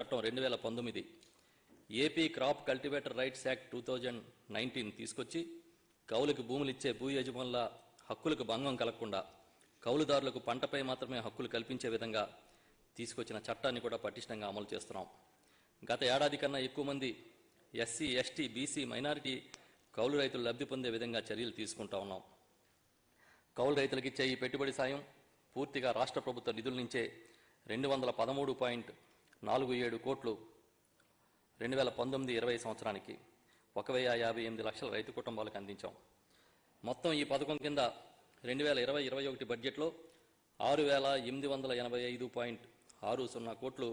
చట్టం 2019, AP crop cultivator rights act 2019 తీసుకొచ్చి కౌలుకి భూములిచ్చే భూ యజమానుల హక్కులకు భంగం కలగకుండా కౌలుదారులకు పంటపై మాత్రమే హక్కులు కల్పించే విధంగా తీసుకొచ్చిన చట్టాన్ని కూడా పటిష్టంగా అమలు చేస్తున్నాం. గత ఏడాది కన్నా ఎక్కువ మంది ఎస్సీ, ఎస్టీ, బీసీ, మైనారిటీ కౌలు రైతులు లబ్ధి పొందే విధంగా చర్యలు తీసుకుంటా ఉన్నాం. కౌలు రైతులకు ఇచ్చే ఈ పెట్టుబడి సాయం పూర్తిగా రాష్ట్ర ప్రభుత్వ నిధుల నుంచే 213.47 కోట్లు 2019-20 సంవత్సరానికి 1,058 లక్షల రైతు కుటుంబాలకు అందించాం. మొత్తం ఈ పథకం కింద 2020-21 బడ్జెట్లో 6,885.60 కోట్లు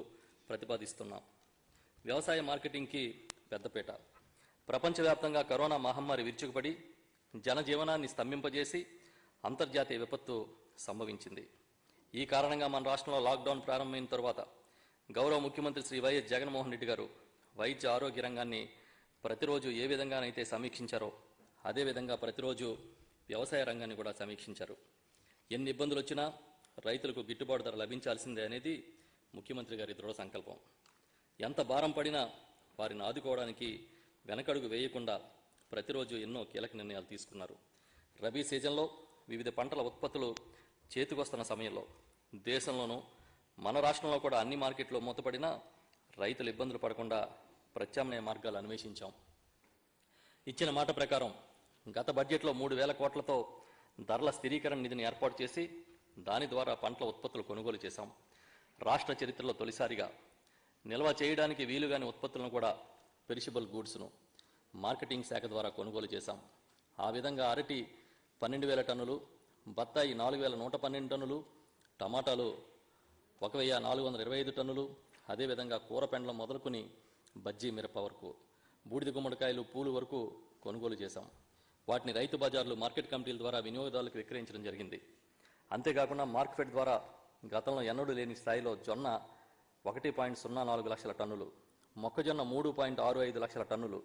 ప్రతిపాదిస్తున్నాం. వ్యవసాయ మార్కెటింగ్కి పెద్దపీట. ప్రపంచవ్యాప్తంగా కరోనా మహమ్మారి విరుచుకుపడి జనజీవనాన్ని స్తంభింపజేసి అంతర్జాతీయ విపత్తు సంభవించింది. ఈ కారణంగా మన రాష్ట్రంలో లాక్డౌన్ ప్రారంభమైన తరువాత గౌరవ ముఖ్యమంత్రి శ్రీ వైఎస్ జగన్మోహన్ రెడ్డి గారు వైద్య ఆరోగ్య రంగాన్ని ప్రతిరోజు ఏ విధంగానైతే సమీక్షించారో అదేవిధంగా ప్రతిరోజు వ్యవసాయ రంగాన్ని కూడా సమీక్షించారు. ఎన్ని ఇబ్బందులు వచ్చినా రైతులకు గిట్టుబాటు ధర లభించాల్సిందే అనేది ముఖ్యమంత్రి గారి దృఢ సంకల్పం. ఎంత భారం పడినా వారిని ఆదుకోవడానికి వెనకడుగు వేయకుండా ప్రతిరోజు ఎన్నో కీలక నిర్ణయాలు తీసుకున్నారు. రబీ సీజన్లో వివిధ పంటల ఉత్పత్తులు చేతికొస్తున్న సమయంలో దేశంలోనూ మన రాష్ట్రంలో కూడా అన్ని మార్కెట్లో మూతపడినా రైతులు ఇబ్బందులు పడకుండా ప్రత్యామ్నాయ మార్గాలు అన్వేషించాం. ఇచ్చిన మాట ప్రకారం గత బడ్జెట్లో 3,000 కోట్లతో ధరల స్థిరీకరణ నిధిని ఏర్పాటు చేసి దాని ద్వారా పంటల ఉత్పత్తులు కొనుగోలు చేశాం. రాష్ట్ర చరిత్రలో తొలిసారిగా నిల్వ చేయడానికి వీలుగాని ఉత్పత్తులను కూడా పెరిషబుల్ గూడ్స్ను మార్కెటింగ్ శాఖ ద్వారా కొనుగోలు చేశాం. ఆ విధంగా అరటి 12,000 టన్నులు, బత్తాయి 4,112 టన్నులు, టమాటాలు 1,425 టన్నులు, అదేవిధంగా కూరపెండలం మొదలుకొని బజ్జీ మిరప వరకు, బూడిద గుమ్మడికాయలు, పూలు వరకు కొనుగోలు చేశాం. వాటిని రైతు బజార్లు, మార్కెట్ కమిటీల ద్వారా వినియోగదారులకు విక్రయించడం జరిగింది. అంతేకాకుండా మార్కెట్ ద్వారా గతంలో ఎన్నడూ లేని స్థాయిలో జొన్న 1.04 లక్షల టన్నులు, మొక్కజొన్న 3.65 లక్షల టన్నులు,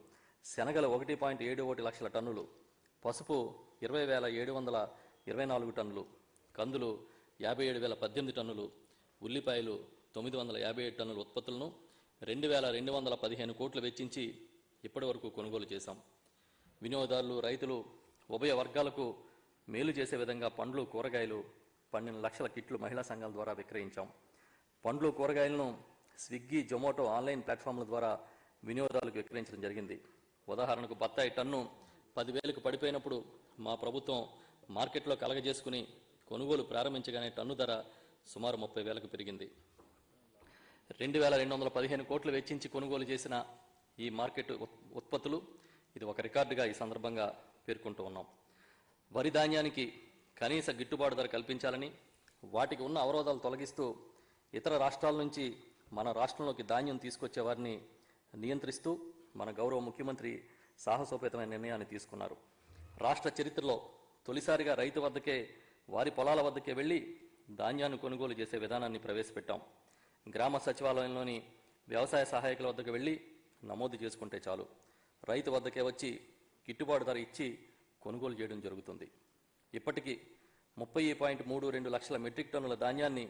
శనగలు 1.71 లక్షల టన్నులు, పసుపు 20,724 టన్నులు, కందులు 57,018 టన్నులు, ఉల్లిపాయలు 957 టన్నుల ఉత్పత్తులను 2,215 కోట్లు వెచ్చించి ఇప్పటి వరకు కొనుగోలు చేశాం. వినియోగదారులు, రైతులు ఉభయ వర్గాలకు మేలు చేసే విధంగా పండ్లు, కూరగాయలు 12 లక్షల కిట్లు మహిళా సంఘాల ద్వారా విక్రయించాం. పండ్లు, కూరగాయలను స్విగ్గీ, జొమాటో ఆన్లైన్ ప్లాట్ఫామ్ల ద్వారా వినియోగదారులకు విక్రయించడం జరిగింది. ఉదాహరణకు బత్తాయి టన్ను 10,000కు పడిపోయినప్పుడు మా ప్రభుత్వం మార్కెట్లో కలగజేసుకుని కొనుగోలు ప్రారంభించగానే టన్ను ధర సుమారు 30,000కు పెరిగింది. 2,215 కోట్లు వెచ్చించి కొనుగోలు చేసిన ఈ మార్కెట్ ఉత్పత్తులు ఇది ఒక రికార్డుగా ఈ సందర్భంగా పేర్కొంటూ ఉన్నాం. వరి ధాన్యానికి కనీస గిట్టుబాటు ధర కల్పించాలని, వాటికి ఉన్న అవరోధాలు తొలగిస్తూ ఇతర రాష్ట్రాల నుంచి మన రాష్ట్రంలోకి ధాన్యం తీసుకొచ్చే వారిని నియంత్రిస్తూ మన గౌరవ ముఖ్యమంత్రి సాహసోపేతమైన నిర్ణయాన్ని తీసుకున్నారు. రాష్ట్ర చరిత్రలో తొలిసారిగా రైతు వద్దకే, వారి పొలాల వద్దకే వెళ్లి ధాన్యాన్ని కొనుగోలు చేసే విధానాన్ని ప్రవేశపెట్టాం. గ్రామ సచివాలయంలోని వ్యవసాయ సహాయకుల వద్దకు వెళ్లి నమోదు చేసుకుంటే చాలు, రైతు వద్దకే వచ్చి గిట్టుబాటు ధర ఇచ్చి కొనుగోలు చేయడం జరుగుతుంది. ఇప్పటికీ 30.32 లక్షల మెట్రిక్ టన్నుల ధాన్యాన్ని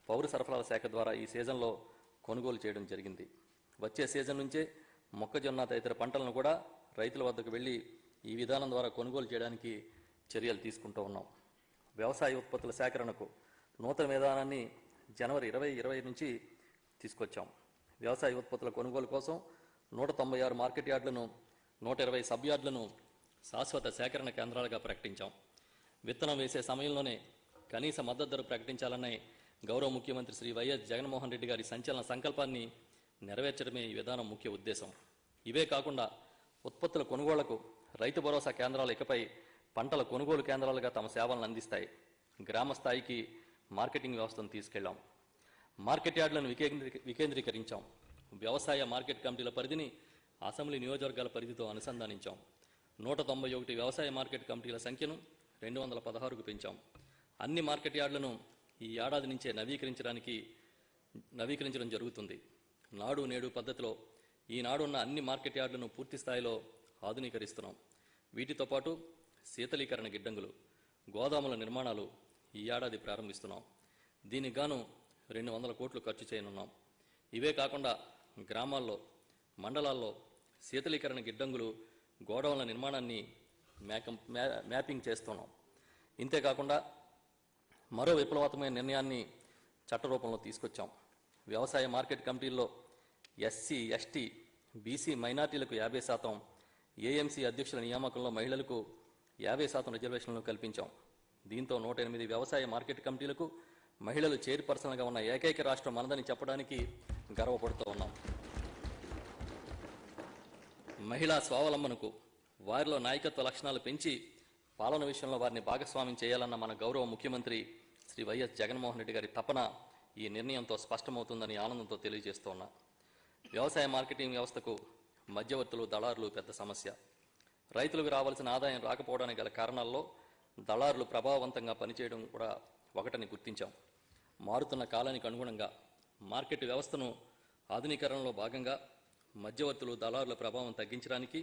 పౌర సరఫరాల శాఖ ద్వారా ఈ సీజన్లో కొనుగోలు చేయడం జరిగింది. వచ్చే సీజన్ నుంచే మొక్కజొన్న తదితర పంటలను కూడా రైతుల వద్దకు వెళ్లి ఈ విధానం ద్వారా కొనుగోలు చేయడానికి చర్యలు తీసుకుంటూ ఉన్నాం. వ్యవసాయ ఉత్పత్తుల సేకరణకు నూతన విధానాన్ని జనవరి 2020 నుంచి తీసుకొచ్చాం. వ్యవసాయ ఉత్పత్తుల కొనుగోలు కోసం 196 మార్కెట్ యార్డులను, 120 సబ్ యార్డులను శాశ్వత సేకరణ కేంద్రాలుగా ప్రకటించాం. విత్తనం వేసే సమయంలోనే కనీస మద్దతు ధర ప్రకటించాలనే గౌరవ ముఖ్యమంత్రి శ్రీ వైఎస్ జగన్మోహన్ రెడ్డి గారి సంచలన సంకల్పాన్ని నెరవేర్చడమే ఈ విధానం ముఖ్య ఉద్దేశం. ఇవే కాకుండా ఉత్పత్తుల కొనుగోళ్లకు రైతు భరోసా కేంద్రాలు ఇకపై పంటల కొనుగోలు కేంద్రాలుగా తమ సేవలను అందిస్తాయి. గ్రామ స్థాయికి మార్కెటింగ్ వ్యవస్థను తీసుకెళ్లాం. మార్కెట్ యార్డులను వికేంద్రీకరించాం. వ్యవసాయ మార్కెట్ కమిటీల పరిధిని అసెంబ్లీ నియోజకవర్గాల పరిధితో అనుసంధానించాం. 191 వ్యవసాయ మార్కెట్ కమిటీల సంఖ్యను 216కు పెంచాం. అన్ని మార్కెట్ యార్డులను ఈ ఏడాది నుంచే నవీకరించడం జరుగుతుంది. నాడు నేడు పద్ధతిలో ఈనాడున్న అన్ని మార్కెట్ యార్డులను పూర్తి స్థాయిలో ఆధునీకరిస్తున్నాం. వీటితో పాటు శీతలీకరణ గిడ్డంగులు, గోదాముల నిర్మాణాలు ఈ ఏడాది ప్రారంభిస్తున్నాం. దీనికి గాను 200 కోట్లు ఖర్చు చేయనున్నాం. ఇవే కాకుండా గ్రామాల్లో, మండలాల్లో శీతలీకరణ గిడ్డంగులు, గోడౌన్ల నిర్మాణాన్ని మ్యాపింగ్ చేస్తున్నాం. ఇంతేకాకుండా మరో విప్లవాత్మకమైన నిర్ణయాన్ని చట్టరూపంలో తీసుకొచ్చాం. వ్యవసాయ మార్కెట్ కమిటీల్లో ఎస్సీ, ఎస్టీ, బీసీ, మైనార్టీలకు 50%, ఏఎంసీ అధ్యక్షుల నియామకంలో మహిళలకు 50% రిజర్వేషన్లను కల్పించాం. దీంతో 108 వ్యవసాయ మార్కెట్ కమిటీలకు మహిళలు చైర్పర్సన్గా ఉన్న ఏకైక రాష్ట్రం మనదని చెప్పడానికి గర్వపడుతూ ఉన్నాం. మహిళా స్వావలంబనకు, వారిలో నాయకత్వ లక్షణాలు పెంచి పాలన విషయంలో వారిని భాగస్వామ్యం చేయాలన్న మన గౌరవ ముఖ్యమంత్రి శ్రీ వైఎస్ జగన్మోహన్ రెడ్డి గారి తపన ఈ నిర్ణయంతో స్పష్టమవుతుందని ఆనందంతో తెలియజేస్తున్నా. వ్యవసాయ మార్కెటింగ్ వ్యవస్థకు మధ్యవర్తులు, దళారులు పెద్ద సమస్య. రైతులకు రావాల్సిన ఆదాయం రాకపోవడానికి గల కారణాల్లో దళారులు ప్రభావవంతంగా పనిచేయడం కూడా ఒకటని గుర్తించాం. మారుతున్న కాలానికి అనుగుణంగా మార్కెట్ వ్యవస్థను ఆధునీకరణలో భాగంగా మధ్యవర్తులు, దళారుల ప్రభావం తగ్గించడానికి,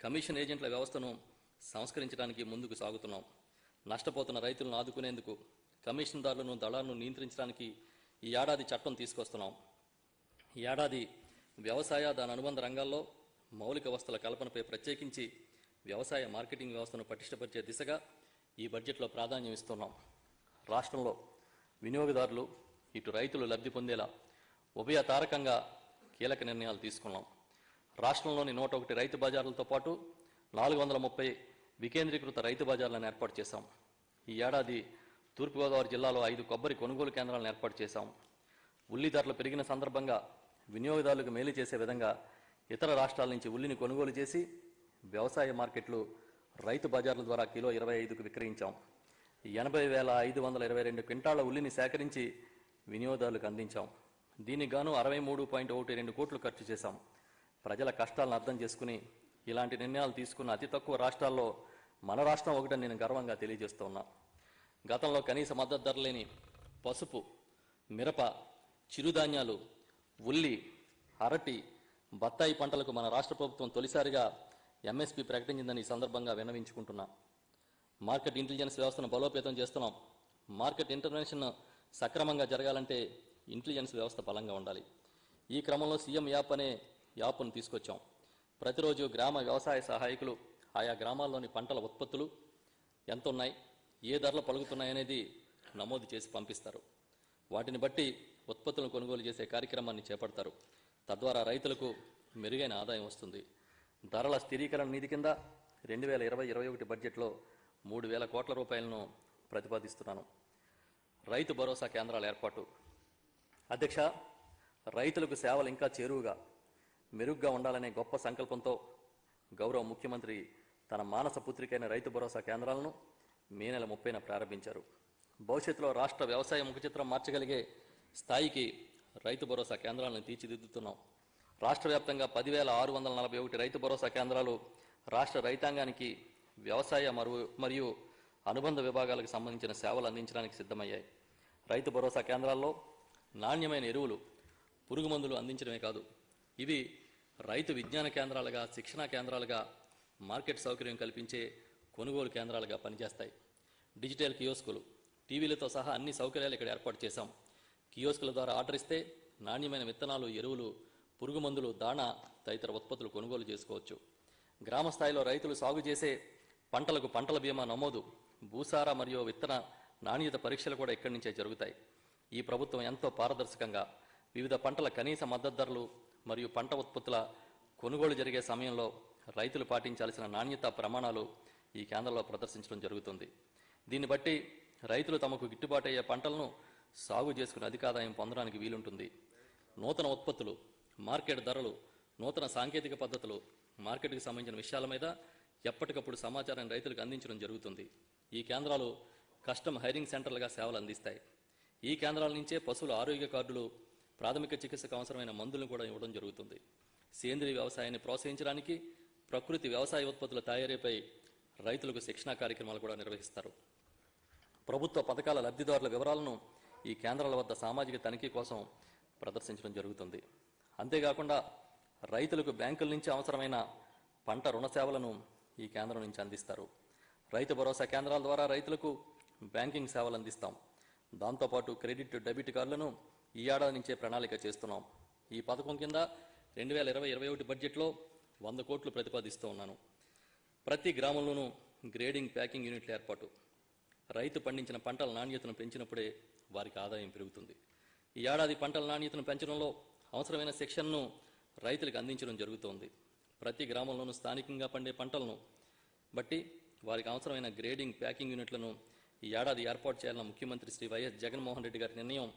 కమిషన్ ఏజెంట్ల వ్యవస్థను సంస్కరించడానికి ముందుకు సాగుతున్నాం. నష్టపోతున్న రైతులను ఆదుకునేందుకు కమిషన్దారులను, దళారులను నియంత్రించడానికి ఈ ఏడాది చట్టం తీసుకొస్తున్నాం. ఈ ఏడాది వ్యవసాయ, దాని అనుబంధ రంగాల్లో మౌలిక వసతుల కల్పనపై ప్రత్యేకించి వ్యవసాయ మార్కెటింగ్ వ్యవస్థను పటిష్టపరిచే దిశగా ఈ బడ్జెట్లో ప్రాధాన్యం ఇస్తున్నాం. రాష్ట్రంలో వినియోగదారులు, ఇటు రైతులు లబ్ధి పొందేలా ఉభయతారకంగా కీలక నిర్ణయాలు తీసుకున్నాం. రాష్ట్రంలోని 101 రైతు బజార్లతో పాటు 430 వికేంద్రీకృత రైతు బజార్లను ఏర్పాటు చేశాం. ఈ ఏడాది తూర్పుగోదావరి జిల్లాలో 5 కొబ్బరి కొనుగోలు కేంద్రాలను ఏర్పాటు చేశాం. ఉల్లి ధరలు పెరిగిన సందర్భంగా వినియోగదారులకు మేలు చేసే విధంగా ఇతర రాష్ట్రాల నుంచి ఉల్లిని కొనుగోలు చేసి వ్యవసాయ మార్కెట్లు, రైతు బజార్ల ద్వారా కిలో 25కు విక్రయించాం. 80,522 క్వింటాళ్ల ఉల్లిని సేకరించి వినియోగదారులకు అందించాం. దీనికి గాను 63.12 కోట్లు ఖర్చు చేశాం. ప్రజల కష్టాలను అర్థం చేసుకుని ఇలాంటి నిర్ణయాలు తీసుకున్న అతి తక్కువ రాష్ట్రాల్లో మన రాష్ట్రం ఒకటని నేను గర్వంగా తెలియజేస్తున్నా. గతంలో కనీస మద్దతు ధర లేని పసుపు, మిరప, చిరుధాన్యాలు, ఉల్లి, అరటి, బత్తాయి పంటలకు మన రాష్ట్ర ప్రభుత్వం తొలిసారిగా ఎంఎస్పీ ప్రకటించిందని ఈ సందర్భంగా విన్నవించుకుంటున్నా. మార్కెట్ ఇంటెలిజెన్స్ వ్యవస్థను బలోపేతం చేస్తున్నాం. మార్కెట్ ఇంటర్వెన్షన్ సక్రమంగా జరగాలంటే ఇంటెలిజెన్స్ వ్యవస్థ బలంగా ఉండాలి. ఈ క్రమంలో సీఎం యాప్ అనే యాప్ను తీసుకొచ్చాం. ప్రతిరోజు గ్రామ వ్యవసాయ సహాయకులు ఆయా గ్రామాల్లోని పంటల ఉత్పత్తులు ఎంత ఉన్నాయి, ఏ ధరలు పలుకుతున్నాయనేది నమోదు చేసి పంపిస్తారు. వాటిని బట్టి ఉత్పత్తులను కొనుగోలు చేసే కార్యక్రమాన్ని చేపడతారు. తద్వారా రైతులకు మెరుగైన ఆదాయం వస్తుంది. ధరల స్థిరీకరణ నిధి కింద 2020-21 బడ్జెట్లో 3,000 కోట్ల రూపాయలను ప్రతిపాదిస్తున్నాను. రైతు భరోసా కేంద్రాల ఏర్పాటు. అధ్యక్ష, రైతులకు సేవలు ఇంకా చేరువుగా, మెరుగ్గా ఉండాలనే గొప్ప సంకల్పంతో గౌరవ ముఖ్యమంత్రి తన మానస పుత్రికైన రైతు భరోసా కేంద్రాలను మే నెల 30న ప్రారంభించారు. భవిష్యత్తులో రాష్ట్ర వ్యవసాయ ముఖచిత్రం మార్చగలిగే స్థాయికి రైతు భరోసా కేంద్రాలను తీర్చిదిద్దుతున్నాం. రాష్ట్ర వ్యాప్తంగా 10,641 రైతు భరోసా కేంద్రాలు రాష్ట్ర రైతాంగానికి వ్యవసాయ మరియు అనుబంధ విభాగాలకు సంబంధించిన సేవలు అందించడానికి సిద్ధమయ్యాయి. రైతు భరోసా కేంద్రాల్లో నాణ్యమైన ఎరువులు, పురుగు మందులు అందించడమే కాదు, ఇవి రైతు విజ్ఞాన కేంద్రాలుగా, శిక్షణా కేంద్రాలుగా, మార్కెట్ సౌకర్యం కల్పించే కొనుగోలు కేంద్రాలుగా పనిచేస్తాయి. డిజిటల్ కియోస్కులు, టీవీలతో సహా అన్ని సౌకర్యాలు ఇక్కడ ఏర్పాటు చేశాం. కియోస్కుల ద్వారా ఆర్డర్ ఇస్తే నాణ్యమైన విత్తనాలు, ఎరువులు, పురుగు మందులు, దాణా తదితర ఉత్పత్తులు కొనుగోలు చేసుకోవచ్చు. గ్రామ స్థాయిలో రైతులు సాగు చేసే పంటలకు పంటల బీమా నమోదు, భూసార మరియు విత్తన నాణ్యత పరీక్షలు కూడా ఇక్కడి నుంచే జరుగుతాయి. ఈ ప్రభుత్వం ఎంతో పారదర్శకంగా వివిధ పంటల కనీస మద్దతు ధరలు మరియు పంట ఉత్పత్తుల కొనుగోలు జరిగే సమయంలో రైతులు పాటించాల్సిన నాణ్యత ప్రమాణాలు ఈ కేంద్రంలో ప్రదర్శించడం జరుగుతుంది. దీన్ని బట్టి రైతులు తమకు గిట్టుబాటు అయ్యే పంటలను సాగు చేసుకుని అధిక ఆదాయం పొందడానికి వీలుంటుంది. నూతన ఉత్పత్తులు, మార్కెట్ ధరలు, నూతన సాంకేతిక పద్ధతులు, మార్కెట్కి సంబంధించిన విషయాల మీద ఎప్పటికప్పుడు సమాచారాన్ని రైతులకు అందించడం జరుగుతుంది. ఈ కేంద్రాలు కస్టమ్ హైరింగ్ సెంటర్లుగా సేవలు అందిస్తాయి. ఈ కేంద్రాల నుంచే పశువుల ఆరోగ్య కార్డులు, ప్రాథమిక చికిత్సకు అవసరమైన మందులను కూడా ఇవ్వడం జరుగుతుంది. సేంద్రీయ వ్యవసాయాన్ని ప్రోత్సహించడానికి ప్రకృతి వ్యవసాయ ఉత్పత్తుల తయారీపై రైతులకు శిక్షణా కార్యక్రమాలు కూడా నిర్వహిస్తారు. ప్రభుత్వ పథకాల లబ్ధిదారుల వివరాలను ఈ కేంద్రాల వద్ద సామాజిక తనిఖీ కోసం ప్రదర్శించడం జరుగుతుంది. అంతేకాకుండా రైతులకు బ్యాంకుల నుంచి అవసరమైన పంట రుణ సేవలను ఈ కేంద్రం నుంచి అందిస్తారు. రైతు భరోసా కేంద్రాల ద్వారా రైతులకు బ్యాంకింగ్ సేవలు అందిస్తాం. దాంతోపాటు క్రెడిట్, డెబిట్ కార్డులను ఈ ఏడాది నుంచే ప్రణాళిక చేస్తున్నాం. ఈ పథకం కింద 2020-21 బడ్జెట్లో 100 కోట్లు ప్రతిపాదిస్తూ ఉన్నాను. ప్రతి గ్రామంలోనూ గ్రేడింగ్ ప్యాకింగ్ యూనిట్ల ఏర్పాటు. రైతు పండించిన పంటల నాణ్యతను పెంచినప్పుడే వారికి ఆదాయం పెరుగుతుంది. ఈ ఏడాది పంటల నాణ్యతను పెంచడంలో అవసరమైన శిక్షణను రైతులకు అందించడం జరుగుతోంది. ప్రతి గ్రామంలోనూ స్థానికంగా పండే పంటలను బట్టి వారికి అవసరమైన గ్రేడింగ్ ప్యాకింగ్ యూనిట్లను ఈ ఏడాది ఏర్పాటు చేయాలన్న ముఖ్యమంత్రి శ్రీ వైఎస్ జగన్మోహన్ రెడ్డి గారి నిర్ణయం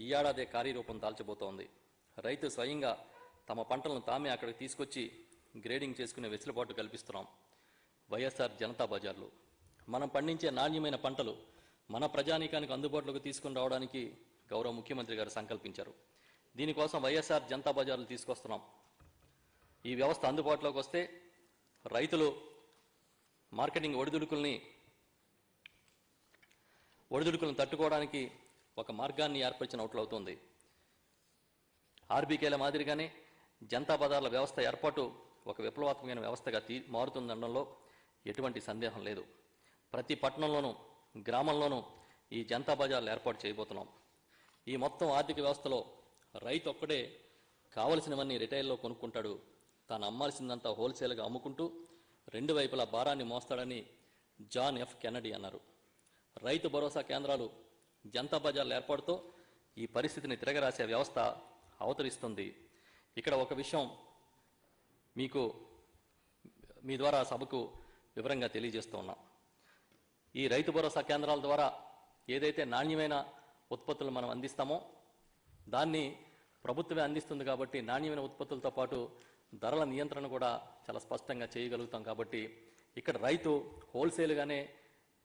ఈ ఏడాదే కార్యరూపం దాల్చబోతోంది. రైతు స్వయంగా తమ పంటలను తామే అక్కడికి తీసుకొచ్చి గ్రేడింగ్ చేసుకునే వెసులుబాటు కల్పిస్తున్నాం. వైఎస్ఆర్ జనతా బజార్లు. మనం పండించే నాణ్యమైన పంటలు మన ప్రజానీకానికి అందుబాటులోకి తీసుకుని రావడానికి గౌరవ ముఖ్యమంత్రి గారు సంకల్పించారు. దీనికోసం వైఎస్ఆర్ జనతా బజార్లు తీసుకొస్తున్నాం. ఈ వ్యవస్థ అందుబాటులోకి వస్తే రైతులు మార్కెటింగ్ ఒడిదుడుకులను తట్టుకోవడానికి ఒక మార్గాన్ని ఏర్పరిచినట్లవుతుంది. ఆర్బీకేల మాదిరిగానే జనతా బజార్ల వ్యవస్థ ఏర్పాటు ఒక విప్లవాత్మకమైన వ్యవస్థగా మారుతుందనడంలో ఎటువంటి సందేహం లేదు. ప్రతి పట్టణంలోనూ గ్రామంలోనూ ఈ జనతా బజార్లు ఏర్పాటు చేయబోతున్నాం. ఈ మొత్తం ఆర్థిక వ్యవస్థలో రైతు ఒక్కడే కావలసినవన్నీ రిటైల్లో కొనుక్కుంటాడు. తాను అమ్మాల్సిందంతా హోల్సేల్గా అమ్ముకుంటూ రెండు వైపులా భారాన్ని మోస్తాడని జాన్ ఎఫ్ కెన్నడీ అన్నారు. రైతు భరోసా కేంద్రాలు జనతా బజార్ల ఏర్పాటుతో ఈ పరిస్థితిని తిరగరాసే వ్యవస్థ అవతరిస్తుంది. ఇక్కడ ఒక విషయం మీ ద్వారా సభకు వివరంగా తెలియజేస్తూ ఉన్నాం. ఈ రైతు భరోసా కేంద్రాల ద్వారా ఏదైతే నాణ్యమైన ఉత్పత్తులు మనం అందిస్తామో దాన్ని ప్రభుత్వమే అందిస్తుంది. కాబట్టి నాణ్యమైన ఉత్పత్తులతో పాటు ధరల నియంత్రణ కూడా చాలా స్పష్టంగా చేయగలుగుతాం. కాబట్టి ఇక్కడ రైతు హోల్సేల్గానే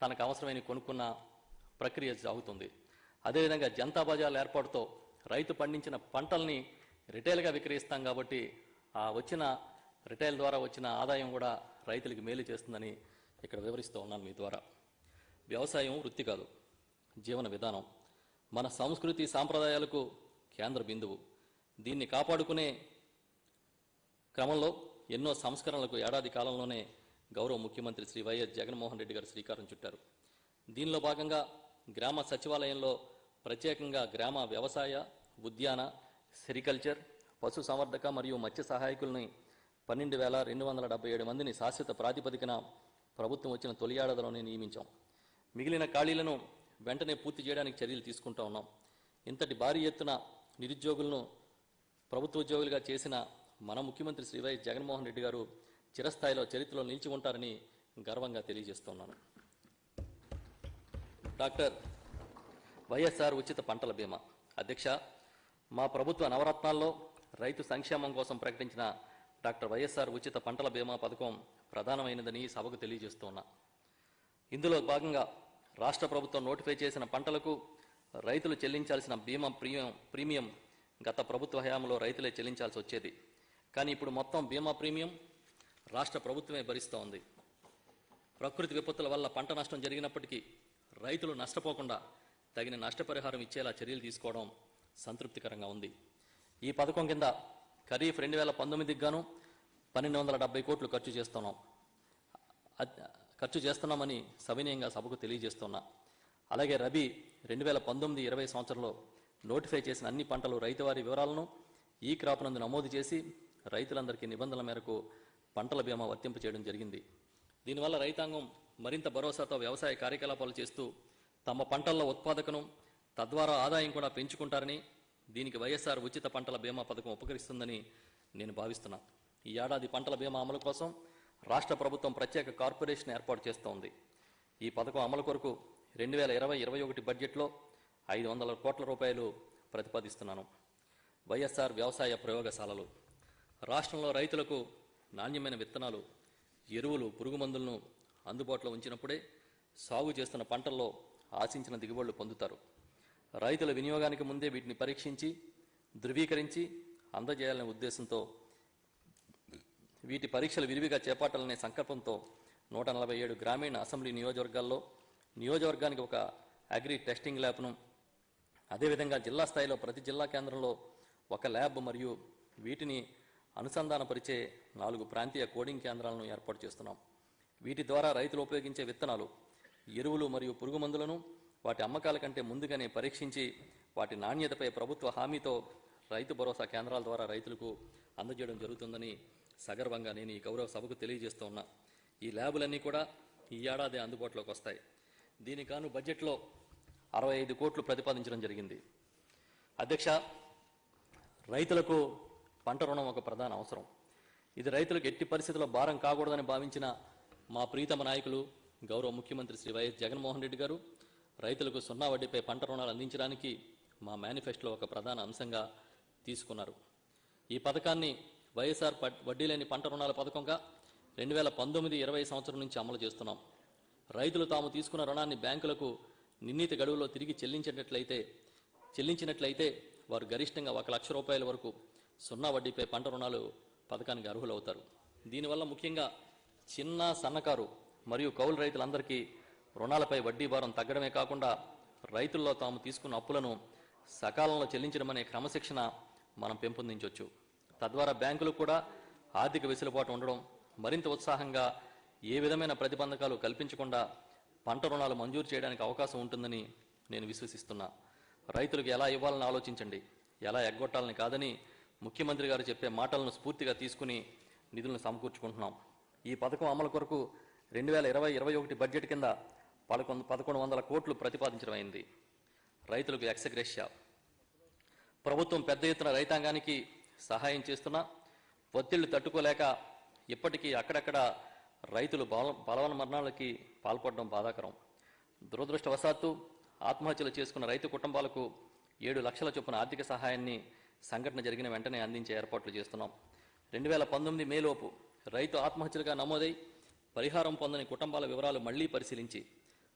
తనకు అవసరమైన కొనుక్కున్న ప్రక్రియ సాగుతుంది. అదేవిధంగా జనతా బజార్ల ఏర్పాటుతో రైతు పండించిన పంటల్ని రిటైల్గా విక్రయిస్తాం. కాబట్టి ఆ వచ్చిన రిటైల్ ద్వారా వచ్చిన ఆదాయం కూడా రైతులకు మేలు చేస్తుందని ఇక్కడ వివరిస్తూ ఉన్నాను మీ ద్వారా. వ్యవసాయం వృత్తి కాదు, జీవన విధానం. మన సంస్కృతి సాంప్రదాయాలకు కేంద్ర బిందువు. దీన్ని కాపాడుకునే క్రమంలో ఎన్నో సంస్కరణలకు ఏడాది కాలంలోనే గౌరవ ముఖ్యమంత్రి శ్రీ వైఎస్ జగన్మోహన్ రెడ్డి గారు శ్రీకారం చుట్టారు. దీనిలో భాగంగా గ్రామ సచివాలయంలో ప్రత్యేకంగా గ్రామ వ్యవసాయ, ఉద్యాన, సెరికల్చర్, పశు సంవర్ధక మరియు మత్స్య సహాయకుల్ని 12,277 మందిని శాశ్వత ప్రాతిపదికన ప్రభుత్వం వచ్చిన తొలి ఏడాదిలోనే నియమించాం. మిగిలిన ఖాళీలను వెంటనే పూర్తి చేయడానికి చర్యలు తీసుకుంటూ ఉన్నాం. ఇంతటి భారీ ఎత్తున నిరుద్యోగులను ప్రభుత్వ ఉద్యోగులుగా చేసిన మన ముఖ్యమంత్రి శ్రీ వైఎస్ జగన్మోహన్ రెడ్డి గారు చిరస్థాయిలో చరిత్రలో నిలిచి ఉంటారని గర్వంగా తెలియజేస్తున్నాను. డాక్టర్ వైఎస్ఆర్ ఉచిత పంటల బీమా. అధ్యక్ష, మా ప్రభుత్వ నవరత్నాల్లో రైతు సంక్షేమం కోసం ప్రకటించిన డాక్టర్ వైఎస్ఆర్ ఉచిత పంటల బీమా పథకం ప్రధానమైనదని సభకు తెలియజేస్తున్నా. ఇందులో భాగంగా రాష్ట్ర ప్రభుత్వం నోటిఫై చేసిన పంటలకు రైతులు చెల్లించాల్సిన బీమా ప్రీమియం గత ప్రభుత్వ హయాంలో రైతులే చెల్లించాల్సి వచ్చేది. కానీ ఇప్పుడు మొత్తం బీమా ప్రీమియం రాష్ట్ర ప్రభుత్వమే భరిస్తూ ఉంది. ప్రకృతి విపత్తుల వల్ల పంట నష్టం జరిగినప్పటికీ రైతులు నష్టపోకుండా తగిన నష్టపరిహారం ఇచ్చేలా చర్యలు తీసుకోవడం సంతృప్తికరంగా ఉంది. ఈ పథకం కింద ఖరీఫ్ 2019కి గాను 1,270 కోట్లు ఖర్చు చేస్తున్నామని సవినయంగా సభకు తెలియజేస్తున్నా. అలాగే రబీ 2019-20 సంవత్సరంలో నోటిఫై చేసిన అన్ని పంటలు రైతువారి వివరాలను ఈ క్రాప్ నందు నమోదు చేసి రైతులందరికీ నిబంధనల మేరకు పంటల బీమా వర్తింపు చేయడం జరిగింది. దీనివల్ల రైతాంగం మరింత భరోసాతో వ్యవసాయ కార్యకలాపాలు చేస్తూ తమ పంటల్లో ఉత్పాదకను తద్వారా ఆదాయం కూడా పెంచుకుంటారని, దీనికి వైఎస్ఆర్ ఉచిత పంటల బీమా పథకం ఉపకరిస్తుందని నేను భావిస్తున్నా. ఈ ఏడాది పంటల బీమా అమలు కోసం రాష్ట్ర ప్రభుత్వం ప్రత్యేక కార్పొరేషన్ ఏర్పాటు చేస్తోంది. ఈ పథకం అమలు కొరకు 2020-21 బడ్జెట్లో 500 కోట్ల రూపాయలు ప్రతిపాదిస్తున్నాను. వైఎస్ఆర్ వ్యవసాయ ప్రయోగశాలలు. రాష్ట్రంలో రైతులకు నాణ్యమైన విత్తనాలు, ఎరువులు, పురుగు మందులను అందుబాటులో ఉంచినప్పుడే సాగు చేస్తున్న పంటల్లో ఆశించిన దిగుబడులు పొందుతారు. రైతుల వినియోగానికి ముందే వీటిని పరీక్షించి ధృవీకరించి అందజేయాలనే ఉద్దేశంతో వీటి పరీక్షలు విరివిగా చేపట్టాలనే సంకల్పంతో 147 గ్రామీణ అసెంబ్లీ నియోజకవర్గాల్లో నియోజకవర్గానికి ఒక అగ్రి టెస్టింగ్ ల్యాబ్ను, అదేవిధంగా జిల్లా స్థాయిలో ప్రతి జిల్లా కేంద్రంలో ఒక ల్యాబ్ మరియు వీటిని అనుసంధానపరిచే 4 ప్రాంతీయ కోడింగ్ కేంద్రాలను ఏర్పాటు చేస్తున్నాం. వీటి ద్వారా రైతులు ఉపయోగించే విత్తనాలు, ఎరువులు మరియు పురుగు మందులను వాటి అమ్మకాల కంటే ముందుగానే పరీక్షించి వాటి నాణ్యతపై ప్రభుత్వ హామీతో రైతు భరోసా కేంద్రాల ద్వారా రైతులకు అందజేయడం జరుగుతుందని సగర్వంగా నేను ఈ గౌరవ సభకు తెలియజేస్తూ ఉన్నా. ఈ ల్యాబులన్నీ కూడా ఈ ఏడాది అందుబాటులోకి వస్తాయి. దీనికి గాను బడ్జెట్లో 65 కోట్లు ప్రతిపాదించడం జరిగింది. అధ్యక్ష, రైతులకు పంట రుణం ఒక ప్రధాన అవసరం. ఇది రైతులకు ఎట్టి పరిస్థితుల్లో భారం కాకూడదని భావించిన మా ప్రీతమ నాయకులు గౌరవ ముఖ్యమంత్రి శ్రీ వైఎస్ జగన్మోహన్ రెడ్డి గారు రైతులకు 0 వడ్డీపై పంట రుణాలు అందించడానికి మా మేనిఫెస్టోలో ఒక ప్రధాన అంశంగా తీసుకున్నారు. ఈ పథకాన్ని వైఎస్ఆర్ వడ్డీ లేని పంట రుణాల పథకంగా 2019-20 సంవత్సరం నుంచి అమలు చేస్తున్నాం. రైతులు తాము తీసుకున్న రుణాన్ని బ్యాంకులకు నిర్ణీత గడువులో తిరిగి చెల్లించినట్లయితే వారు గరిష్టంగా 1 లక్ష రూపాయల వరకు 0 వడ్డీపై పంట రుణాలు పథకానికి అర్హులవుతారు. దీనివల్ల ముఖ్యంగా చిన్న, సన్నకారు మరియు కౌలు రైతులందరికీ రుణాలపై వడ్డీ భారం తగ్గడమే కాకుండా రైతుల్లో తాము తీసుకున్న అప్పులను సకాలంలో చెల్లించడం అనే క్రమశిక్షణ మనం పెంపొందించవచ్చు. తద్వారా బ్యాంకులకు కూడా ఆర్థిక వెసులుబాటు ఉండడం, మరింత ఉత్సాహంగా ఏ విధమైన ప్రతిబంధకాలు కల్పించకుండా పంట రుణాలు మంజూరు చేయడానికి అవకాశం ఉంటుందని నేను విశ్వసిస్తున్నా. రైతులకు ఎలా ఇవ్వాలని ఆలోచించండి, ఎలా ఎగ్గొట్టాలని కాదని ముఖ్యమంత్రి గారు చెప్పే మాటలను స్ఫూర్తిగా తీసుకుని నిధులను సమకూర్చుకుంటున్నాం. ఈ పథకం అమలు కొరకు 2020-21 బడ్జెట్ కింద 1100 కోట్లు ప్రతిపాదించడమైంది. రైతులకు ఎక్స్గ్రేషియా. ప్రభుత్వం పెద్ద ఎత్తున రైతాంగానికి సహాయం చేస్తున్నా ఒత్తిళ్లు తట్టుకోలేక ఇప్పటికీ అక్కడక్కడ రైతులు బలవన మరణాలకి పాల్పడడం బాధాకరం. దురదృష్టవశాత్తు ఆత్మహత్యలు చేసుకున్న రైతు కుటుంబాలకు 7 లక్షల చొప్పున ఆర్థిక సహాయాన్ని సంఘటన జరిగిన వెంటనే అందించే ఏర్పాట్లు చేస్తున్నాం. 2019 మేలోపు రైతు ఆత్మహత్యలుగా నమోదై పరిహారం పొందని కుటుంబాల వివరాలు మళ్లీ పరిశీలించి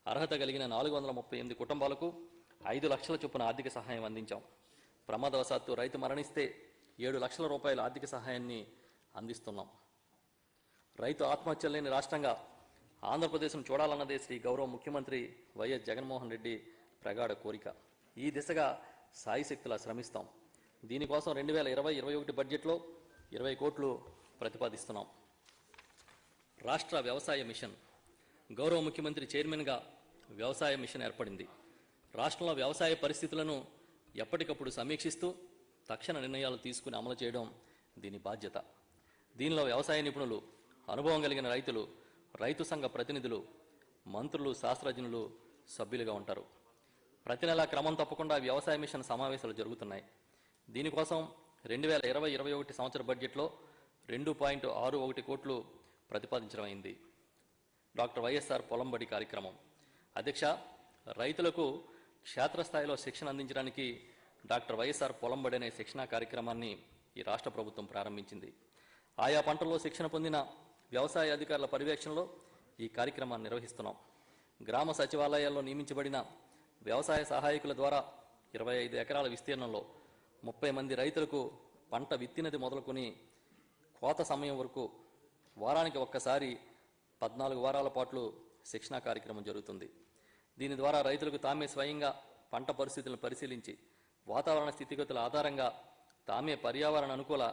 అర్హత కలిగిన 438 కుటుంబాలకు 5 లక్షల చొప్పున ఆర్థిక సహాయం అందించాం. ప్రమాదవశాత్తు రైతు మరణిస్తే 7 లక్షల రూపాయల ఆర్థిక సహాయాన్ని అందిస్తున్నాం. రైతు ఆత్మహత్యలు లేని రాష్ట్రంగా ఆంధ్రప్రదేశ్ను చూడాలన్నదే శ్రీ గౌరవ ముఖ్యమంత్రి వైఎస్ జగన్మోహన్ రెడ్డి ప్రగాఢ కోరిక. ఈ దిశగా సాయశక్తులా శ్రమిస్తాం. దీనికోసం 2020-21 బడ్జెట్లో 20 కోట్లు ప్రతిపాదిస్తున్నాం. రాష్ట్ర వ్యవసాయ మిషన్. గౌరవ ముఖ్యమంత్రి చైర్మన్గా వ్యవసాయ మిషన్ ఏర్పడింది. రాష్ట్రంలో వ్యవసాయ పరిస్థితులను ఎప్పటికప్పుడు సమీక్షిస్తూ తక్షణ నిర్ణయాలు తీసుకుని అమలు చేయడం దీని బాధ్యత. దీనిలో వ్యవసాయ నిపుణులు, అనుభవం కలిగిన రైతులు, రైతు సంఘ ప్రతినిధులు, మంత్రులు, శాస్త్రజ్ఞులు సభ్యులుగా ఉంటారు. ప్రతి నెలా క్రమం తప్పకుండా వ్యవసాయ మిషన్ సమావేశాలు జరుగుతున్నాయి. దీనికోసం 2020-21 సంవత్సర బడ్జెట్లో 2.61 కోట్లు ప్రతిపాదించడమైంది. డాక్టర్ వైఎస్ఆర్ పొలంబడి కార్యక్రమం. అధ్యక్ష, రైతులకు క్షేత్రస్థాయిలో శిక్షణ అందించడానికి డాక్టర్ వైఎస్ఆర్ పొలంబడి అనే శిక్షణా కార్యక్రమాన్ని ఈ రాష్ట్ర ప్రభుత్వం ప్రారంభించింది. ఆయా పంటల్లో శిక్షణ పొందిన వ్యవసాయ అధికారుల పర్యవేక్షణలో ఈ కార్యక్రమాన్ని నిర్వహిస్తున్నాం. గ్రామ సచివాలయాల్లో నియమించబడిన వ్యవసాయ సహాయకుల ద్వారా 25 ఎకరాల విస్తీర్ణంలో 30 మంది రైతులకు పంట విత్తినది మొదలుకొని కోత సమయం వరకు వారానికి ఒక్కసారి 14 వారాల పాటు శిక్షణా కార్యక్రమం జరుగుతుంది. దీని ద్వారా రైతులకు తామే స్వయంగా పంట పరిస్థితులను పరిశీలించి వాతావరణ స్థితిగతుల ఆధారంగా తామే పర్యావరణ అనుకూల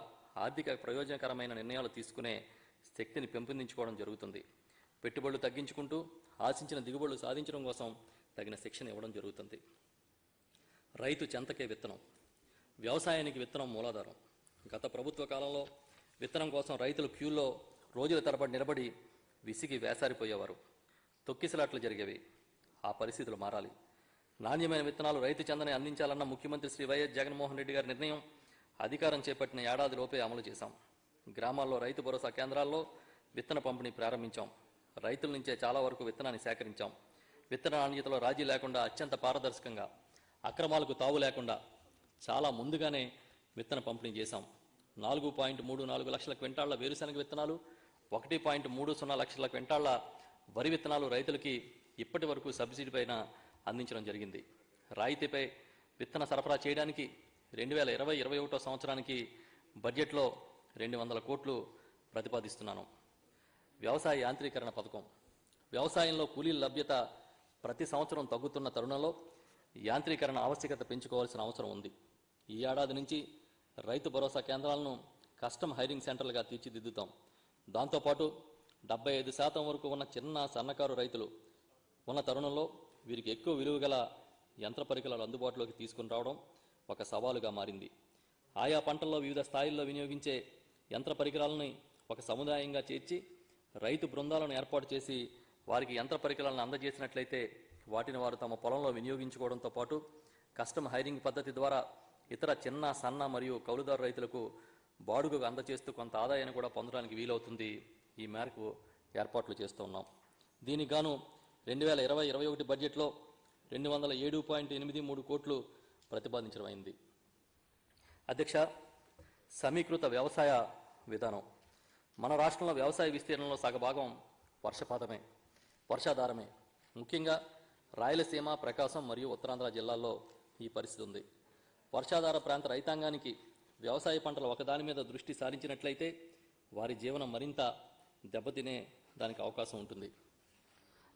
ఆర్థిక ప్రయోజనకరమైన నిర్ణయాలు తీసుకునే శక్తిని పెంపొందించుకోవడం జరుగుతుంది. పెట్టుబడులు తగ్గించుకుంటూ ఆశించిన దిగుబడులు సాధించడం కోసం తగిన శిక్షణ ఇవ్వడం జరుగుతుంది. రైతు చెంతకే విత్తనం. వ్యవసాయానికి విత్తనం మూలాధారం. గత ప్రభుత్వ కాలంలో విత్తనం కోసం రైతులు క్యూల్లో రోజుల తరబడి నిలబడి విసిగి వేసారిపోయేవారు. తొక్కిసలాట్లు జరిగేవి. ఆ పరిస్థితులు మారాలి. నాణ్యమైన విత్తనాలు రైతు చెందని అందించాలన్న ముఖ్యమంత్రి శ్రీ వైఎస్ జగన్మోహన్ రెడ్డి గారి నిర్ణయం అధికారం చేపట్టిన ఏడాదిలోపే అమలు చేశాం. గ్రామాల్లో రైతు భరోసా కేంద్రాల్లో విత్తన పంపిణీ ప్రారంభించాం. రైతుల నుంచే చాలా వరకు విత్తనాన్ని సేకరించాం. విత్తన నాణ్యతలో రాజీ లేకుండా అత్యంత పారదర్శకంగా, అక్రమాలకు తావు లేకుండా చాలా ముందుగానే విత్తన పంపిణీ చేశాం. 4.34 లక్షల క్వింటాళ్ల వేరుశనగ విత్తనాలు, 1.30 లక్షల క్వింటాళ్ల వరి విత్తనాలు రైతులకి ఇప్పటి వరకు సబ్సిడీ పైన అందించడం జరిగింది. రాయితీపై విత్తన సరఫరా చేయడానికి 2020-21 సంవత్సరానికి బడ్జెట్లో 200 కోట్లు ప్రతిపాదిస్తున్నాను. వ్యవసాయ యాంత్రీకరణ పథకం. వ్యవసాయంలో కూలీల లభ్యత ప్రతి సంవత్సరం తగ్గుతున్న తరుణంలో యాంత్రీకరణ ఆవశ్యకత పెంచుకోవాల్సిన అవసరం ఉంది. ఈ ఏడాది నుంచి రైతు భరోసా కేంద్రాలను కస్టమ్ హైరింగ్ సెంటర్లుగా తీర్చిదిద్దుతాం. దాంతోపాటు 75% వరకు ఉన్న చిన్న సన్నకారు రైతులు ఉన్న తరుణంలో వీరికి ఎక్కువ విలువ గల యంత్ర పరికరాలు అందుబాటులోకి తీసుకుని రావడం ఒక సవాలుగా మారింది. ఆయా పంటల్లో వివిధ స్థాయిల్లో వినియోగించే యంత్ర పరికరాలని ఒక సముదాయంగా చేర్చి రైతు బృందాలను ఏర్పాటు చేసి వారికి యంత్ర పరికరాలను అందజేసినట్లయితే వాటిని వారు తమ పొలంలో వినియోగించుకోవడంతో పాటు కస్టమ్ హైరింగ్ పద్ధతి ద్వారా ఇతర చిన్న సన్న మరియు కౌలుదారు రైతులకు బాడుగకు అందజేస్తూ కొంత ఆదాయాన్ని కూడా పొందడానికి వీలవుతుంది. ఈ మేరకు ఏర్పాట్లు చేస్తున్నాం. దీనికి గాను 2020-21 బడ్జెట్లో 207.83 కోట్లు ప్రతిపాదించడమైంది. అధ్యక్ష, సమీకృత వ్యవసాయ విధానం. మన రాష్ట్రంలో వ్యవసాయ విస్తీర్ణంలో సగభాగం వర్షాధారమే. ముఖ్యంగా రాయలసీమ, ప్రకాశం మరియు ఉత్తరాంధ్ర జిల్లాల్లో ఈ పరిస్థితి ఉంది. వర్షాధార ప్రాంత రైతాంగానికి వ్యవసాయ పంటలు ఒకదాని మీద దృష్టి సారించినట్లయితే వారి జీవనం మరింత దెబ్బతినే దానికి అవకాశం ఉంటుంది.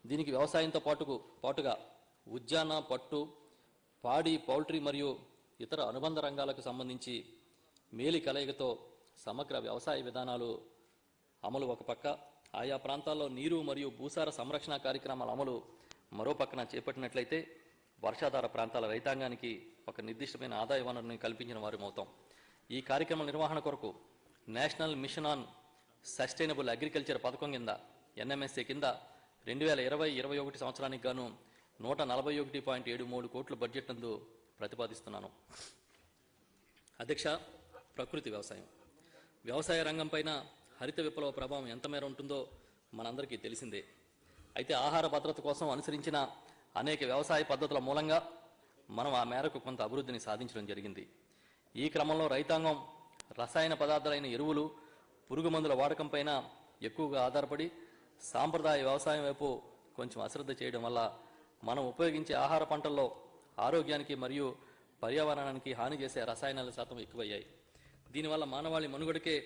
దీనికి వ్యవసాయంతో పాటుగా ఉద్యాన, పట్టు, పాడి, పౌల్ట్రీ మరియు ఇతర అనుబంధ రంగాలకు సంబంధించి మేలి కలయికతో సమగ్ర వ్యవసాయ విధానాలు అమలు ఒక పక్క, ఆయా ప్రాంతాల్లో నీరు మరియు భూసార సంరక్షణ కార్యక్రమాల అమలు మరో పక్కన చేపట్టినట్లయితే వర్షాధార ప్రాంతాల రైతాంగానికి ఒక నిర్దిష్టమైన ఆదాయ వనరుని కల్పించిన వారమవుతాం. ఈ కార్యక్రమం నిర్వహణ కొరకు national mission on sustainable agriculture పథకం కింద NMSA కింద 2020-21 సంవత్సరానికి గాను 141.73 కోట్ల బడ్జెట్ నందు ప్రతిపాదిస్తున్నాను. అధ్యక్ష, ప్రకృతి వ్యవసాయం. వ్యవసాయ రంగం పైన హరిత విప్లవ ప్రభావం ఎంత మేర ఉంటుందో మనందరికీ తెలిసిందే. అయితే ఆహార భద్రత కోసం అనుసరించిన అనేక వ్యవసాయ పద్ధతుల మూలంగా మనం ఆ మేరకు కొంత అభివృద్ధిని సాధించడం జరిగింది. ఈ క్రమంలో రైతాంగం రసాయన పదార్థాలైన ఎరువులు, పురుగు మందుల వాడకం పైన ఎక్కువగా ఆధారపడి సాంప్రదాయ వ్యవసాయం వైపు కొంచెం అశ్రద్ధ చేయడం వల్ల మనం ఉపయోగించే ఆహార పంటల్లో ఆరోగ్యానికి మరియు పర్యావరణానికి హాని చేసే రసాయనాల శాతం ఎక్కువయ్యాయి. దీనివల్ల మానవాళి మనుగడకే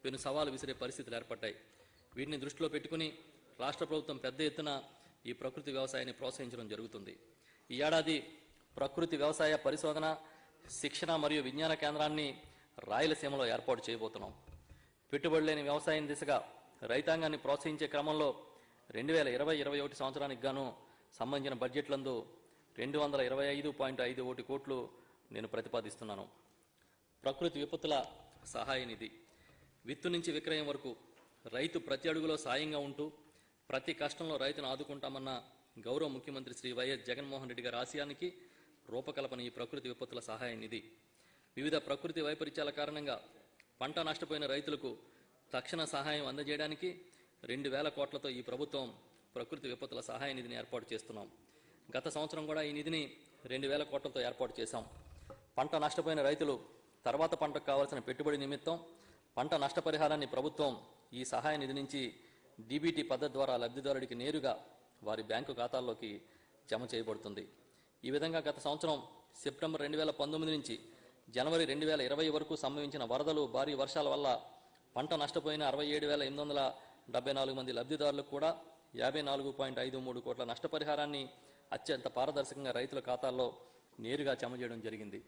పెను సవాలు విసిరే పరిస్థితులు ఏర్పడ్డాయి. వీటిని దృష్టిలో పెట్టుకుని రాష్ట్ర ప్రభుత్వం పెద్ద ఎత్తున ఈ ప్రకృతి వ్యవసాయాన్ని ప్రోత్సహించడం జరుగుతుంది. ఈ ఏడాది ప్రకృతి వ్యవసాయ పరిశోధన, శిక్షణ మరియు విజ్ఞాన కేంద్రాన్ని రాయలసీమలో ఏర్పాటు చేయబోతున్నాం. పెట్టుబడి లేని వ్యవసాయం దిశగా రైతాంగాన్ని ప్రోత్సహించే క్రమంలో 2020-21 సంవత్సరానికి గాను సంబంధించిన బడ్జెట్లందు 225.51 కోట్లు నేను ప్రతిపాదిస్తున్నాను. ప్రకృతి విపత్తుల సహాయ నిధి. విత్తు నుంచి విక్రయం వరకు రైతు ప్రతి అడుగులో సాయంగా ఉంటూ ప్రతి కష్టంలో రైతును ఆదుకుంటామన్న గౌరవ ముఖ్యమంత్రి శ్రీ వైఎస్ జగన్మోహన్ రెడ్డి గారి ఆశయానికి రూపకల్పన ఈ ప్రకృతి విపత్తుల సహాయ నిధి. వివిధ ప్రకృతి వైపరీత్యాల కారణంగా పంట నష్టపోయిన రైతులకు తక్షణ సహాయం అందజేయడానికి 2,000 కోట్లతో ఈ ప్రభుత్వం ప్రకృతి విపత్తుల సహాయ నిధిని ఏర్పాటు చేస్తున్నాం. గత సంవత్సరం కూడా ఈ నిధిని 2,000 కోట్లతో ఏర్పాటు చేశాం. పంట నష్టపోయిన రైతులు తర్వాత పంటకు కావాల్సిన పెట్టుబడి నిమిత్తం పంట నష్టపరిహారాన్ని ప్రభుత్వం ఈ సహాయ నిధి నుంచి DBT పద్ధతి ద్వారా లబ్ధిదారుడికి నేరుగా వారి బ్యాంకు ఖాతాల్లోకి జమ చేయబడుతుంది. ఈ విధంగా గత సంవత్సరం సెప్టెంబర్ 2019 నుంచి జనవరి 2020 వరకు సంభవించిన వరదలు, భారీ వర్షాల వల్ల పంట నష్టపోయిన 67,874 మంది లబ్ధిదారులకు కూడా 54.53 కోట్ల నష్టపరిహారాన్ని అత్యంత పారదర్శకంగా రైతుల ఖాతాల్లో నేరుగా జమ చేయడం జరిగింది.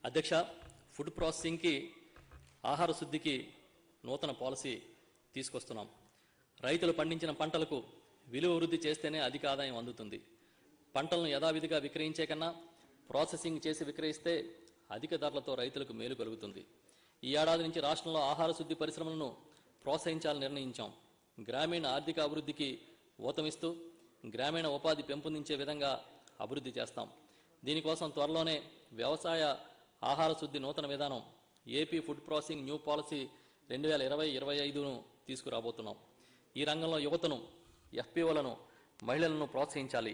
అధ్యక్ష, ఫుడ్ ప్రాసెసింగ్కి, ఆహార శుద్ధికి నూతన పాలసీ తీసుకొస్తున్నాం. రైతులు పండించిన పంటలకు విలువ వృద్ధి చేస్తేనే అధిక ఆదాయం అందుతుంది. పంటలను యథావిధిగా విక్రయించే కన్నా ప్రాసెసింగ్ చేసి విక్రయిస్తే అధిక ధరలతో రైతులకు మేలు కలుగుతుంది. ఈ ఏడాది నుంచి రాష్ట్రంలో ఆహార శుద్ధి పరిశ్రమలను ప్రోత్సహించాలని నిర్ణయించాం. గ్రామీణ ఆర్థిక అభివృద్ధికి ఊతమిస్తూ గ్రామీణ ఉపాధి పెంపొందించే విధంగా అభివృద్ధి చేస్తాం. దీనికోసం త్వరలోనే వ్యవసాయ ఆహార శుద్ధి నూతన విధానం AP food processing new policy 2020-25ను తీసుకురాబోతున్నాం. ఈ రంగంలో యువతను, FPOలను, మహిళలను ప్రోత్సహించాలి.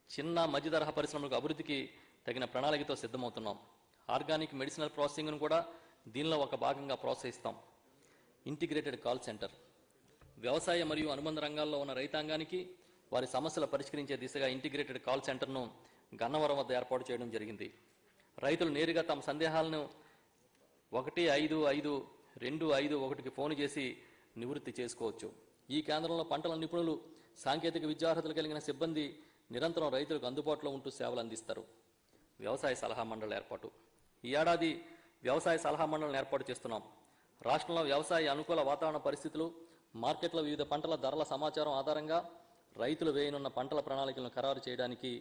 చిన్న మధ్య తరహా పరిశ్రమలకు అభివృద్ధికి తగిన ప్రణాళికతో సిద్ధమవుతున్నాం. ఆర్గానిక్ మెడిసినల్ ప్రాసెసింగ్ను కూడా దీనిలో ఒక భాగంగా ప్రోత్సహిస్తాం. Integrated call centre. వ్యవసాయ మరియు అనుబంధ రంగాల్లో ఉన్న రైతాంగానికి వారి సమస్యలు పరిష్కరించే దిశగా ఇంటిగ్రేటెడ్ కాల్ సెంటర్ను గన్నవరం వద్ద ఏర్పాటు చేయడం జరిగింది. రైతులు నేరుగా తమ సందేహాలను 155-251కి ఫోన్ చేసి నివృత్తి చేసుకోవచ్చు. ఈ కేంద్రంలో పంటల నిపుణులు, సాంకేతిక విద్యార్హతలు కలిగిన సిబ్బంది నిరంతరం రైతులకు అందుబాటులో ఉంటూ సేవలు అందిస్తారు. వ్యవసాయ సలహా మండలి ఏర్పాటు. ఈ ఏడాది వ్యవసాయ సలహా మండలిని ఏర్పాటు చేస్తున్నాం. రాష్ట్రంలో వ్యవసాయ అనుకూల వాతావరణ పరిస్థితులు, మార్కెట్లో వివిధ పంటల ధరల సమాచారం ఆధారంగా రైతులు వేయనున్న పంటల ప్రణాళికలను ఖరారు చేయడానికి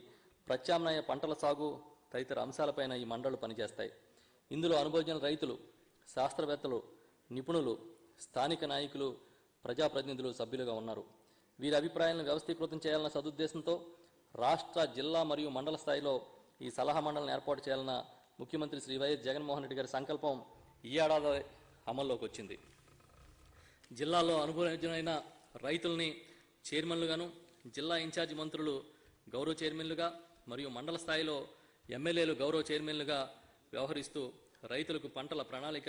ప్రత్యామ్నాయ పంటల సాగు తదితర అంశాలపైన ఈ మండళ్లు పనిచేస్తాయి. ఇందులో అనుభవజ్ఞుల రైతులు, శాస్త్రవేత్తలు, నిపుణులు, స్థానిక నాయకులు, ప్రజాప్రతినిధులు సభ్యులుగా ఉన్నారు. వీరి అభిప్రాయాలను వ్యవస్థీకృతం చేయాలన్న సదుద్దేశంతో రాష్ట్ర, జిల్లా మరియు మండల స్థాయిలో ఈ సలహా మండలిని ఏర్పాటు చేయాలన్న ముఖ్యమంత్రి శ్రీ వైఎస్ జగన్మోహన్ రెడ్డి గారి సంకల్పం ఈ ఏడాది అమల్లోకి వచ్చింది. జిల్లాలో అనుభవజ్ఞులైన రైతుల్ని చైర్మన్లుగాను, జిల్లా ఇన్ఛార్జి మంత్రులు గౌరవ చైర్మన్లుగా మరియు మండల స్థాయిలో ఎమ్మెల్యేలు గౌరవ చైర్మన్లుగా వ్యవహరిస్తూ రైతులకు పంటల ప్రణాళిక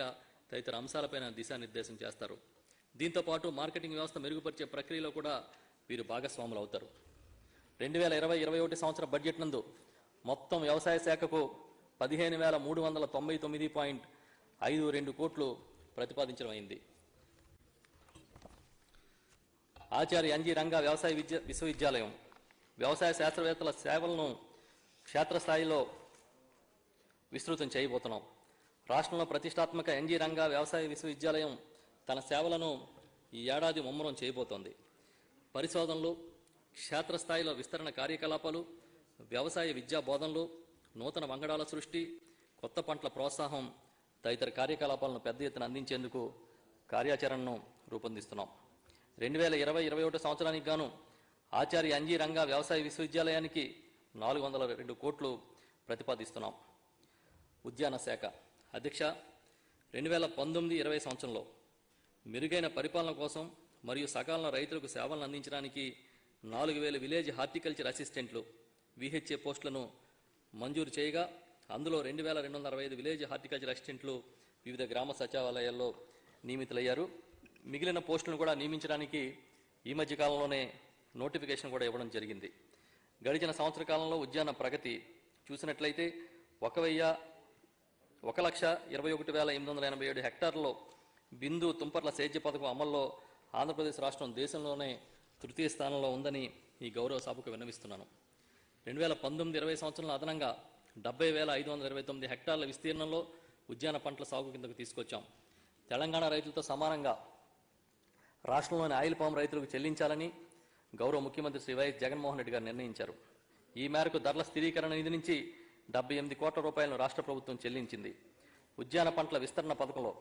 తదితర అంశాలపైన దిశానిర్దేశం చేస్తారు. దీంతోపాటు మార్కెటింగ్ వ్యవస్థ మెరుగుపరిచే ప్రక్రియలో కూడా వీరు భాగస్వాములు అవుతారు. 2020-21 సంవత్సర బడ్జెట్ నందు మొత్తం వ్యవసాయ శాఖకు 15,399.52 కోట్లు ప్రతిపాదించడమైంది. ఆచార్య ఎన్జీ రంగా వ్యవసాయ విశ్వవిద్యాలయం వ్యవసాయ శాస్త్రవేత్తల సేవలను క్షేత్రస్థాయిలో విస్తృతం చేయబోతున్నాం. రాష్ట్రంలో ప్రతిష్టాత్మక ఎన్జీ రంగా వ్యవసాయ విశ్వవిద్యాలయం తన సేవలను ఈ ఏడాది ముమ్మరం చేయబోతోంది. పరిశోధనలు, క్షేత్రస్థాయిలో విస్తరణ కార్యకలాపాలు, వ్యవసాయ విద్యా బోధనలు, నూతన వంగడాల సృష్టి, కొత్త పంటల ప్రోత్సాహం తదితర కార్యకలాపాలను పెద్ద ఎత్తున అందించేందుకు కార్యాచరణను రూపొందిస్తున్నాం. 2020-21 సంవత్సరానికి గాను ఆచార్య ఎన్జీ రంగా వ్యవసాయ విశ్వవిద్యాలయానికి 402 కోట్లు ప్రతిపాదిస్తున్నాం. ఉద్యాన శాఖ అధ్యక్ష, 2019-20 సంవత్సరంలో మెరుగైన పరిపాలన కోసం మరియు సకాలంలో రైతులకు సేవలను అందించడానికి 4,000 విలేజ్ హార్టికల్చర్ అసిస్టెంట్లు విహెచ్ఏ పోస్టులను మంజూరు చేయగా, అందులో 2,265 విలేజ్ హార్టికల్చర్ అసిస్టెంట్లు వివిధ గ్రామ సచివాలయాల్లో నియమితులయ్యారు. మిగిలిన పోస్టులను కూడా నియమించడానికి ఈ మధ్య కాలంలోనే నోటిఫికేషన్ కూడా ఇవ్వడం జరిగింది. గడిచిన సంవత్సర కాలంలో ఉద్యాన ప్రగతి చూసినట్లయితే 1,21,887 హెక్టార్లలో బిందు తుంపర్ల సేద్య పథకం అమల్లో ఆంధ్రప్రదేశ్ రాష్ట్రం దేశంలోనే తృతీయ స్థానంలో ఉందని ఈ గౌరవ సభకు విన్నవిస్తున్నాను. 2019-20 సంవత్సరంలో అదనంగా 70,529 హెక్టార్ల విస్తీర్ణంలో ఉద్యాన పంటల సాగు కిందకు తీసుకొచ్చాం. తెలంగాణ రైతులతో సమానంగా రాష్ట్రంలోని ఆయిల్ పామ్ రైతులకు చెల్లించాలని గౌరవ ముఖ్యమంత్రి శ్రీ వైఎస్ జగన్మోహన్ రెడ్డి గారు నిర్ణయించారు. ఈ మేరకు ధరల స్థిరీకరణ నిధి నుంచి 78 కోట్ల రూపాయలను రాష్ట్ర ప్రభుత్వం చెల్లించింది. ఉద్యాన పంటల విస్తరణ పథకంలో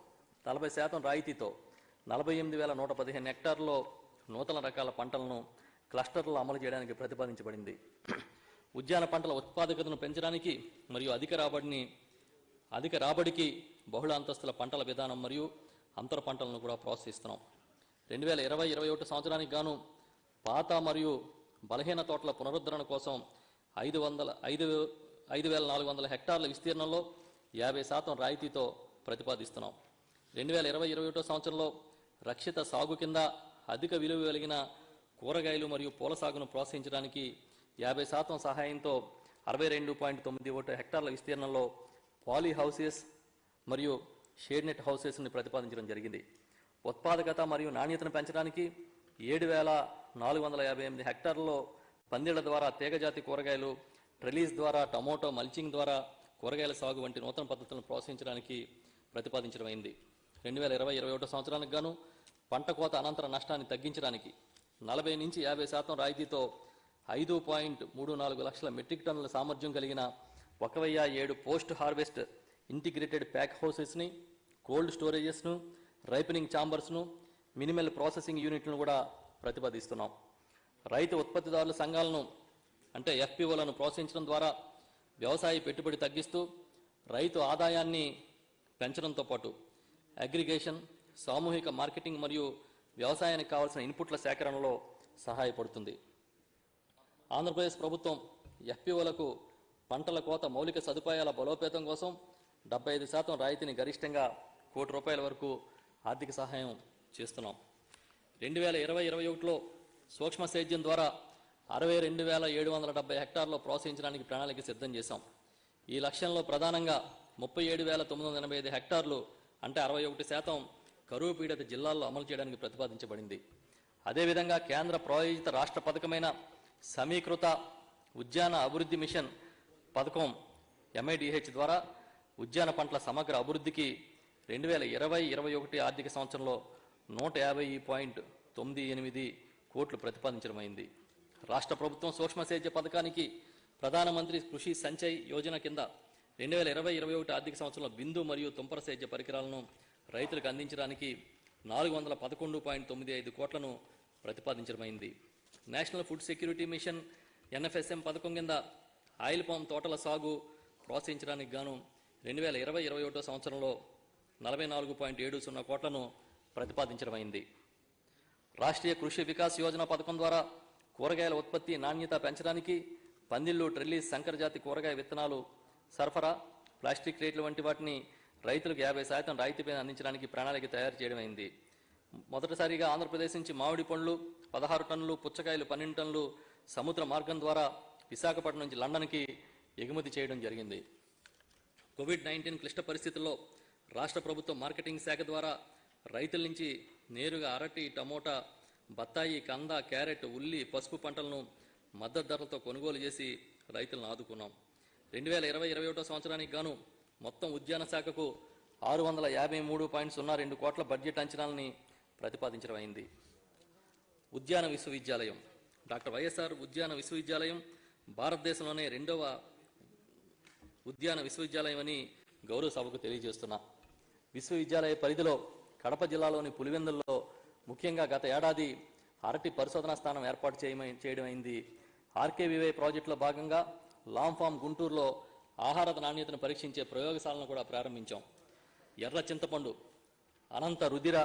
40% రాయితీతో 48,115 హెక్టార్లలో నూతన రకాల పంటలను క్లస్టర్లలో అమలు చేయడానికి ప్రతిపాదించబడింది. ఉద్యాన పంటల ఉత్పాదకతను పెంచడానికి మరియు అధిక రాబడికి బహుళ అంతస్తుల పంటల విధానం మరియు అంతర పంటలను కూడా ప్రోత్సహిస్తున్నాం. 2020-21 సంవత్సరానికి గాను పాత మరియు బలహీన తోటల పునరుద్ధరణ కోసం 5,400 హెక్టార్ల విస్తీర్ణంలో 50% రాయితీతో ప్రతిపాదిస్తున్నాం. 2020-21 సంవత్సరంలో రక్షిత సాగు కింద అధిక విలువ కలిగిన కూరగాయలు మరియు పూల సాగును ప్రోత్సహించడానికి 50% సహాయంతో 62.91 హెక్టార్ల విస్తీర్ణంలో పాలీ హౌసెస్ మరియు షేడ్ నెట్ హౌసెస్ని ప్రతిపాదించడం జరిగింది. ఉత్పాదకత మరియు నాణ్యతను పెంచడానికి 7,458 హెక్టార్లలో పందిళ్ల ద్వారా తీగజాతి కూరగాయలు, ట్రెలీస్ ద్వారా టమోటో మల్చింగ్ ద్వారా కూరగాయల సాగు వంటి నూతన పద్ధతులను ప్రోత్సహించడానికి ప్రతిపాదించడమైంది. 2020-21 సంవత్సరానికి గాను పంట కోత అనంతర నష్టాన్ని తగ్గించడానికి 40 నుంచి 50% రాయితీతో 5.34 లక్షల మెట్రిక్ టన్నుల సామర్థ్యం కలిగిన 1,007 పోస్ట్ హార్వెస్ట్ ఇంటిగ్రేటెడ్ ప్యాక్ హౌసెస్ని, కోల్డ్ స్టోరేజెస్ను, రైపనింగ్ ఛాంబర్స్ను, మినిమల్ ప్రాసెసింగ్ యూనిట్లను కూడా ప్రతిపాదిస్తున్నాం. రైతు ఉత్పత్తిదారుల సంఘాలను అంటే ఎఫ్పిఓలను ప్రోత్సహించడం ద్వారా వ్యవసాయ పెట్టుబడి తగ్గిస్తూ రైతు ఆదాయాన్ని పెంచడంతో పాటు అగ్రిగేషన్, సామూహిక మార్కెటింగ్ మరియు వ్యవసాయానికి కావాల్సిన ఇన్పుట్ల సేకరణలో సహాయపడుతుంది. ఆంధ్రప్రదేశ్ ప్రభుత్వం ఎఫ్పిఓలకు పంటల కోత మౌలిక సదుపాయాల బలోపేతం కోసం 75% రాయితీని గరిష్టంగా ₹1,00,00,000 వరకు ఆర్థిక సహాయం చేస్తున్నాం. 2020-21లో సూక్ష్మ సేద్యం ద్వారా 62,770 హెక్టార్లో ప్రోత్సహించడానికి ప్రణాళిక సిద్ధం చేశాం. ఈ లక్ష్యంలో ప్రధానంగా 37,985 హెక్టార్లు అంటే 61% కరువు పీడిత జిల్లాల్లో అమలు చేయడానికి ప్రతిపాదించబడింది. అదేవిధంగా కేంద్ర ప్రాయోజిత రాష్ట్ర పథకమైన సమీకృత ఉద్యాన అభివృద్ధి మిషన్ పథకం MIDH ద్వారా ఉద్యాన పంటల సమగ్ర అభివృద్ధికి 2020-21 ఆర్థిక సంవత్సరంలో 150.98 కోట్లు ప్రతిపాదించడమైంది. రాష్ట్ర ప్రభుత్వం సూక్ష్మ సేద్య పథకానికి ప్రధానమంత్రి కృషి సంచయ్ యోజన కింద 2020-21 ఆర్థిక సంవత్సరంలో బిందు మరియు తుంపర సేద్య పరికరాలను రైతులకు అందించడానికి 411.95 కోట్లను ప్రతిపాదించడమైంది. National food security mission NFSM పథకం కింద ఆయిల్ పామ్ తోటల సాగు ప్రోత్సహించడానికి గాను 2020-21 సంవత్సరంలో 44.70 కోట్లను ప్రతిపాదించడమైంది. రాష్ట్రీయ కృషి వికాస్ యోజన పథకం ద్వారా కూరగాయల ఉత్పత్తి నాణ్యత పెంచడానికి పందిళ్లు, ట్రెల్లీస్, సంకరజాతి కూరగాయ విత్తనాలు సరఫరా, ప్లాస్టిక్ రేట్లు వంటి వాటిని రైతులకు 50% రాయితీపై అందించడానికి ప్రణాళిక తయారు చేయడమైంది. మొదటిసారిగా ఆంధ్రప్రదేశ్ నుంచి మామిడి పండ్లు 16 టన్నులు, పుచ్చకాయలు 12 టన్నులు సముద్ర మార్గం ద్వారా విశాఖపట్నం నుంచి లండన్కి ఎగుమతి చేయడం జరిగింది. కోవిడ్-19 క్లిష్ట పరిస్థితుల్లో రాష్ట్ర ప్రభుత్వం మార్కెటింగ్ శాఖ ద్వారా రైతుల నుంచి నేరుగా అరటి, టమోటా, బత్తాయి, కంద, క్యారెట్, ఉల్లి, పసుపు పంటలను మద్దతు ధరలతో కొనుగోలు చేసి రైతులను ఆదుకున్నాం. 2020-21 సంవత్సరానికి గాను మొత్తం ఉద్యాన శాఖకు 653.02 కోట్ల బడ్జెట్ అంచనాలని ప్రతిపాదించడమైంది. ఉద్యాన విశ్వవిద్యాలయం డాక్టర్ వైఎస్ఆర్ ఉద్యాన విశ్వవిద్యాలయం భారతదేశంలోనే 2వ ఉద్యాన విశ్వవిద్యాలయం అని గౌరవ సభకు తెలియజేస్తున్నా. విశ్వవిద్యాలయ పరిధిలో కడప జిల్లాలోని పులివెందుల్లో ముఖ్యంగా గత ఏడాది అరటి పరిశోధనా స్థానం ఏర్పాటు చేయడమైంది. RKVY ప్రాజెక్టులో భాగంగా లాంగ్ ఫామ్ గుంటూరులో ఆహార నాణ్యతను పరీక్షించే ప్రయోగశాలను కూడా ప్రారంభించాం. ఎర్ర చింతపండు, అనంత రుధిర,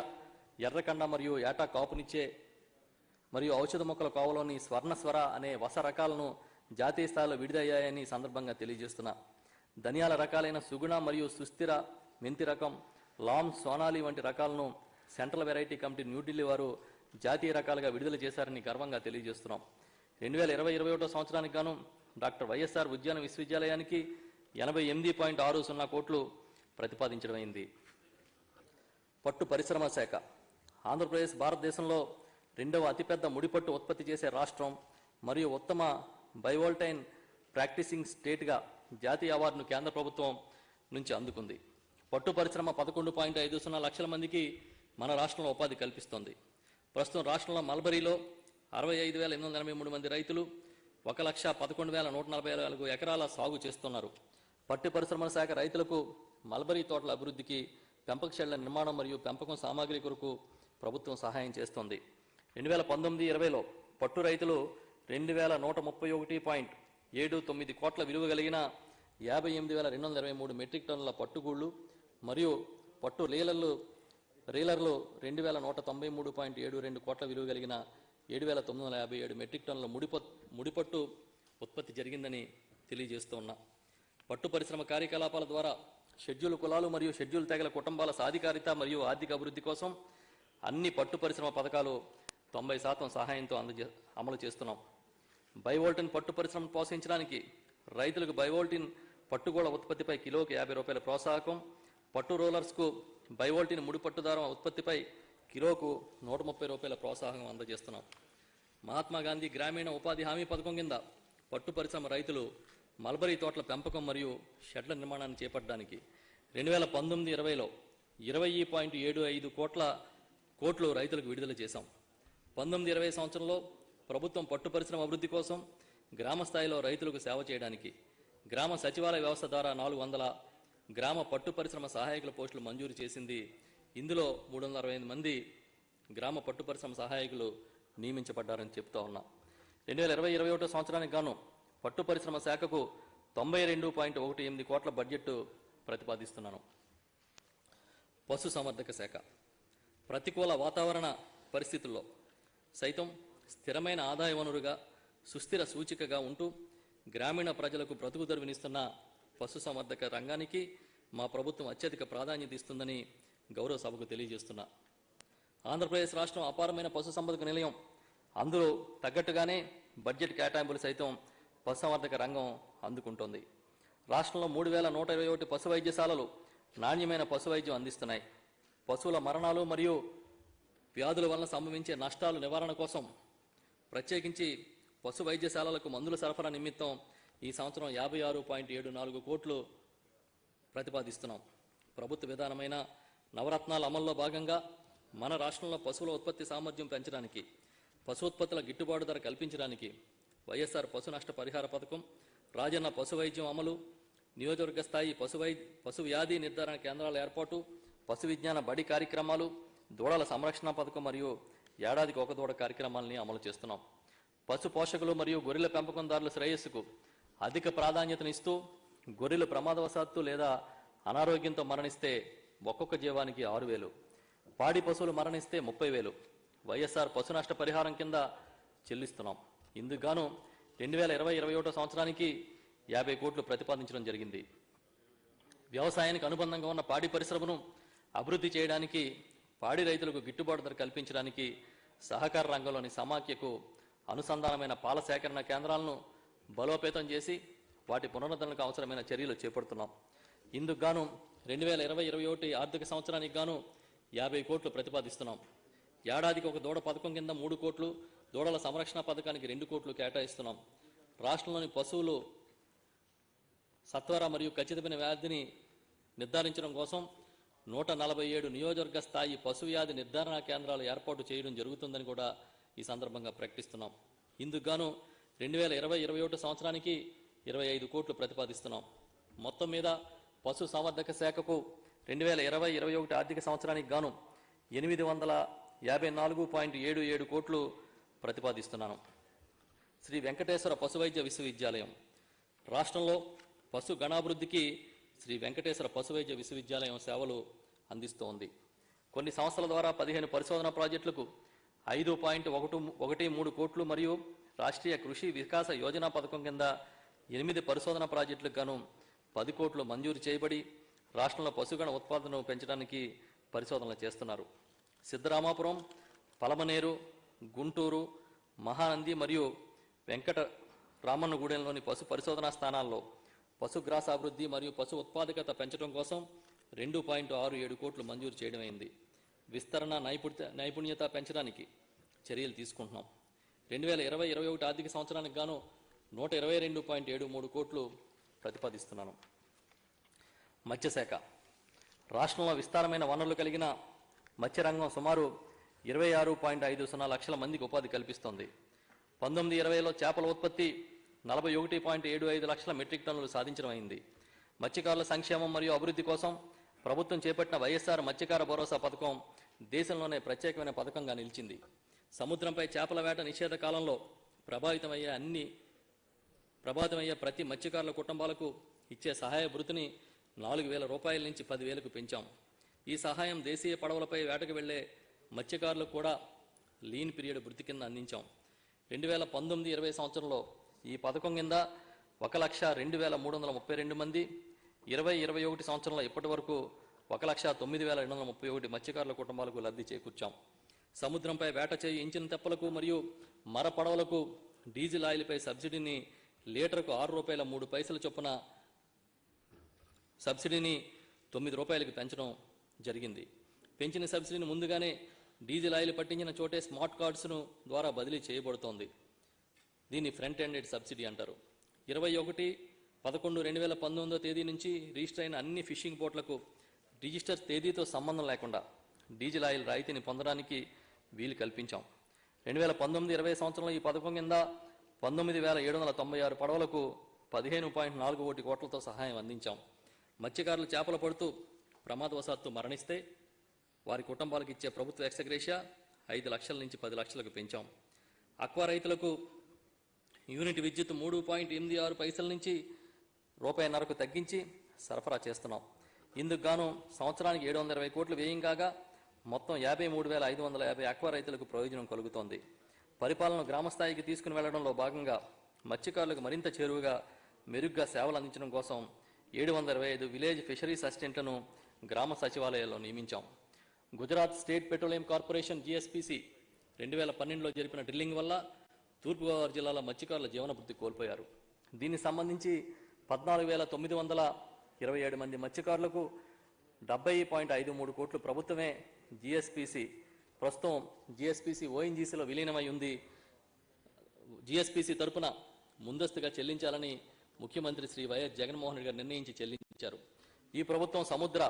ఎర్రకండ మరియు ఏటా కాపునిచ్చే మరియు ఔషధ మొక్కల కోవలోని స్వర్ణస్వర అనే వస రకాలను జాతీయ స్థాయిలో విడుదలయ్యాయని సందర్భంగా తెలియజేస్తున్నా. ధనియాల రకాలైన సుగుణ మరియు సుస్థిర మెంతి రకం, లామ్, సోనాలి వంటి రకాలను సెంట్రల్ వెరైటీ కమిటీ న్యూఢిల్లీ వారు జాతీయ రకాలుగా విడుదల చేశారని గర్వంగా తెలియజేస్తున్నాం. 2020-21 సంవత్సరానికి గాను డాక్టర్ వైఎస్ఆర్ ఉద్యాన విశ్వవిద్యాలయానికి 88.60 కోట్లు ప్రతిపాదించడమైంది. పట్టు పరిశ్రమ శాఖ ఆంధ్రప్రదేశ్ భారతదేశంలో 2వ అతిపెద్ద ముడిపట్టు ఉత్పత్తి చేసే రాష్ట్రం మరియు ఉత్తమ బయోవోల్టైన్ ప్రాక్టీసింగ్ స్టేట్గా జాతీయ అవార్డును కేంద్ర ప్రభుత్వం నుంచి అందుకుంది. పట్టు పరిశ్రమ 11.50 లక్షల మందికి మన రాష్ట్రంలో ఉపాధి కల్పిస్తోంది. ప్రస్తుతం రాష్ట్రంలో మల్బరీలో 65,883 మంది రైతులు 1,11,144 ఎకరాల సాగు చేస్తున్నారు. పట్టు పరిశ్రమల శాఖ రైతులకు మల్బరీ తోటల అభివృద్ధికి, పెంపక షెడ్ల నిర్మాణం మరియు పెంపకం సామాగ్రి కొరకు ప్రభుత్వం సహాయం చేస్తోంది. 2019-20లో పట్టు రైతులు 2,131.79 కోట్ల విలువ కలిగిన 58,223 మెట్రిక్ టన్నుల పట్టుగూళ్లు మరియు పట్టు రీలర్లు 2,193.72 కోట్ల విలువ కలిగిన 7,957 మెట్రిక్ టన్నుల ముడిపట్టు ఉత్పత్తి జరిగిందని తెలియజేస్తూ ఉన్నా. పట్టు పరిశ్రమ కార్యకలాపాల ద్వారా షెడ్యూల్ కులాలు మరియు షెడ్యూల్ తెగల కుటుంబాల సాధికారిత మరియు ఆర్థిక అభివృద్ధి కోసం అన్ని పట్టు పరిశ్రమ పథకాలు 90% సహాయంతో అమలు చేస్తున్నాం. బయోవోల్టిన్ పట్టు పరిశ్రమను ప్రోత్సహించడానికి రైతులకు బయోవోల్టిన్ పట్టుగోళ ఉత్పత్తిపై కిలోకి 50 రూపాయల ప్రోత్సాహకం, పట్టు రోలర్స్కు బయోవోల్టిన్ ముడిపట్టు దారం ఉత్పత్తిపై కిలోకు 130 రూపాయల ప్రోత్సాహం అందజేస్తున్నాం. మహాత్మా గాంధీ గ్రామీణ ఉపాధి హామీ పథకం కింద పట్టు పరిశ్రమ రైతులు మల్బరీ తోటల పెంపకం మరియు షెడ్ల నిర్మాణాన్ని చేపట్టడానికి 2019-20లో 20.75 కోట్లు రైతులకు విడుదల చేశాం. 19-20 సంవత్సరంలో ప్రభుత్వం పట్టు పరిశ్రమ అభివృద్ధి కోసం గ్రామ స్థాయిలో రైతులకు సేవ చేయడానికి గ్రామ సచివాలయ వ్యవస్థ ద్వారా 400 గ్రామ పట్టు పరిశ్రమ సహాయకుల పోస్టులు మంజూరు చేసింది. ఇందులో 365 మంది గ్రామ పట్టు పరిశ్రమ సహాయకులు నియమించబడ్డారని చెప్తా ఉన్నా. 2020-21 సంవత్సరానికి గాను పట్టు పరిశ్రమ శాఖకు 92.18 కోట్ల బడ్జెట్ ప్రతిపాదిస్తున్నాను. పశు సంవర్ధక శాఖ ప్రతికూల వాతావరణ పరిస్థితుల్లో సైతం స్థిరమైన ఆదాయ వనరుగా, సుస్థిర సూచికగా ఉంటూ గ్రామీణ ప్రజలకు బ్రతుకుదెరువునిస్తున్న పశు సంవర్ధక రంగానికి మా ప్రభుత్వం అత్యధిక ప్రాధాన్యత ఇస్తుందని గౌరవ సభకు తెలియజేస్తున్నా. ఆంధ్రప్రదేశ్ రాష్ట్రం అపారమైన పశు సంపదకు నిలయం. అందులో తగ్గట్టుగానే బడ్జెట్ కేటాయింపులు సైతం పశుసంవర్ధక రంగం అందుకుంటోంది. రాష్ట్రంలో 3,121 పశు వైద్యశాలలు నాణ్యమైన పశు వైద్యం అందిస్తున్నాయి. పశువుల మరణాలు మరియు వ్యాధుల వలన సంభవించే నష్టాల నివారణ కోసం ప్రత్యేకించి పశు వైద్యశాలలకు మందుల సరఫరా నిమిత్తం ఈ సంవత్సరం 56.74 కోట్లు ప్రతిపాదిస్తున్నాం. ప్రభుత్వ విధానమైన నవరత్నాల అమల్లో భాగంగా మన రాష్ట్రంలో పశువుల ఉత్పత్తి సామర్థ్యం పెంచడానికి, పశు ఉత్పత్తుల గిట్టుబాటు ధర కల్పించడానికి వైఎస్ఆర్ పశు నష్ట పరిహార పథకం, రాజన్న పశు వైద్యం అమలు, నియోజకవర్గ స్థాయి పశు వ్యాధి నిర్ధారణ కేంద్రాల ఏర్పాటు, పశు విజ్ఞాన బడి కార్యక్రమాలు, దూడల సంరక్షణ పథకం మరియు ఏడాదికి ఒక దూడ కార్యక్రమాలని అమలు చేస్తున్నాం. పశు పోషకులు మరియు గొర్రెల పెంపకందారుల శ్రేయస్సుకు అధిక ప్రాధాన్యతనిస్తూ గొర్రెలు ప్రమాదవశాత్తు లేదా అనారోగ్యంతో మరణిస్తే ఒక్కొక్క జీవానికి 6,000, పాడి పశువులు మరణిస్తే 30,000 వైఎస్ఆర్ పశు నష్ట పరిహారం కింద చెల్లిస్తున్నాం. ఇందుకు గాను 2020-21 సంవత్సరానికి 50 కోట్లు ప్రతిపాదించడం జరిగింది. వ్యవసాయానికి అనుబంధంగా ఉన్న పాడి పరిశ్రమను అభివృద్ధి చేయడానికి, పాడి రైతులకు గిట్టుబాటు ధర కల్పించడానికి సహకార రంగంలోని సమాఖ్యకు అనుసంధానమైన పాల సేకరణ కేంద్రాలను బలోపేతం చేసి వాటి పునరుద్ధరణకు అవసరమైన చర్యలు చేపడుతున్నాం. ఇందుకు గాను 2020-21 ఆర్థిక సంవత్సరానికి గాను 50 కోట్లు ప్రతిపాదిస్తున్నాం. ఏడాదికి ఒక దూడ పథకం కింద 3 కోట్లు, దూడల సంరక్షణ పథకానికి 2 కోట్లు కేటాయిస్తున్నాం. రాష్ట్రంలోని పశువులు సత్వర మరియు ఖచ్చితమైన వ్యాధిని నిర్ధారించడం కోసం 147 నియోజకవర్గ స్థాయి పశు వ్యాధి నిర్ధారణ కేంద్రాలు ఏర్పాటు చేయడం జరుగుతుందని కూడా ఈ సందర్భంగా ప్రకటిస్తున్నాం. ఇందుకు గాను 2020-21 సంవత్సరానికి 25 కోట్లు ప్రతిపాదిస్తున్నాం. మొత్తం మీద పశు సంవర్ధక శాఖకు 2020-21 ఆర్థిక సంవత్సరానికి గాను 854.77 కోట్లు ప్రతిపాదిస్తున్నాను. శ్రీ వెంకటేశ్వర పశువైద్య విశ్వవిద్యాలయం రాష్ట్రంలో పశు గణాభివృద్ధికి శ్రీ వెంకటేశ్వర పశువైద్య విశ్వవిద్యాలయం సేవలు అందిస్తోంది. కొన్ని సంస్థల ద్వారా 15 పరిశోధన ప్రాజెక్టులకు 5.13 కోట్లు మరియు రాష్ట్రీయ కృషి వికాస యోజన పథకం కింద 8 పరిశోధన ప్రాజెక్టులకు గాను 10 కోట్లు మంజూరు చేయబడి రాష్ట్రంలో పశుగణ ఉత్పాదనను పెంచడానికి పరిశోధనలు చేస్తున్నారు. సిద్ధరామాపురం, పలమనేరు, గుంటూరు, మహానంది మరియు వెంకట రామన్నగూడెంలోని పశు పరిశోధనా స్థానాల్లో పశుగ్రాసాభివృద్ధి మరియు పశు ఉత్పాదకత పెంచడం కోసం 2.67 కోట్లు మంజూరు చేయడమైంది. విస్తరణ నైపుణ్యత పెంచడానికి చర్యలు తీసుకుంటున్నాం. 2020-21 ఆర్థిక సంవత్సరానికి గాను 122.73 కోట్లు ప్రతిపాదిస్తున్నాను. మత్స్యశాఖ రాష్ట్రంలో విస్తారమైన వనరులు కలిగిన మత్స్యరంగం సుమారు 26.50 లక్షల మందికి ఉపాధి కల్పిస్తోంది. 19-20లో చేపల ఉత్పత్తి 41.75 లక్షల మెట్రిక్ టన్నులు సాధించడం అయింది. మత్స్యకారుల సంక్షేమం మరియు అభివృద్ధి కోసం ప్రభుత్వం చేపట్టిన వైఎస్ఆర్ మత్స్యకార భరోసా పథకం దేశంలోనే ప్రత్యేకమైన పథకంగా నిలిచింది. సముద్రంపై చేపల వేట నిషేధ కాలంలో ప్రభావితమయ్యే ప్రతి మత్స్యకారుల కుటుంబాలకు ఇచ్చే సహాయ భృతిని 4,000 రూపాయల నుంచి 10,000కు పెంచాం. ఈ సహాయం దేశీయ పడవలపై వేటకు వెళ్లే మత్స్యకారులకు కూడా లీన్ పీరియడ్ భృతి కింద అందించాం. 2019-20 సంవత్సరంలో ఈ పథకం కింద 1,02,332 మంది, 2021 సంవత్సరంలో ఇప్పటి వరకు 1,09,231 మత్స్యకారుల కుటుంబాలకు లబ్ధి చేకూర్చాం. సముద్రంపై వేట చేయి ఇంచిన తెప్పలకు మరియు మర పడవలకు డీజిల్ ఆయిల్పై సబ్సిడీని లీటర్కు 6 రూపాయల 3 పైసల చొప్పున సబ్సిడీని 9 రూపాయలకు పెంచడం జరిగింది. పెంచిన సబ్సిడీని ముందుగానే డీజిల్ ఆయిల్ పట్టించిన చోటే స్మార్ట్ కార్డ్స్ను ద్వారా బదిలీ చేయబడుతోంది. దీన్ని ఫ్రంట్ ఎండెడ్ సబ్సిడీ అంటారు. 21/11/2019 తేదీ నుంచి రిజిస్టర్ అయిన అన్ని ఫిషింగ్ బోట్లకు రిజిస్టర్ తేదీతో సంబంధం లేకుండా డీజిల్ ఆయిల్ రాయితీని పొందడానికి వీలు కల్పించాం. 2019-20 సంవత్సరంలో ఈ పథకం కింద 19,796 పడవలకు 15.41 కోట్లతో సహాయం అందించాం. మత్స్యకారులు చేపలు పడుతూ ప్రమాదవశాత్తు మరణిస్తే వారి కుటుంబాలకు ఇచ్చే ప్రభుత్వ ఎక్స్గ్రేషియా 5 లక్షల నుంచి 10 లక్షలకు పెంచాం. అక్వా రైతులకు యూనిట్ విద్యుత్ 3.86 పైసల నుంచి ₹1.5కు తగ్గించి సరఫరా చేస్తున్నాం. ఇందుకు గాను సంవత్సరానికి 720 కోట్లు వ్యయం కాగా మొత్తం 53,550 అక్వా రైతులకు ప్రయోజనం కలుగుతోంది. పరిపాలన గ్రామస్థాయికి తీసుకుని వెళ్లడంలో భాగంగా మత్స్యకారులకు మరింత చేరువగా మెరుగ్గా సేవలు అందించడం కోసం 725 విలేజ్ ఫిషరీస్ అసిస్టెంట్లను గ్రామ సచివాలయాల్లో నియమించాం. Gujarat State Petroleum Corporation GSPC 2012లో జరిపిన డ్రిల్లింగ్ వల్ల తూర్పుగోదావరి జిల్లాలో మత్స్యకారుల జీవనభృతి కోల్పోయారు. దీనికి సంబంధించి 14,927 మంది మత్స్యకారులకు 70.53 కోట్లు ప్రభుత్వమే ప్రస్తుతం GSPC ONGCలో విలీనమై ఉంది. GSPC తరపున ముందస్తుగా చెల్లించాలని ముఖ్యమంత్రి శ్రీ వైఎస్ జగన్మోహన్ రెడ్డి గారు నిర్ణయించి చెల్లించారు. ఈ ప్రభుత్వం సముద్ర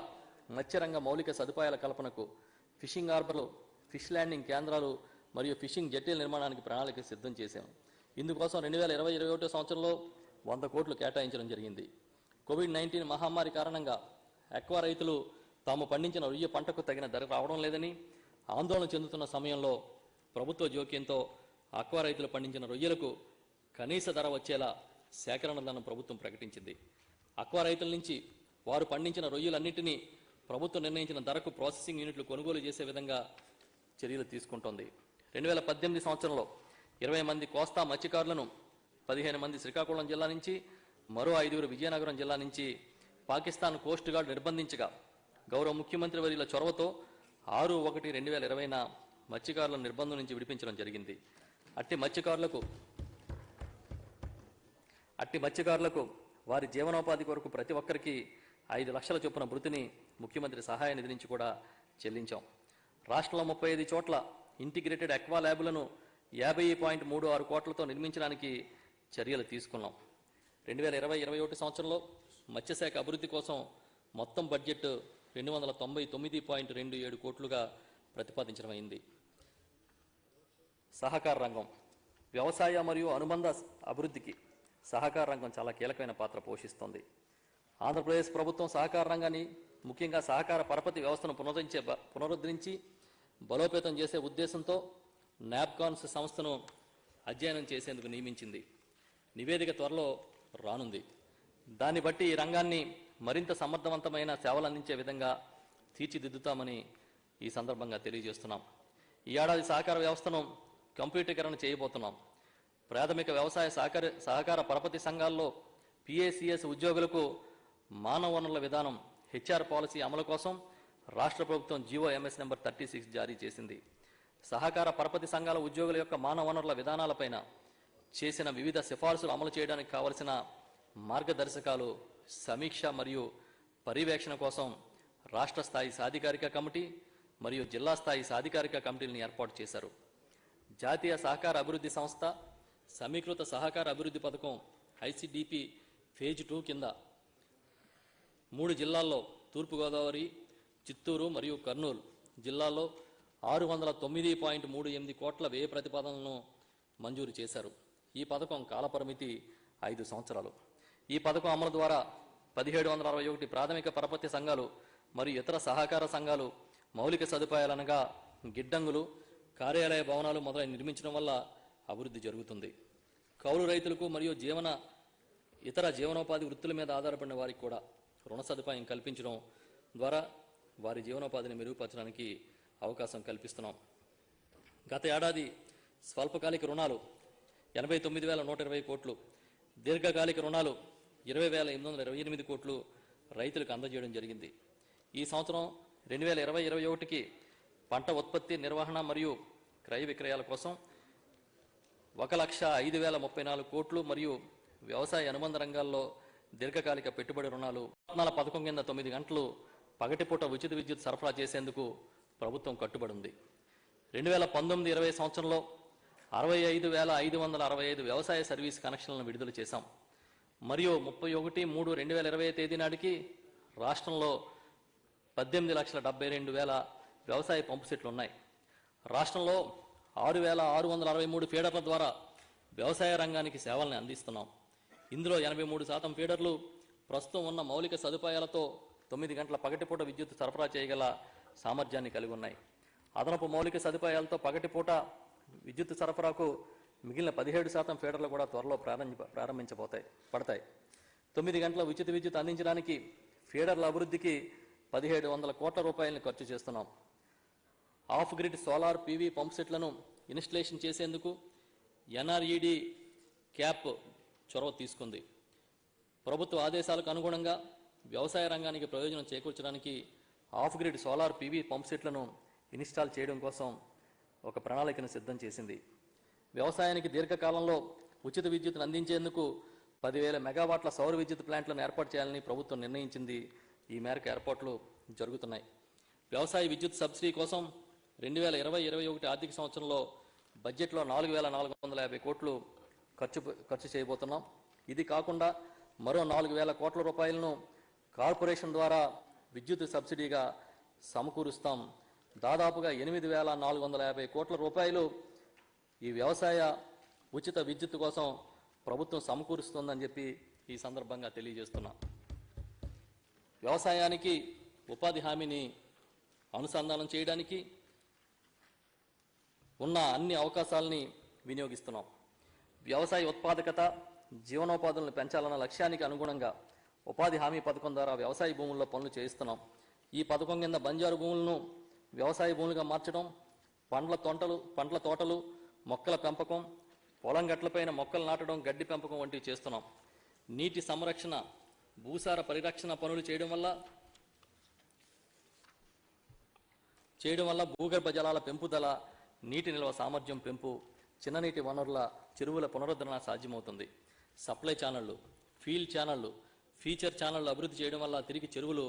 మత్స్యరంగ మౌలిక సదుపాయాల కల్పనకు ఫిషింగ్ హార్బర్లు, ఫిష్ ల్యాండింగ్ కేంద్రాలు మరియు ఫిషింగ్ జెట్టీల నిర్మాణానికి ప్రణాళిక సిద్ధం చేశాం. ఇందుకోసం 2020-21 సంవత్సరంలో 100 కోట్లు కేటాయించడం జరిగింది. కోవిడ్-19 మహమ్మారి కారణంగా ఎక్కువ రైతులు తాము పండించిన రొయ్య పంటకు తగిన ధర రావడం లేదని ఆందోళన చెందుతున్న సమయంలో ప్రభుత్వ జోక్యంతో ఆక్వా రైతులు పండించిన రొయ్యలకు కనీస ధర వచ్చేలా సేకరణలను ప్రభుత్వం ప్రకటించింది. ఆక్వా రైతుల నుంచి వారు పండించిన రొయ్యలన్నింటినీ ప్రభుత్వం నిర్ణయించిన ధరకు ప్రాసెసింగ్ యూనిట్లు కొనుగోలు చేసే విధంగా చర్యలు తీసుకుంటోంది. 2018 సంవత్సరంలో 20 మంది కోస్తా మత్స్యకారులను, 15 మంది శ్రీకాకుళం జిల్లా నుంచి, మరో 5 విజయనగరం జిల్లా నుంచి పాకిస్తాన్ కోస్ట్ గార్డ్ నిర్బంధించగా గౌరవ ముఖ్యమంత్రి వర్యుల చొరవతో 6/1/2020న మత్స్యకారులను నిర్బంధం నుంచి విడిపించడం జరిగింది. అట్టి మత్స్యకారులకు వారి జీవనోపాధి కొరకు ప్రతి ఒక్కరికి 5 లక్షల చొప్పున భృతిని ముఖ్యమంత్రి సహాయ నిధి నుంచి కూడా చెల్లించాం. రాష్ట్రంలో 35 చోట్ల ఇంటిగ్రేటెడ్ అక్వా ల్యాబులను 50.36 కోట్లతో నిర్మించడానికి చర్యలు తీసుకున్నాం. 2020-21 సంవత్సరంలో మత్స్యశాఖ అభివృద్ధి కోసం మొత్తం బడ్జెట్ 299.27 కోట్లుగా ప్రతిపాదించడమైంది. సహకార రంగం, వ్యవసాయ మరియు అనుబంధ అభివృద్ధికి సహకార రంగం చాలా కీలకమైన పాత్ర పోషిస్తోంది. ఆంధ్రప్రదేశ్ ప్రభుత్వం సహకార రంగాన్ని, ముఖ్యంగా సహకార పరపతి వ్యవస్థను పునరుద్ధరించి బలోపేతం చేసే ఉద్దేశంతో నాప్కాన్స్ సంస్థను అధ్యయనం చేసేందుకు నియమించింది. నివేదిక త్వరలో రానుంది. దాన్ని బట్టి ఈ రంగాన్ని మరింత సమర్థవంతమైన సేవలు అందించే విధంగా తీర్చిదిద్దుతామని ఈ సందర్భంగా తెలియజేస్తున్నాం. ఈ ఏడాది సహకార వ్యవస్థను కంప్యూటీకరణ చేయబోతున్నాం. ప్రాథమిక వ్యవసాయ సహకార పరపతి సంఘాల్లో PACS ఉద్యోగులకు మానవ వనరుల విధానం HR పాలసీ అమలు కోసం రాష్ట్ర ప్రభుత్వం GOMS నెంబర్ 36 జారీ చేసింది. సహకార పరపతి సంఘాల ఉద్యోగుల యొక్క మానవ వనరుల విధానాలపైన చేసిన వివిధ సిఫార్సులు అమలు చేయడానికి కావలసిన మార్గదర్శకాలు సమీక్ష మరియు పర్యవేక్షణ కోసం రాష్ట్ర స్థాయి సాధికారిక కమిటీ మరియు జిల్లా స్థాయి సాధికారిక కమిటీలను ఏర్పాటు చేశారు. జాతీయ సహకార అభివృద్ధి సంస్థ సమీకృత సహకార అభివృద్ధి పథకం ICDP ఫేజ్ 2 కింద 3 జిల్లాల్లో తూర్పుగోదావరి, చిత్తూరు మరియు కర్నూలు జిల్లాల్లో 609.38 కోట్ల వ్యయ ప్రతిపాదనలను మంజూరు చేశారు. ఈ పథకం కాలపరిమితి 5 సంవత్సరాలు. ఈ పథకం అమలు ద్వారా 1761 ప్రాథమిక పరపతి సంఘాలు మరియు ఇతర సహకార సంఘాలు మౌలిక సదుపాయాలనగా గిడ్డంగులు, కార్యాలయ భవనాలు మొదలైన నిర్మించడం వల్ల అభివృద్ధి జరుగుతుంది. కౌలు రైతులకు మరియు ఇతర జీవనోపాధి వృత్తుల మీద ఆధారపడిన వారికి కూడా రుణ సదుపాయం కల్పించడం ద్వారా వారి జీవనోపాధిని మెరుగుపరచడానికి అవకాశం కల్పిస్తున్నాం. గత ఏడాది స్వల్పకాలిక రుణాలు 89,120 కోట్లు, దీర్ఘకాలిక రుణాలు 20,828 కోట్లు రైతులకు అందజేయడం జరిగింది. ఈ సంవత్సరం 2020-21కి పంట ఉత్పత్తి, నిర్వహణ మరియు క్రయ విక్రయాల కోసం 1,05,034 కోట్లు మరియు వ్యవసాయ అనుబంధ రంగాల్లో దీర్ఘకాలిక పెట్టుబడి రుణాలు రత్నాల పథకం కింద 9 గంటలు పగటిపూట ఉచిత విద్యుత్ సరఫరా చేసేందుకు ప్రభుత్వం కట్టుబడి ఉంది. 2019-20 సంవత్సరంలో 65,565 వ్యవసాయ సర్వీస్ కనెక్షన్లను విడుదల చేశాం. మరియు 31/3/2020 తేదీ నాటికి రాష్ట్రంలో 18,72,000 వ్యవసాయ పంపు సెట్లు ఉన్నాయి. రాష్ట్రంలో 6,663 ఫీడర్ల ద్వారా వ్యవసాయ రంగానికి సేవల్ని అందిస్తున్నాం. ఇందులో 83% ఫీడర్లు ప్రస్తుతం ఉన్న మౌలిక సదుపాయాలతో 9 గంటల పగటిపూట విద్యుత్ సరఫరా చేయగల సామర్థ్యాన్ని కలిగి ఉన్నాయి. అదనపు మౌలిక సదుపాయాలతో పగటిపూట విద్యుత్ సరఫరాకు మిగిలిన 17% ఫీడర్లు కూడా త్వరలో పడతాయి. 9 గంటల ఉచిత విద్యుత్ అందించడానికి ఫీడర్ల అభివృద్ధికి 1,700 కోట్ల రూపాయలను ఖర్చు చేస్తున్నాం. Off grid solar PV pump సెట్లను ఇన్స్టలేషన్ చేసేందుకు NRED క్యాప్ చొరవ తీసుకుంది. ప్రభుత్వ ఆదేశాలకు అనుగుణంగా వ్యవసాయ రంగానికి ప్రయోజనం చేకూర్చడానికి off grid solar PV pump సెట్లను ఇన్స్టాల్ చేయడం కోసం ఒక ప్రణాళికను సిద్ధం చేసింది. వ్యవసాయానికి దీర్ఘకాలంలో ఉచిత విద్యుత్తును అందించేందుకు 10,000 మెగావాట్ల సౌర విద్యుత్ ప్లాంట్లను ఏర్పాటు చేయాలని ప్రభుత్వం నిర్ణయించింది. ఈ మేరకు ఏర్పాట్లు జరుగుతున్నాయి. వ్యవసాయ విద్యుత్ సబ్సిడీ కోసం 2020-21 ఆర్థిక సంవత్సరంలో బడ్జెట్లో 4,450 కోట్లు ఖర్చు చేయబోతున్నాం. ఇది కాకుండా మరో 4,000 కోట్ల రూపాయలను కార్పొరేషన్ ద్వారా విద్యుత్ సబ్సిడీగా సమకూరుస్తాం. దాదాపుగా 8,450 కోట్ల రూపాయలు ఈ వ్యవసాయ ఉచిత విద్యుత్ కోసం ప్రభుత్వం సమకూరుస్తుందని చెప్పి ఈ సందర్భంగా తెలియజేస్తున్నా. వ్యవసాయానికి ఉపాధి హామీని అనుసంధానం చేయడానికి ఉన్న అన్ని అవకాశాలని వినియోగిస్తున్నాం. వ్యవసాయ ఉత్పాదకత, జీవనోపాధులను పెంచాలన్న లక్ష్యానికి అనుగుణంగా ఉపాధి హామీ పథకం ద్వారా వ్యవసాయ భూముల్లో పనులు చేయిస్తున్నాం. ఈ పథకం కింద బంజారు భూములను వ్యవసాయ భూములుగా మార్చడం, పండ్ల తోటలు, మొక్కల పెంపకం, పొలం గట్లపైన మొక్కలు నాటడం, గడ్డి పెంపకం వంటివి చేస్తున్నాం. నీటి సంరక్షణ, భూసార పరిరక్షణ పనులు చేయడం వల్ల భూగర్భ జలాల పెంపుదల, నీటి నిల్వ సామర్థ్యం పెంపు, చిన్ననీటి వనరుల చెరువుల పునరుద్ధరణ సాధ్యమవుతుంది. సప్లై ఛానళ్లు, ఫీల్డ్ ఛానళ్లు, ఫీచర్ ఛానళ్లు అభివృద్ధి చేయడం వల్ల తిరిగి చెరువులు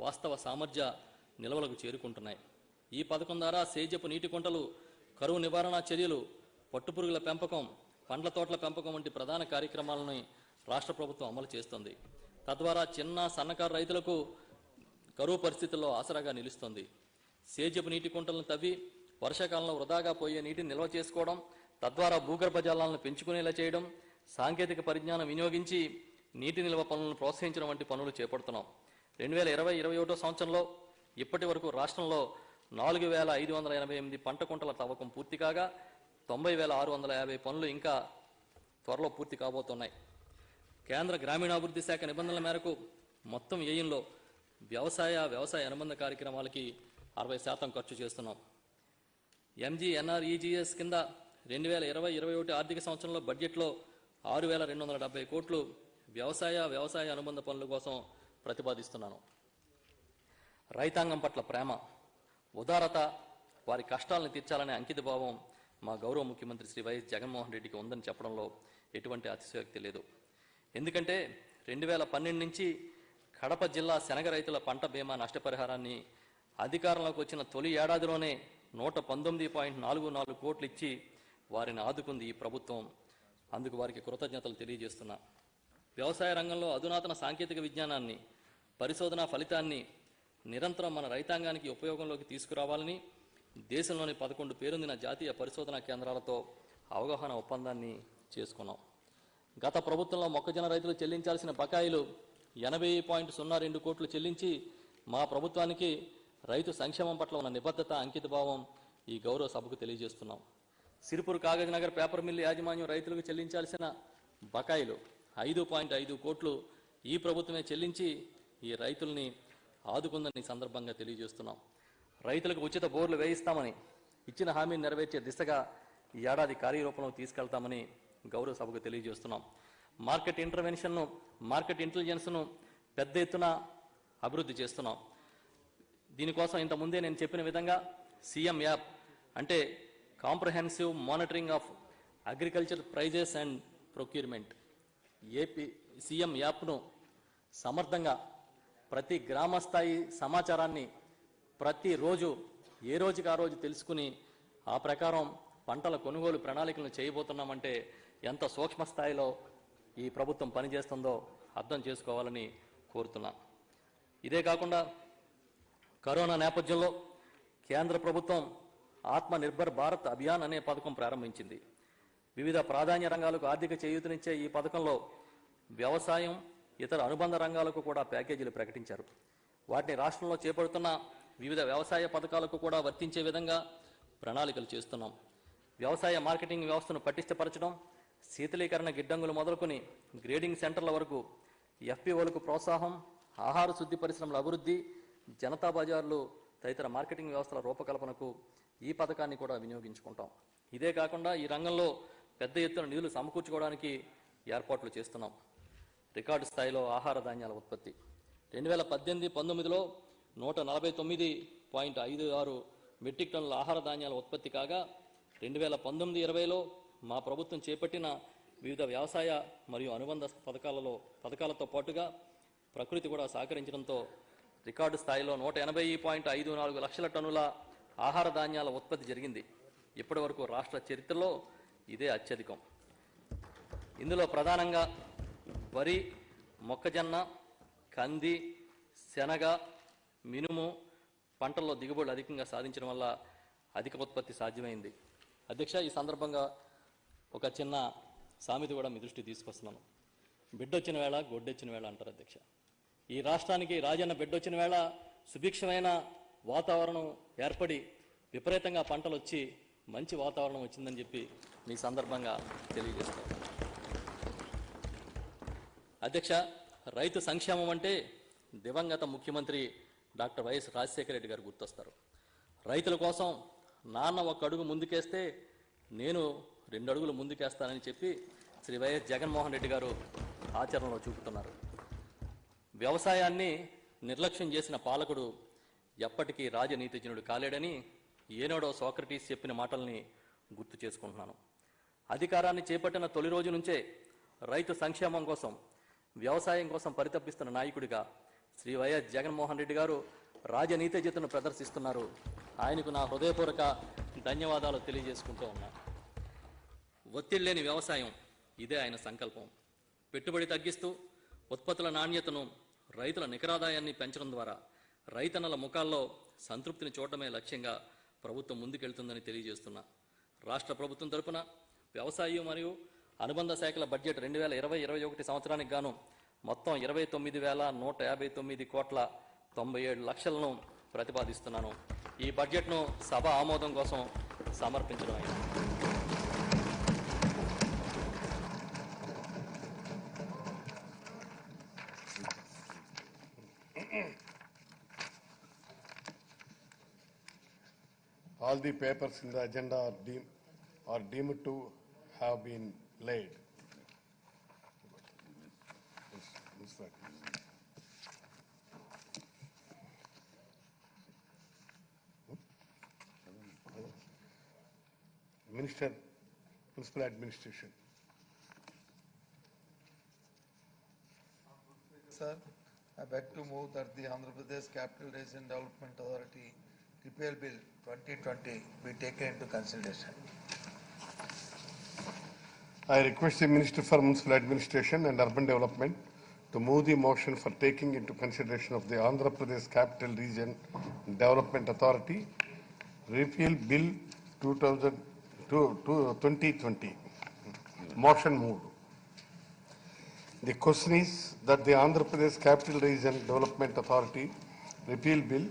వాస్తవ సామర్థ్య నిల్వలకు చేరుకుంటున్నాయి. ఈ పథకం ద్వారా సేద్యపు నీటి కుంటలు, కరువు నివారణ చర్యలు, పట్టుపురుగుల పెంపకం, పండ్ల తోటల పెంపకం వంటి ప్రధాన కార్యక్రమాలను రాష్ట్ర ప్రభుత్వం అమలు చేస్తుంది. తద్వారా చిన్న సన్నకారు రైతులకు కరువు పరిస్థితుల్లో ఆసరాగా నిలుస్తుంది. సేద్యపు నీటి కుంటలను తవ్వి వర్షాకాలంలో వృధాగా పోయే నీటిని నిల్వ చేసుకోవడం, తద్వారా భూగర్భ జలాలను పెంచుకునేలా చేయడం, సాంకేతిక పరిజ్ఞానం వినియోగించి నీటి నిల్వ పనులను ప్రోత్సహించడం వంటి పనులు చేపడుతున్నాం. 2020-21 సంవత్సరంలో ఇప్పటి వరకు రాష్ట్రంలో 4,588 పంట కుంటల తవ్వకం పూర్తి కాగా 90,650 పనులు ఇంకా త్వరలో పూర్తి కాబోతున్నాయి. కేంద్ర గ్రామీణాభివృద్ధి శాఖ నిబంధనల మేరకు మొత్తం వ్యయంలో వ్యవసాయ అనుబంధ కార్యక్రమాలకి 60% ఖర్చు చేస్తున్నాం. MGNREGS కింద 2020-21 ఆర్థిక సంవత్సరంలో బడ్జెట్లో 6,270 కోట్లు వ్యవసాయ అనుబంధ పనుల కోసం ప్రతిపాదిస్తున్నాను. రైతాంగం పట్ల ప్రేమ, ఉదారత, వారి కష్టాలను తీర్చాలనే అంకిత భావం మా గౌరవ ముఖ్యమంత్రి శ్రీ వైఎస్ జగన్మోహన్ రెడ్డికి ఉందని చెప్పడంలో ఎటువంటి అతిశయోక్తి లేదు. ఎందుకంటే 2012 నుంచి కడప జిల్లా శనగ రైతుల పంట బీమా నష్టపరిహారాన్ని అధికారంలోకి వచ్చిన తొలి ఏడాదిలోనే 119.44 కోట్లు ఇచ్చి వారిని ఆదుకుంది ఈ ప్రభుత్వం. అందుకు వారికి కృతజ్ఞతలు తెలియజేస్తున్నా. వ్యవసాయ రంగంలో అధునాతన సాంకేతిక విజ్ఞానాన్ని, పరిశోధన ఫలితాన్ని నిరంతరం మన రైతాంగానికి ఉపయోగంలోకి తీసుకురావాలని దేశంలోని 11 పేరొందిన జాతీయ పరిశోధనా కేంద్రాలతో అవగాహన ఒప్పందాన్ని చేసుకున్నాం. గత ప్రభుత్వంలో మొక్కజొన్న రైతులు చెల్లించాల్సిన బకాయిలు 80.02 కోట్లు చెల్లించి మా ప్రభుత్వానికి రైతు సంక్షేమం పట్ల ఉన్న నిబద్ధత, అంకితభావం ఈ గౌరవ సభకు తెలియజేస్తున్నాం. సిరిపూర్ కాగజ్ నగర్ పేపర్ మిల్లు యాజమాన్యం రైతులకు చెల్లించాల్సిన బకాయిలు 5.5 కోట్లు ఈ ప్రభుత్వమే చెల్లించి ఈ రైతుల్ని ఆదుకుందని సందర్భంగా తెలియజేస్తున్నాం. రైతులకు ఉచిత బోర్లు వేయిస్తామని ఇచ్చిన హామీని నెరవేర్చే దిశగా ఈ ఏడాది కార్యరూపంలో తీసుకెళ్తామని గౌరవ సభకు తెలియజేస్తున్నాం. మార్కెట్ ఇంటర్వెన్షన్ను, మార్కెట్ ఇంటెలిజెన్స్ను పెద్ద ఎత్తున అభివృద్ధి చేస్తున్నాం. దీనికోసం ఇంతకుముందే నేను చెప్పిన విధంగా సీఎం యాప్ అంటే comprehensive monitoring of agriculture prices and procurement CM యాప్ను సమర్థంగా ప్రతి గ్రామ స్థాయి సమాచారాన్ని ప్రతిరోజు ఏ రోజుకి ఆ రోజు తెలుసుకుని ఆ ప్రకారం పంటల కొనుగోలు ప్రణాళికలను చేయబోతున్నామంటే ఎంత సూక్ష్మ స్థాయిలో ఈ ప్రభుత్వం పనిచేస్తుందో అర్థం చేసుకోవాలని కోరుతున్నా. ఇదే కాకుండా కరోనా నేపథ్యంలో కేంద్ర ప్రభుత్వం ఆత్మ నిర్భర్ భారత్ అభియాన్ అనే పథకం ప్రారంభించింది. వివిధ ప్రాధాన్య రంగాలకు ఆర్థిక చేయూతనిచ్చే ఈ పథకంలో వ్యవసాయం, ఇతర అనుబంధ రంగాలకు కూడా ప్యాకేజీలు ప్రకటించారు. వాటిని రాష్ట్రంలో చేపడుతున్న వివిధ వ్యవసాయ పథకాలకు కూడా వర్తించే విధంగా ప్రణాళికలు చేస్తున్నాం. వ్యవసాయ మార్కెటింగ్ వ్యవస్థను పటిష్టపరచడం, శీతలీకరణ గిడ్డంగులు మొదలుకొని గ్రేడింగ్ సెంటర్ల వరకు FPOలకు ప్రోత్సాహం, ఆహార శుద్ధి పరిశ్రమల అభివృద్ధి, జనతా బజార్లు తదితర మార్కెటింగ్ వ్యవస్థల రూపకల్పనకు ఈ పథకాన్ని కూడా వినియోగించుకుంటాం. ఇదే కాకుండా ఈ రంగంలో పెద్ద ఎత్తున నిధులు సమకూర్చుకోవడానికి ఏర్పాట్లు చేస్తున్నాం. రికార్డు స్థాయిలో ఆహార ధాన్యాల ఉత్పత్తి 2018-19లో 149.56 మెట్రిక్ టన్నుల ఆహార ధాన్యాల ఉత్పత్తి కాగా 2019-20లో మా ప్రభుత్వం చేపట్టిన వివిధ వ్యవసాయ మరియు అనుబంధ పథకాలతో పాటుగా ప్రకృతి కూడా సహకరించడంతో రికార్డు స్థాయిలో 180.54 లక్షల టన్నుల ఆహార ధాన్యాల ఉత్పత్తి జరిగింది. ఇప్పటి వరకు రాష్ట్ర చరిత్రలో ఇదే అత్యధికం. ఇందులో ప్రధానంగా వరి, మొక్కజొన్న, కంది, శనగ, మినుము పంటల్లో దిగుబడులు అధికంగా సాధించడం వల్ల అధిక ఉత్పత్తి సాధ్యమైంది. అధ్యక్ష, ఈ సందర్భంగా ఒక చిన్న సామెత కూడా మీ దృష్టికి తీసుకొస్తున్నాను. బిడ్డొచ్చిన వేళ గొడ్డొచ్చిన వేళ అంటారు అధ్యక్ష. ఈ రాష్ట్రానికి రాజన్న బిడ్డొచ్చిన వేళ సుభిక్షమైన వాతావరణం ఏర్పడి విపరీతంగా పంటలు వచ్చి మంచి వాతావరణం వచ్చిందని చెప్పి మీ సందర్భంగా తెలియజేస్తాను. అధ్యక్ష, రైతు సంక్షేమం అంటే దివంగత ముఖ్యమంత్రి డాక్టర్ వైఎస్ రాజశేఖర రెడ్డి గారు గుర్తొస్తారు. రైతుల కోసం నాన్న ఒక అడుగు ముందుకేస్తే నేను 2 అడుగులు ముందుకేస్తానని చెప్పి శ్రీ వైఎస్ జగన్మోహన్ రెడ్డి గారు ఆచరణలో చూపుతున్నారు. వ్యవసాయాన్ని నిర్లక్ష్యం చేసిన పాలకుడు ఎప్పటికీ రాజనీతిజ్ఞుడు కాలేడని ఏనాడో సోక్రటీస్ చెప్పిన మాటల్ని గుర్తు చేసుకుంటున్నాను. అధికారాన్ని చేపట్టిన తొలి రోజు నుంచే రైతు సంక్షేమం కోసం, వ్యవసాయం కోసం పరితపిస్తున్న నాయకుడిగా శ్రీ వైఎస్ జగన్మోహన్ రెడ్డి గారు రాజనీతిజ్ఞతను ప్రదర్శిస్తున్నారు. ఆయనకు నా హృదయపూర్వక ధన్యవాదాలు తెలియజేసుకుంటూ ఉన్నాను. ఒత్తిడి లేని వ్యవసాయం, ఇదే ఆయన సంకల్పం. పెట్టుబడి తగ్గిస్తూ ఉత్పత్తుల నాణ్యతను, రైతుల నికరాదాయాన్ని పెంచడం ద్వారా రైతన్నల ముఖాల్లో సంతృప్తిని చూడటమే లక్ష్యంగా ప్రభుత్వం ముందుకెళ్తుందని తెలియజేస్తున్నా. రాష్ట్ర ప్రభుత్వం తరపున వ్యవసాయం మరియు అనుబంధ శాఖల బడ్జెట్ 2020-21 సంవత్సరానికి గాను మొత్తం 29,159 కోట్ల 97 లక్షలను ప్రతిపాదిస్తున్నాను. ఈ బడ్జెట్ను సభ ఆమోదం కోసం సమర్పించడం అయింది. All the papers in the agenda are deemed to have been laid. Minister, Municipal Administration. Sir, I beg to move that the Andhra Pradesh Capital Region Development Authority Repeal Bill 2020 be taken into consideration. I request the Minister for Municipal Administration and Urban Development to move the motion for taking into consideration of the Andhra Pradesh Capital Region Development Authority Repeal Bill 2020. Motion moved. The question is that the Andhra Pradesh Capital Region Development Authority Repeal Bill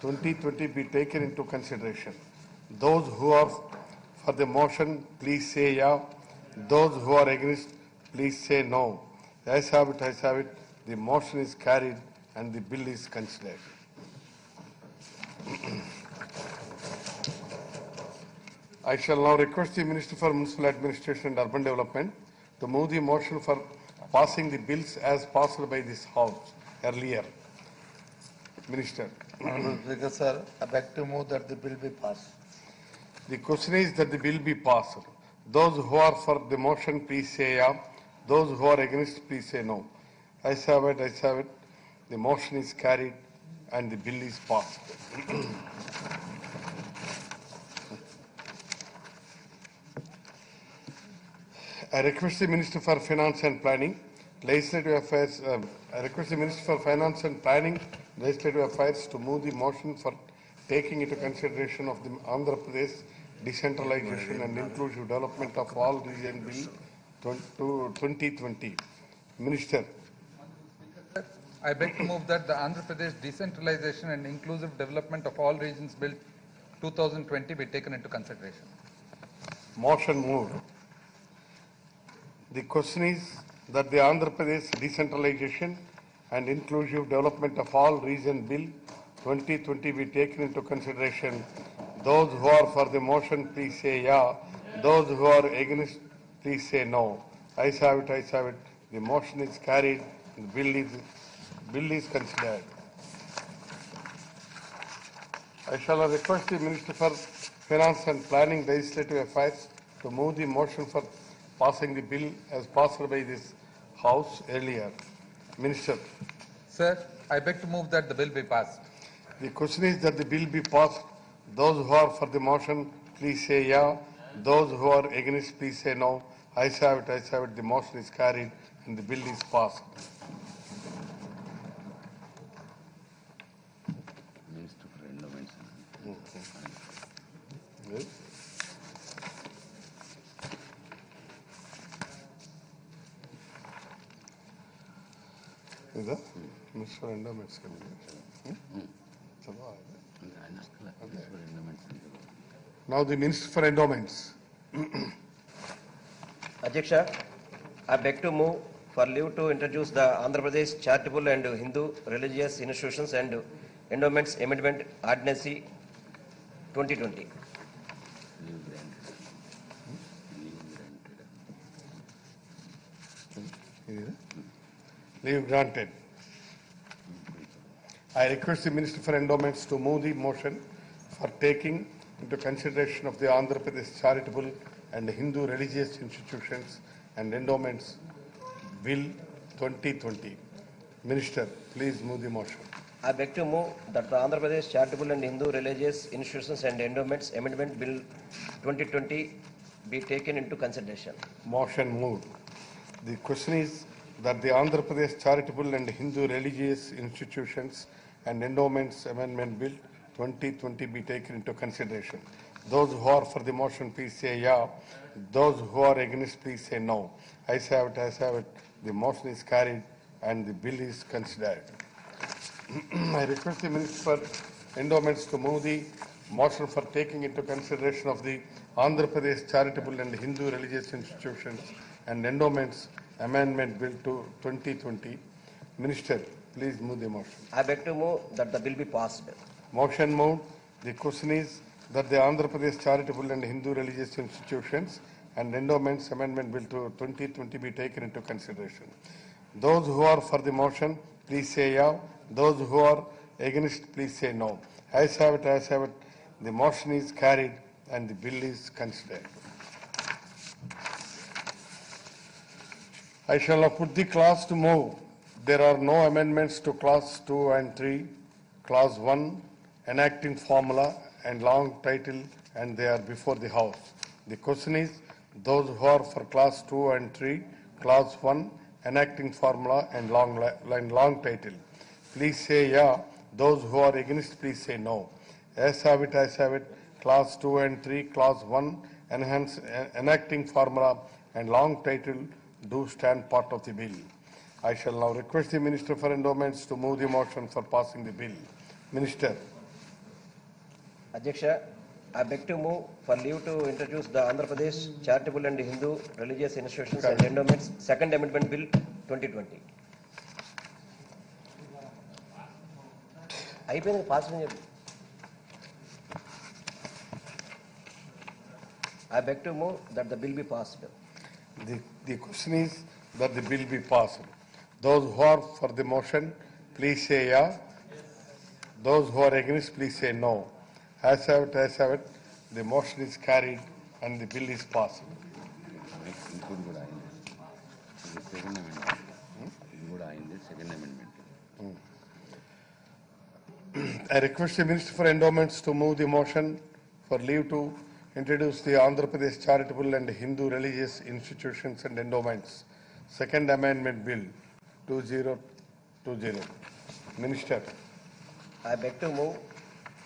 2020 be taken into consideration. Those who are for the motion, please say yeah. Those who are against, please say no. Ayes have it, ayes have it. The motion is carried and the bill is considered. I shall now request the Minister for Municipal Administration and Urban Development to move the motion for passing the bills as passed by this House earlier. Minister. Honorable Speaker, sir, I beg to move that the bill be passed. The question is that the bill be passed. Those who are for the motion, please say yeah. Those who are against, please say no. Ayes have it, ayes have it. The motion is carried and the bill is passed. I request the Minister for Finance and Planning, Legislative Affairs. I request the Minister for Finance and Planning, Legislative Affairs to move the motion for taking into consideration of the Andhra Pradesh Decentralization and Inclusive Development of All Region Bill 2020. Minister. I beg to move that the Andhra Pradesh Decentralization and Inclusive Development of All Regions Bill 2020 be taken into consideration. Motion moved. The question is that the Andhra Pradesh Decentralization and Inclusive Development of All Region Bill 2020 be taken into consideration. Those who are for the motion, please say yeah. Those who are against, please say no. Ayes have it, ayes have it. The motion is carried. The bill is considered. I shall request the Minister for Finance and Planning, Legislative Affairs to move the motion for passing the bill as passed by this House earlier. Minister. Sir, I beg to move that the bill be passed. The question is that the bill be passed. Those who are for the motion, please say yeah. Those who are against, please say no. Ayes have it, ayes have it. The motion is carried and the bill is passed. Yes. ఇదా minister for endowments చదవాలి. Now the Minister for Endowments. Adhyaksha, I beg to move for leave to introduce the Andhra Pradesh Charitable and Hindu Religious Institutions and Endowments Amendment Ordinance 2020. Leave granted. I request the Minister for Endowments to move the motion for taking into consideration of the Andhra Pradesh Charitable and Hindu Religious Institutions and Endowments Bill 2020. Minister, please move the motion. I beg to move that the Andhra Pradesh Charitable and Hindu Religious Institutions and Endowments Amendment Bill 2020 be taken into consideration. Motion moved. The question is that the Andhra Pradesh Charitable and Hindu Religious Institutions and Endowments Amendment Bill 2020 be taken into consideration. Those who are for the motion, please say yeah. Those who are against, please say no. Ayes have it, ayes have it. The motion is carried and the bill is considered. I request the Minister for Endowments to move the motion for taking into consideration of the Andhra Pradesh Charitable and Hindu Religious Institutions and Endowments Amendment Bill to 2020. Minister, please move the motion. I beg to move that the bill be passed. Motion moved. The question is that the Andhra Pradesh Charitable and Hindu Religious Institutions and Endowments Amendment Bill to 2020 be taken into consideration. Those who are for the motion, please say yeah. Those who are against, please say no. Ayes have it, ayes have it. The motion is carried and the bill is considered. I shall now put the clause to move. There are no amendments to clause 2 and 3, clause 1, enacting formula and long title, and they are before the House. The question is, those who are for clause 2 and 3, clause 1, enacting formula and long title, please say yeah. Those who are against, please say no. Ayes have it, ayes have it. Clause 2 and 3, clause 1, enacting formula and long title do stand part of the bill. I shall now request the Minister for Endowments to move the motion for passing the bill. Minister. Adhyaksha, I beg to move for leave to introduce the Andhra Pradesh Charitable and Hindu Religious Institutions and Endowments Second Amendment Bill 2020. అయిపోయింది pass అని చెప్పి. I beg to move that the bill be passed. The question is that the bill be passed. Those who are for the motion, please say yeah. Those who are against, please say no. Ayes have it, ayes have it. The motion is carried and the bill is passed. ఇంకోటి కూడా అయింది ఇది second amendment ఇది కూడా అయింది second amendment. I request the Minister for Endowments to move the motion for leave to introduce the Andhra Pradesh Charitable and Hindu Religious Institutions and Endowments Second Amendment Bill 2020. Minister. I beg to move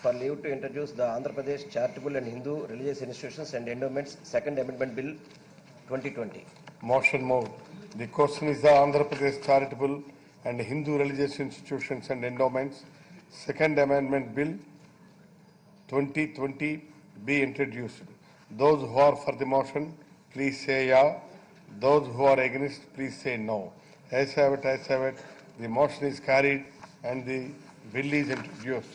for leave to introduce the Andhra Pradesh Charitable and Hindu Religious Institutions and Endowments Second Amendment Bill 2020. Motion moved. The question is the Andhra Pradesh Charitable and Hindu Religious Institutions and Endowments Second Amendment Bill 2020 be introduced. Those who are for the motion, please say yeah. Those who are against, please say no. Ayes have it, ayes have it. The motion is carried and the bill is introduced.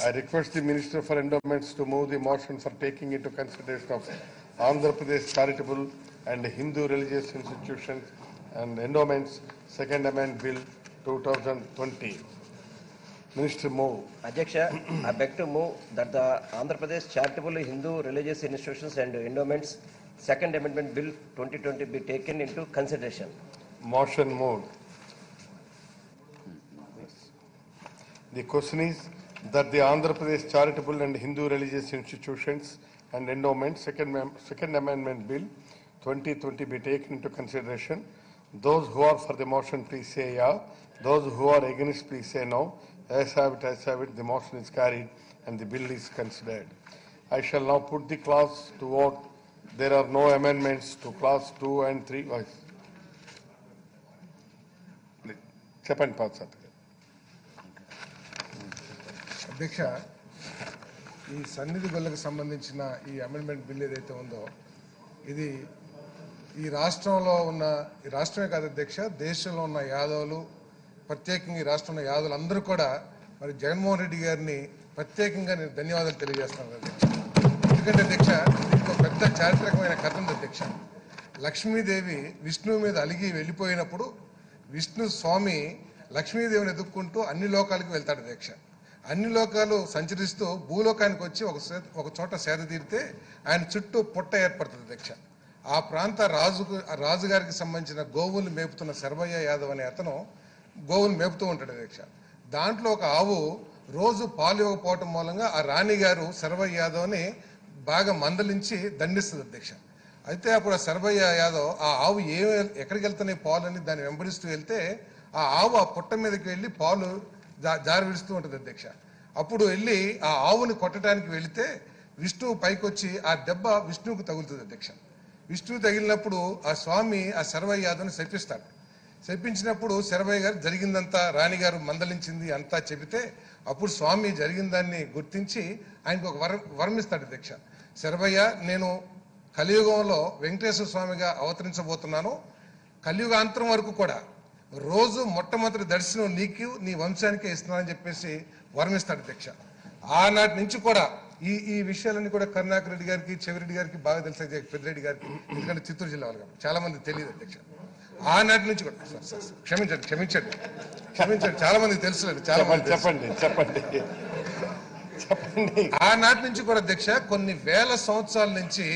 I request the Minister for Endowments to move the motion for taking into consideration of Andhra Pradesh Charitable and Hindu Religious Institutions and Endowments Second Amendment Bill 2020. Minister move. Adhyaksha, I beg to move that the Andhra Pradesh Charitable Hindu Religious Institutions and Endowments Second Amendment Bill 2020 be taken into consideration. Motion moved. The question is that the Andhra Pradesh Charitable and Hindu Religious Institutions and Endowments Second Amendment Bill 2020 be taken into consideration. Those who are for the motion, please say yeah. Those who are against, please say no. Ayes have it, ayes have it. The motion is carried and the bill is considered. I shall now put the clause to vote. There are no amendments to clause 2 and 3. చెప్పండి పార్సాద్ గారు. అధ్యక్ష, ఈ సన్నిధి గొల్లకు సంబంధించిన ఈ amendment bill ఏదైతే ఉందో ఇది ఈ రాష్ట్రంలో ఉన్న, ఈ రాష్ట్రమే కాదు అధ్యక్ష, దేశంలో ఉన్న యాదవులు, ప్రత్యేకంగా ఈ రాష్ట్రంలో యాదవులు అందరూ కూడా మరి జగన్మోహన్ రెడ్డి గారిని ప్రత్యేకంగా నేను ధన్యవాదాలు తెలియజేస్తున్నాను అధ్యక్ష. ఎందుకంటే అధ్యక్ష, దీనికి ఒక పెద్ద చారిత్రకమైన కథ ఉంది అధ్యక్ష. లక్ష్మీదేవి విష్ణువు మీద అలిగి వెళ్ళిపోయినప్పుడు విష్ణు స్వామి లక్ష్మీదేవిని ఎదుక్కుంటూ అన్ని లోకాలకు వెళ్తాడు అధ్యక్ష. అన్ని లోకాలు సంచరిస్తూ భూలోకానికి వచ్చి ఒక చోట సేద తీరితే ఆయన చుట్టూ పుట్ట ఏర్పడుతుంది అధ్యక్ష. ఆ ప్రాంత రాజుగారికి సంబంధించిన గోవులు మేపుతున్న శర్వయ్య యాదవ్ అనే అతను గోవులు మేపుతూ ఉంటాడు అధ్యక్ష. దాంట్లో ఒక ఆవు రోజు పాలు ఇవ్వకపోవటం మూలంగా ఆ రాణిగారు శర్వయ్య యాదవ్ని బాగా మందలించి దండిస్తుంది అధ్యక్ష. అయితే అప్పుడు ఆ శర్వయ్య యాదవ్ ఆ ఆవు ఎక్కడికి వెళ్తున్నాయి పాలు అని దాన్ని వెంబడిస్తూ వెళ్తే ఆ ఆవు ఆ పుట్ట మీదకి వెళ్ళి పాలు జారి విడుస్తూ ఉంటుంది అధ్యక్ష. అప్పుడు వెళ్ళి ఆ ఆవుని కొట్టడానికి వెళితే విష్ణువు పైకి వచ్చి ఆ దెబ్బ విష్ణువుకు తగులుతుంది అధ్యక్ష. విష్ణువు తగిలినప్పుడు ఆ స్వామి ఆ శర్వయ్య యాదవ్ని శపిస్తాడు. శపించినప్పుడు శర్వయ్య గారు జరిగిందంతా రాణిగారు మందలించింది అంతా చెబితే అప్పుడు స్వామి జరిగిన దాన్ని గుర్తించి ఆయనకు ఒక వరం ఇస్తాడు అధ్యక్ష. శర్వయ్య, నేను కలియుగంలో వెంకటేశ్వర స్వామిగా అవతరించబోతున్నాను. కలియుగాంతరం వరకు కూడా రోజు మొట్టమొదటి దర్శనం నీకు నీ వంశానికే ఇస్తున్నానని చెప్పేసి వరమిస్తాడు అధ్యక్ష. ఆనాటి నుంచి కూడా ఈ విషయాలన్నీ కూడా కరుణాకర్ రెడ్డి గారికి, చెవిరెడ్డి గారికి బాగా తెలుసు, పెద్దిరెడ్డి గారికి, ఎందుకంటే చిత్తూరు జిల్లా వాళ్ళు కాబట్టి చాలా మంది తెలియదు అధ్యక్ష. ఆనాటి నుంచి కూడా క్షమించండి చాలా మందికి తెలుసు, చాలా మంది చెప్పండి. ఆనాటి నుంచి కూడా అధ్యక్ష కొన్ని వేల సంవత్సరాల నుంచి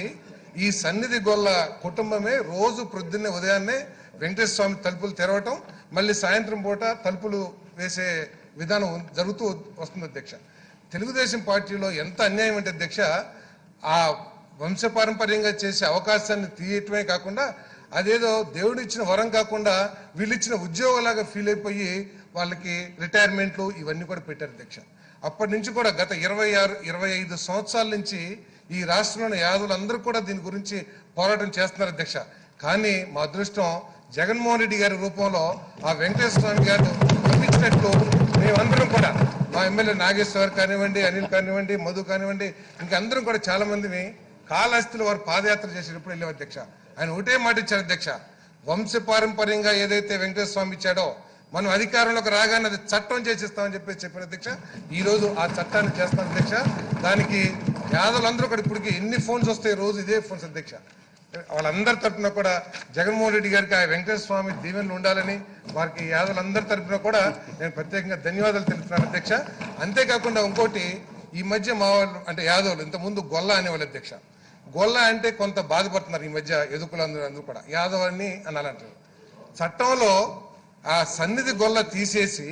ఈ సన్నిధి గొల్ల కుటుంబమే రోజు ప్రొద్దున్నే ఉదయాన్నే వెంకటేశ్వర స్వామి తలుపులు తెరవటం, మళ్ళీ సాయంత్రం పూట తలుపులు వేసే విధానం జరుగుతూ వస్తుంది అధ్యక్ష. తెలుగుదేశం పార్టీలో ఎంత అన్యాయం అంటే అధ్యక్ష, ఆ వంశపారంపర్యంగా చేసే అవకాశాన్ని తీయటమే కాకుండా అదేదో దేవుడు ఇచ్చిన వరం కాకుండా వీళ్ళు ఇచ్చిన ఉద్యోగంలాగా ఫీల్ అయిపోయి వాళ్ళకి రిటైర్మెంట్లు ఇవన్నీ కూడా పెట్టారు అధ్యక్ష. అప్పటి నుంచి కూడా గత 25 సంవత్సరాల నుంచి ఈ రాష్ట్రంలోని యాదవులందరూ కూడా దీని గురించి పోరాటం చేస్తున్నారు అధ్యక్ష. కానీ మా అదృష్టం జగన్మోహన్ రెడ్డి గారి రూపంలో ఆ వెంకటేశ్వర స్వామి గారు పంపించినట్లు మేమందరం కూడా, మా ఎమ్మెల్యే నాగేశ్వర్ కానివ్వండి, అనిల్ కానివ్వండి, మధు కానివ్వండి, ఇంకా అందరం కూడా చాలా మందిని కాళహస్తిలో వారు పాదయాత్ర చేసేటప్పుడు వెళ్ళాం అధ్యక్ష. ఆయన ఒకటే మాట ఇచ్చారు అధ్యక్ష, వంశపారంపర్యంగా ఏదైతే వెంకటేశ్వర స్వామి ఇచ్చాడో మనం అధికారంలోకి రాగానే అది చట్టం చేసిస్తామని చెప్పారు అధ్యక్ష. ఈ రోజు ఆ చట్టాన్ని చేస్తాం అధ్యక్ష. దానికి యాదవులందరూ కూడా ఇప్పటికి ఎన్ని ఫోన్స్ వస్తాయి, రోజు ఇదే ఫోన్స్ అధ్యక్ష. వాళ్ళందరి తరఫున కూడా జగన్మోహన్ రెడ్డి గారికి ఆ వెంకటేశ్వర స్వామి దీవెనలు ఉండాలని వారికి యాదవులందరి తరఫున కూడా నేను ప్రత్యేకంగా ధన్యవాదాలు తెలుపుతున్నాను అధ్యక్ష. అంతేకాకుండా ఇంకోటి, ఈ మధ్య మా వాళ్ళు అంటే యాదవులు ఇంతకుముందు గొల్ల అనేవాళ్ళు అధ్యక్ష. గొల్ల అంటే కొంత బాధపడుతున్నారు ఈ మధ్య ఎదుకులందరూ కూడా యాదవ్ అని అనాలంటారు. చట్టంలో ఆ సన్నిధి గొల్ల తీసేసి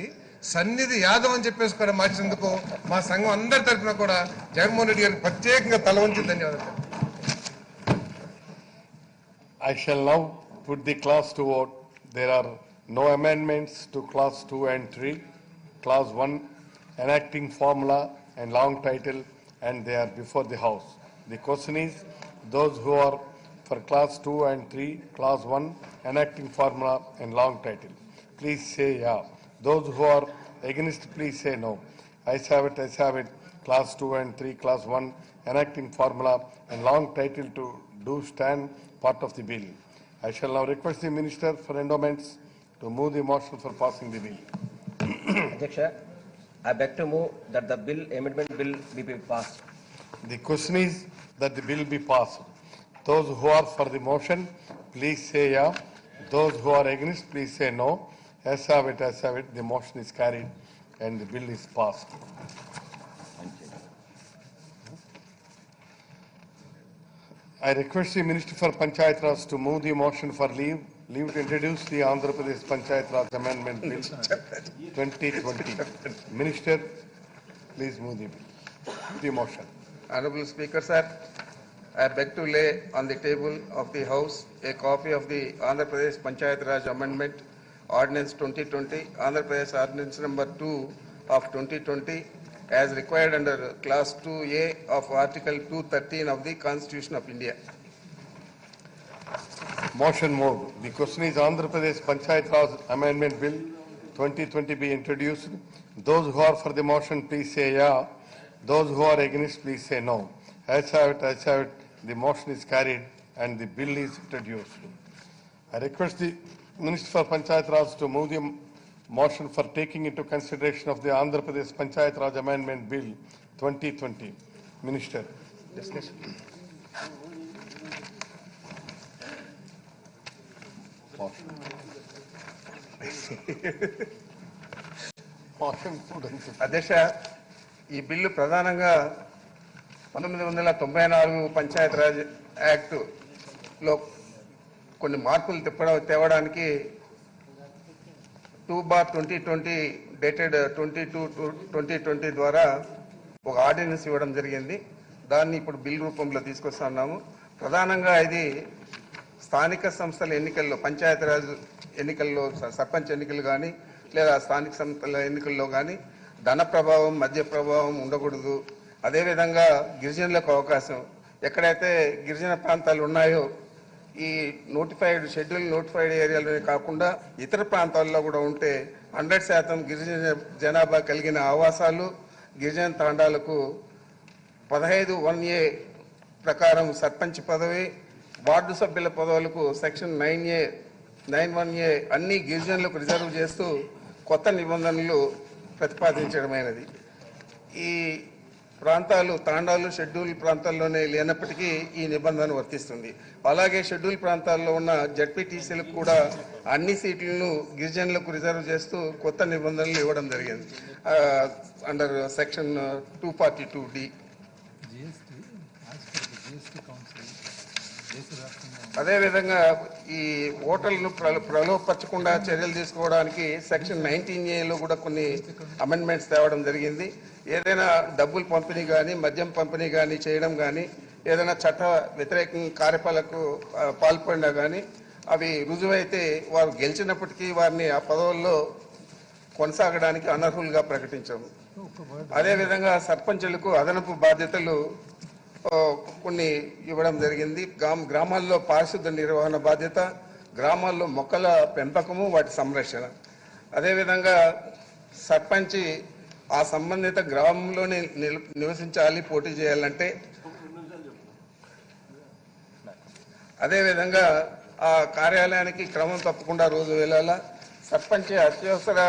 సన్నిధి యాదవ్ అని చెప్పేసి కూడా మార్చినందుకు మా సంఘం అందరి తరఫున కూడా జగన్మోహన్ రెడ్డి గారికి ప్రత్యేకంగా తల వంచి ధన్యవాదాలు. I shall now put the clause to vote. There are no amendments to clause 2 and 3. Clause 1, enacting formula and long title, and they are before the House. The question is, those who are for clause 2 and 3, clause 1, enacting formula and long title, please say yeah. Those who are against, please say no. Ayes have it. Clause 2 and 3, clause 1, enacting formula and long title to do stand part of the bill. I shall now request the Minister for Endowments to move the motion for passing the bill. Adhyaksha, I beg to move that the bill, amendment bill be passed. The question is that the bill be passed. Those who are for the motion, please say yeah. Those who are against, please say no. As have it. The motion is carried and the bill is passed. I request the Minister for Panchayat Raj to move the motion for leave to introduce the Andhra Pradesh Panchayat Raj Amendment Bill 2020. Minister, please move the motion. Honorable Speaker, sir, I beg to lay on the table of the House a copy of the Andhra Pradesh Panchayat Raj Amendment Ordinance 2020, Andhra Pradesh Ordinance number 2 of 2020, as required under Clause 2A of Article 213 of the Constitution of India. Motion moved. The question is Andhra Pradesh Panchayat Raj Amendment Bill 2020 be introduced. Those who are for the motion, please say yeah. Those who are against, please say no. As have it, as have it, the motion is carried and the bill is introduced. I request the Minister for Panchayat Raj to move the motion for taking into consideration of the Andhra Pradesh Panchayat Raj Amendment Bill 2020. Minister. Discussion. Motion couldn't. అధ్యక్ష, ఈ bill ప్రధానంగా 1994 పంచాయత్ రాజ్ యాక్ట్లో కొన్ని మార్పులు తేవడానికి 2/2020 dated 22/2020 ద్వారా ఒక ordinance ఇవ్వడం జరిగింది. దాన్ని ఇప్పుడు బిల్ రూపంలో తీసుకొస్తున్నాము. ప్రధానంగా ఇది స్థానిక సంస్థల ఎన్నికల్లో, పంచాయతీరాజ్ ఎన్నికల్లో, సర్పంచ్ ఎన్నికలు కానీ లేదా స్థానిక సంస్థల ఎన్నికల్లో కానీ ధన ప్రభావం, మద్య ప్రభావం ఉండకూడదు. అదేవిధంగా గిరిజనులకు అవకాశం, ఎక్కడైతే గిరిజన ప్రాంతాలు ఉన్నాయో ఈ షెడ్యూల్ నోటిఫైడ్ ఏరియాలోనే కాకుండా ఇతర ప్రాంతాల్లో కూడా ఉంటే 100% గిరిజన జనాభా కలిగిన ఆవాసాలు, గిరిజన తాండాలకు 15(1)A ప్రకారం సర్పంచ్ పదవి, వార్డు సభ్యుల పదవులకు సెక్షన్ 9(1)A అన్ని గిరిజనులకు రిజర్వ్ చేస్తూ కొత్త నిబంధనలు ప్రతిపాదించడమైనది. ఈ ప్రాంతాలు తాండాలు షెడ్యూల్ ప్రాంతాల్లోనే లేనప్పటికీ ఈ నిబంధన వర్తిస్తుంది. అలాగే షెడ్యూల్ ప్రాంతాల్లో ఉన్న జడ్పీటీసీలకు కూడా అన్ని సీట్లను గిరిజనులకు రిజర్వ్ చేస్తూ కొత్త నిబంధనలు ఇవ్వడం జరిగింది అండర్ సెక్షన్ 242D. అదేవిధంగా ఈ ఓటర్లను ప్రలోభపరచకుండా చర్యలు తీసుకోవడానికి సెక్షన్ 19A కూడా కొన్ని అమెండ్మెంట్స్ తేవడం జరిగింది. ఏదైనా డబ్బులు పంపిణీ కానీ, మద్యం పంపిణీ కానీ చేయడం కానీ, ఏదైనా చట్ట వ్యతిరేక కార్యపాలకు పాల్పడినా కానీ అవి రుజువైతే వారు గెలిచినప్పటికీ వారిని ఆ పదవుల్లో కొనసాగడానికి అనర్హులుగా ప్రకటించాము. అదేవిధంగా సర్పంచులకు అదనపు బాధ్యతలు కొన్ని ఇవ్వడం జరిగింది. గ్రామాల్లో పారిశుద్ధ నిర్వహణ బాధ్యత, గ్రామాల్లో మొక్కల పెంపకము, వాటి సంరక్షణ. అదేవిధంగా సర్పంచి ఆ సంబంధిత గ్రామంలోనే నివసించాలి పోటీ చేయాలంటే. అదేవిధంగా ఆ కార్యాలయానికి క్రమం తప్పకుండా రోజు వెళ్ళాలా. సర్పంచ్ అత్యవసర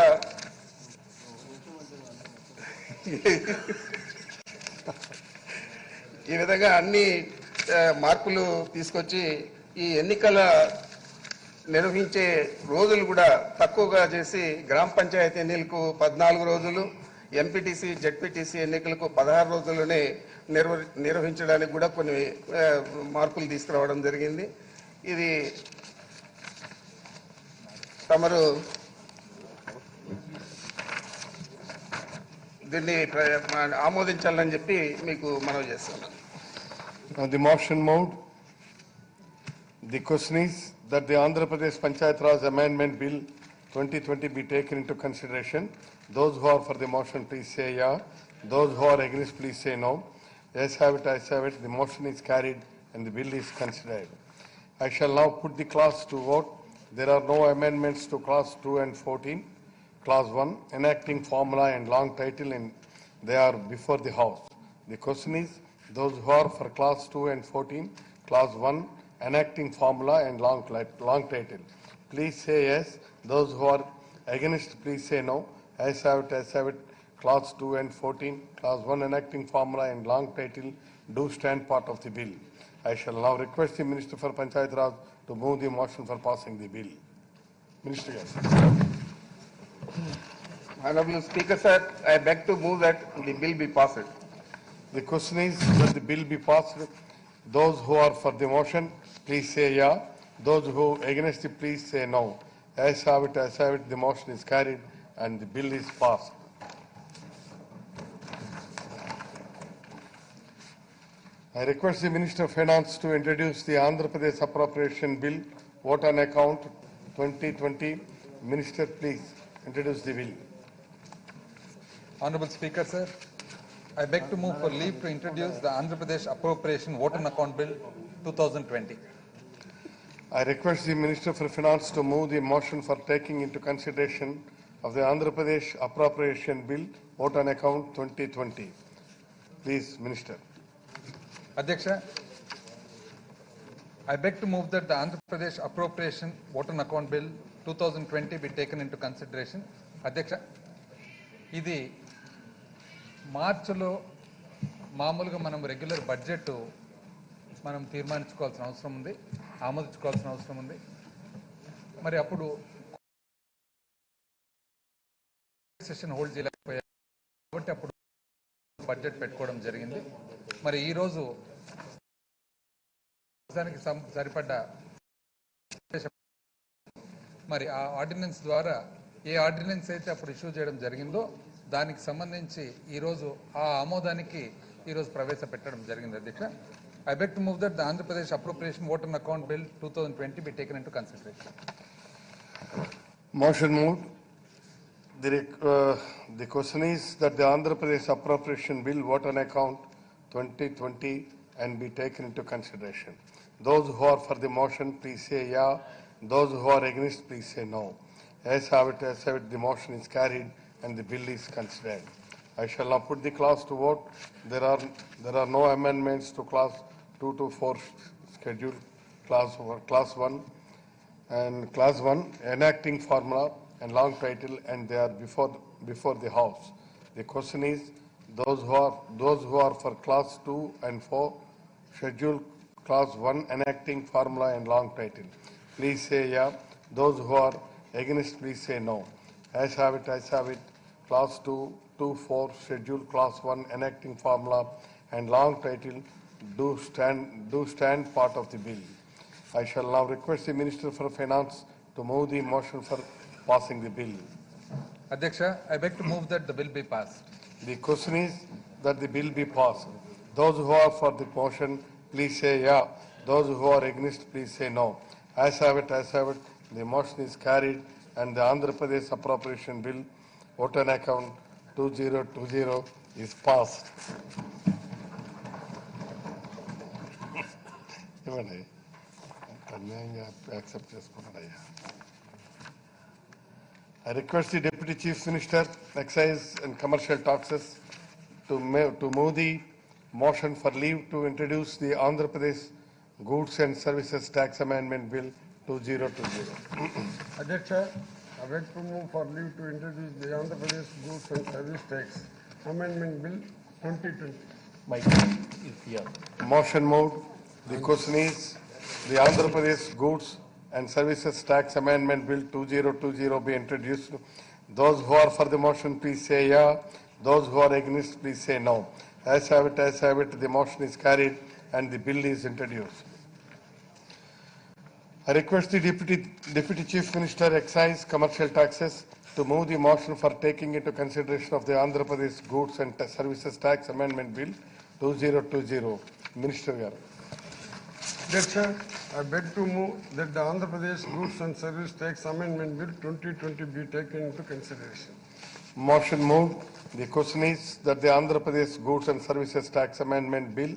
ఈ విధంగా అన్ని మార్పులు తీసుకొచ్చి ఈ ఎన్నికల నిర్వహించే రోజులు కూడా తక్కువగా చేసి గ్రామ పంచాయతీ ఎన్నికలకు 14 రోజులు, ఎంపీటీసీ జడ్పీటీసీ ఎన్నికలకు 16 రోజుల్లోనే నిర్వహించడానికి కూడా కొన్ని మార్పులు తీసుకురావడం జరిగింది. ఇది తమరు దీన్ని ఆమోదించాలని చెప్పి మీకు మనవి చేస్తున్నాను. The motion moved. The question is that the Andhra Pradesh Panchayat Raj Amendment Bill 2020 be taken into consideration. Those who are for the motion, please say yeah. Those who are against, please say no. Yes, have it, I have it. The motion is carried and the bill is considered. I shall now put the class to vote. There are no amendments to class 2 and 14. Class 1, enacting formula and long title, and they are before the House. The question is, those who are for class 2 and 14, class 1, enacting formula and long title, please say yes. Those who are against, please say no. As have it, as have it. Class 2 and 14, class 1, enacting formula and long title do stand part of the bill. I shall now request the Minister for Panchayat Raj to move the motion for passing the bill. Minister, yes. Honorable Speaker, sir, I beg to move that the bill be passed. The question is that the bill be passed. Those who are for the motion, please say yeah. Those who against it, please say no. As have it, as have it, the motion is carried and the bill is passed. I request the Minister of Finance to introduce the Andhra Pradesh Appropriation Bill, vote on account 2020. Minister, please introduce the bill. Honorable Speaker, sir, I beg to move for leave to introduce the Andhra Pradesh Appropriation Vote on Account Bill 2020. I request the Minister for Finance to move the motion for taking into consideration of the Andhra Pradesh Appropriation Bill, vote on account 2020. Please, Minister. Adhyaksha, I beg to move that the Andhra Pradesh Appropriation Vote on Account Bill 2020 be taken into consideration. Adhyaksha, ఇది మార్చిలో మామూలుగా మనం regular budget మనం తీర్మానించుకోవాల్సిన అవసరం ఉంది, ఆమోదించుకోవాల్సిన అవసరం ఉంది. మరి అప్పుడు సెషన్ హోల్డ్ చేయలేకపోయారు కాబట్టి అప్పుడు బడ్జెట్ పెట్టుకోవడం జరిగింది. మరి ఈరోజు దానికి సరిపడ్డ మరి ఆ ఆర్డినెన్స్ ద్వారా ఏ ఆర్డినెన్స్ అయితే అప్పుడు ఇష్యూ చేయడం జరిగిందో దానికి సంబంధించి ఈరోజు ఆ ఆమోదానికి ఈరోజు ప్రవేశపెట్టడం జరిగింది. అధ్యక్ష, I beg to move that the Andhra Pradesh Appropriation Vote on Account Bill 2020 be taken into consideration. Motion moved. The question is that the Andhra Pradesh Appropriation Bill, vote on account 2020 and be taken into consideration. Those who are for the motion, please say yeah. Those who are against, please say no. As have it, the motion is carried and the bill is considered. I shall now put the clause to vote. There are no amendments to clause 2 to 4 schedule. Clause 1 and clause 1 enacting formula and long title, and they are before the House. The question is those who are for clause 2 and 4 schedule clause 1 enacting formula and long title, please say yeah. Those who are against, please say no. As have it, clause 2, 4 schedule clause 1 enacting formula and long title do stand part of the bill. I shall now request the Minister for Finance to move the motion for passing the bill. Adhyaksha, I beg to move that the bill be passed. The question is that the bill be passed. Those who are for the motion, please say yeah. Those who are against, please say no. As have it, the motion is carried and the Andhra Pradesh Appropriation Bill, vote on account 2020 is passed. I request the Deputy Chief Minister, Excise and Commercial Taxes to move the motion for leave to introduce the Andhra Pradesh Goods and Services Tax Amendment Bill 2020. Adhyaksha, I beg to move for leave to introduce the Andhra Pradesh Goods and Service Tax Amendment Bill 2020. Mike is here. Motion moved. The question is the Andhra Pradesh Goods and Services Tax Amendment Bill 2020 be introduced. Those who are for the motion, please say yeah. Those who are against, please say no. As have it, the motion is carried and the bill is introduced. I request the Deputy Chief Minister, Excise, Commercial Taxes to move the motion for taking into consideration of the Andhra Pradesh Goods and Services Tax Amendment Bill 2020. Minister Garu. Adhyaksha, I beg to move that the Andhra Pradesh Goods and Service Tax Amendment Bill 2020 be taken into consideration. Motion moved. The question is that the Andhra Pradesh Goods and Services Tax Amendment Bill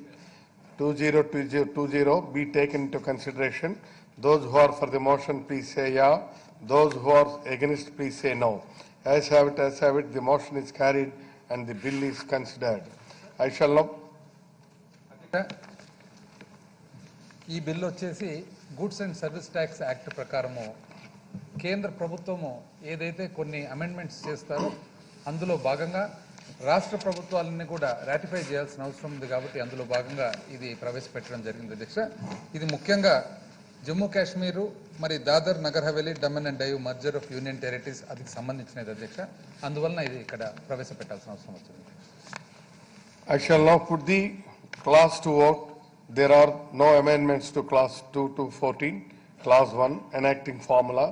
2020 be taken into consideration. Those who are for the motion, please say yeah. Those who are against, please say no. As have it, the motion is carried and the bill is considered. I shall now. ఈ bill వచ్చేసి goods and service tax act ప్రకారము కేంద్ర ప్రభుత్వము ఏదైతే కొన్ని amendments చేస్తారో అందులో భాగంగా రాష్ట్ర ప్రభుత్వాలన్నీ కూడా రాటిఫై చేయాల్సిన అవసరం ఉంది కాబట్టి అందులో భాగంగా ఇది ప్రవేశపెట్టడం జరిగింది. అధ్యక్ష, ఇది ముఖ్యంగా జమ్మూ కాశ్మీరు మరి Dadar Nagar Haveli Daman and Diu merger of union territories అది సంబంధించినది అధ్యక్ష. అందువలన ఇది ఇక్కడ ప్రవేశపెట్టాల్సిన అవసరం వచ్చింది. I shall now put the clause to vote. There are no amendments to clause 2 to 14, clause 1 enacting formula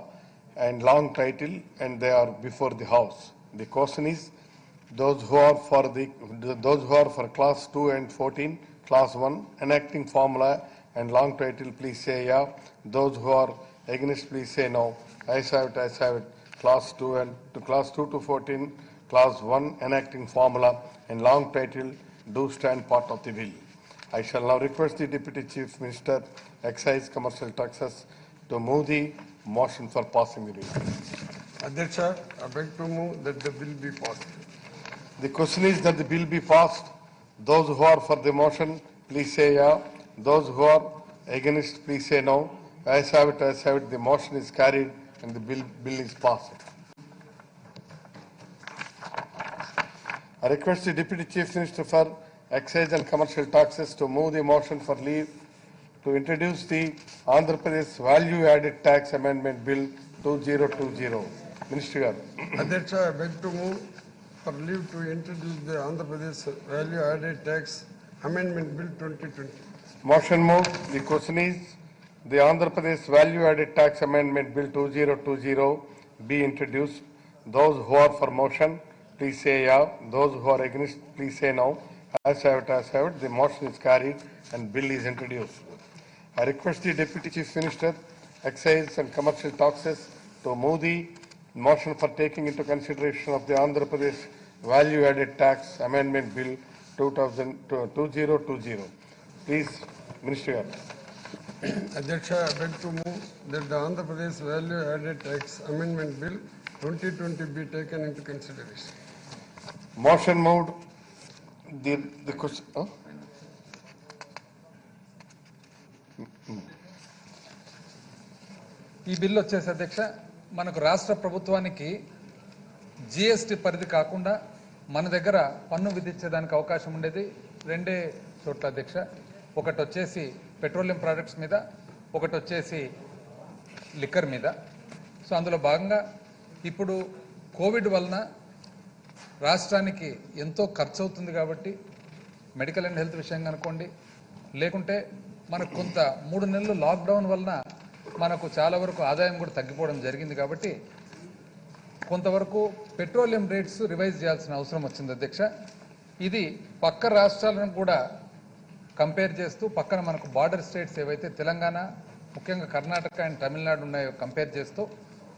and long title, and they are before the House. The question is those who are for clause 2 and 14, clause 1 enacting formula and long title, please say yeah. Those who are against, please say no. As have it. Clause 2 to 14, clause 1 enacting formula and long title do stand part of the bill. I shall now request the Deputy Chief Minister, Excise, Commercial Taxes to move the motion for passing the bill. Adyaksha, I beg to move that the bill be passed. The question is that the bill be passed. Those who are for the motion, please say yeah. Those who are against, please say no. As have it, the motion is carried and the bill is passed. I request the Deputy Chief Minister for Excise and Commercial Taxes to move the motion for leave to introduce the Andhra Pradesh Value Added Tax Amendment Bill 2020. Minister Garu. Adyaksha, I beg to move for leave to introduce the Andhra Pradesh Value Added Tax Amendment Bill 2020. Motion moved. The question is the Andhra Pradesh Value Added Tax Amendment Bill 2020 be introduced. Those who are for motion, please say yeah. Those who are against, please say no. As have it, the motion is carried and bill is introduced. I request the Deputy Chief Minister, Excise and Commercial Taxes to move the motion for taking into consideration of the Andhra Pradesh Value Added Tax Amendment Bill 2020. Please, Minister. Adyaksha, I beg to move that the Andhra Pradesh Value Added Tax Amendment Bill 2020 be taken into consideration. Motion moved. The question. ఈ bill వచ్చేసి అధ్యక్ష మనకు రాష్ట్ర ప్రభుత్వానికి GST పరిధి కాకుండా మన దగ్గర పన్ను విధించేదానికి అవకాశం ఉండేది రెండే చోట్ల అధ్యక్ష. ఒకటి వచ్చేసి పెట్రోలియం ప్రోడక్ట్స్ మీద, ఒకటి వచ్చేసి లిక్కర్ మీద. సో అందులో భాగంగా ఇప్పుడు కోవిడ్ వలన రాష్ట్రానికి ఎంతో ఖర్చు అవుతుంది కాబట్టి మెడికల్ అండ్ హెల్త్ విషయంగా అనుకోండి, లేకుంటే మనకు కొంత 3 నెలలు లాక్డౌన్ వలన మనకు చాలా వరకు ఆదాయం కూడా తగ్గిపోవడం జరిగింది కాబట్టి కొంతవరకు పెట్రోలియం రేట్స్ రివైజ్ చేయాల్సిన అవసరం వచ్చింది అధ్యక్ష. ఇది పక్క రాష్ట్రాలను కూడా కంపేర్ చేస్తూ పక్కన మనకు బార్డర్ స్టేట్స్ ఏవైతే తెలంగాణ, ముఖ్యంగా కర్ణాటక అండ్ తమిళనాడు ఉన్నాయో కంపేర్ చేస్తూ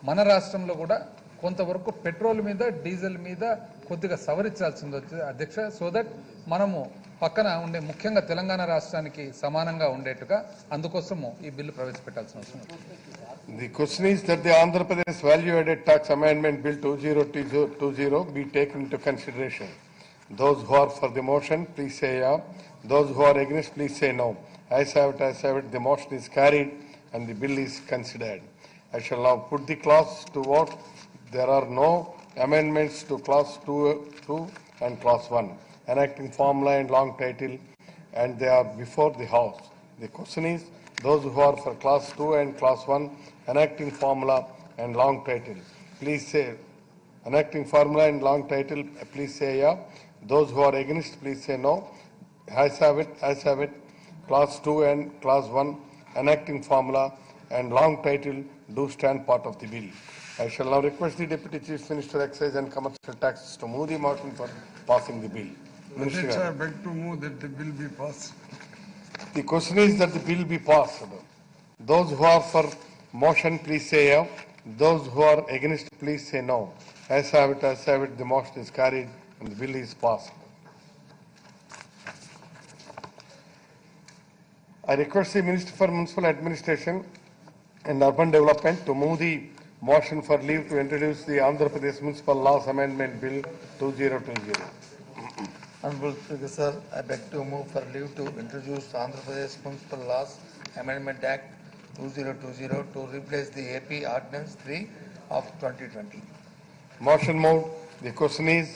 మన రాష్ట్రంలో కూడా కొంతవరకు పెట్రోల్ మీద, డీజిల్ మీద కొద్దిగా సవరించాల్సింది అధ్యక్ష. సో దట్ మనము పక్కన ఉండే ముఖ్యంగా తెలంగాణ రాష్ట్రానికి సమానంగా ఉండేట్టుగా అందుకోసము ఈ బిల్లు ప్రవేశపెట్టాల్సిన అవసరం ఉంది. The question is that the Andhra Pradesh Value Added Tax Amendment Bill 2020 be taken into consideration. Those who are for the motion, please say yeah. Those who are against, please say no. As have it, the motion is carried and the bill is considered. I shall now put the clause to vote. There are no amendments to clause 2 and clause 1, enacting formula and long title, and they are before the House. The question is, those who are for clause 2 and clause 1, enacting formula and long title, please say, enacting formula and long title, please say yeah. Those who are against, please say no. As have it, clause 2 and clause 1, enacting formula and long title do stand part of the bill. I shall now request the Deputy Chief Minister, Excise and Commercial Taxes to move the motion for passing the bill. Minister. Adyaksha, I beg to move that the bill be passed. The question is that the bill be passed. Those who are for motion, please say yeah. Those who are against, please say no. As have it, the motion is carried and the bill is passed. I request the Minister for Municipal Administration and Urban Development to move the motion for leave to introduce the Andhra Pradesh Municipal Laws Amendment Bill 2020. Honorable Speaker, sir, I beg to move for leave to introduce Andhra Pradesh Municipal Laws Amendment Act 2020 to replace the AP Ordinance 3 of 2020. Motion moved. The question is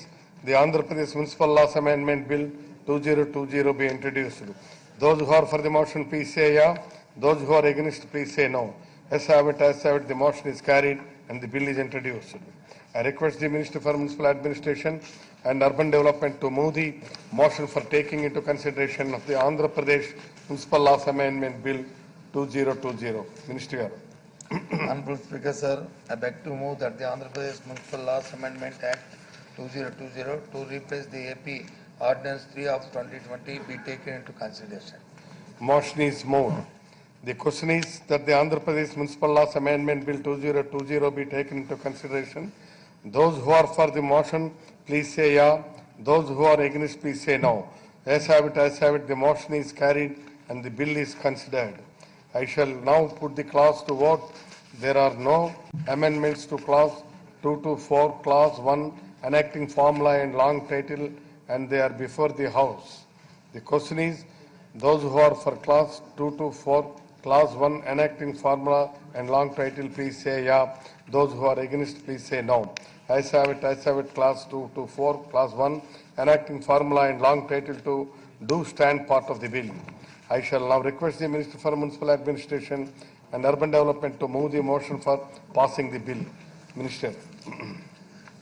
the Andhra Pradesh Municipal Laws Amendment Bill 2020 be introduced. Those who are for the motion, please say yeah. Those who are against, please say no. As have it, the motion is carried and the bill is introduced. I request the Minister for Municipal Administration and Urban Development to move the motion for taking into consideration of the Andhra Pradesh Municipal Laws Amendment Bill 2020. Minister Garu. Honorable Speaker, sir, I beg to move that the Andhra Pradesh Municipal Laws Amendment Act 2020 to replace the AP Ordinance 3 of 2020 be taken into consideration. Motion is moved. The question is that the Andhra Pradesh Municipal Laws Amendment Bill 2020 be taken into consideration. Those who are for the motion, please say yeah. Those who are against, please say no. As have it, the motion is carried and the bill is considered. I shall now put the clause to vote. There are no amendments to clause 224, Clause 1, enacting formula and long title, and they are before the House. The question is, those who are for Clause 224, Clause 1, enacting formula and long title, please say yeah. Those who are against, please say no. Ayes have it, Clause 224, Clause 1, enacting formula and long title to do stand part of the bill. I shall now request the Minister for Municipal Administration and Urban Development to move the motion for passing the bill. Minister.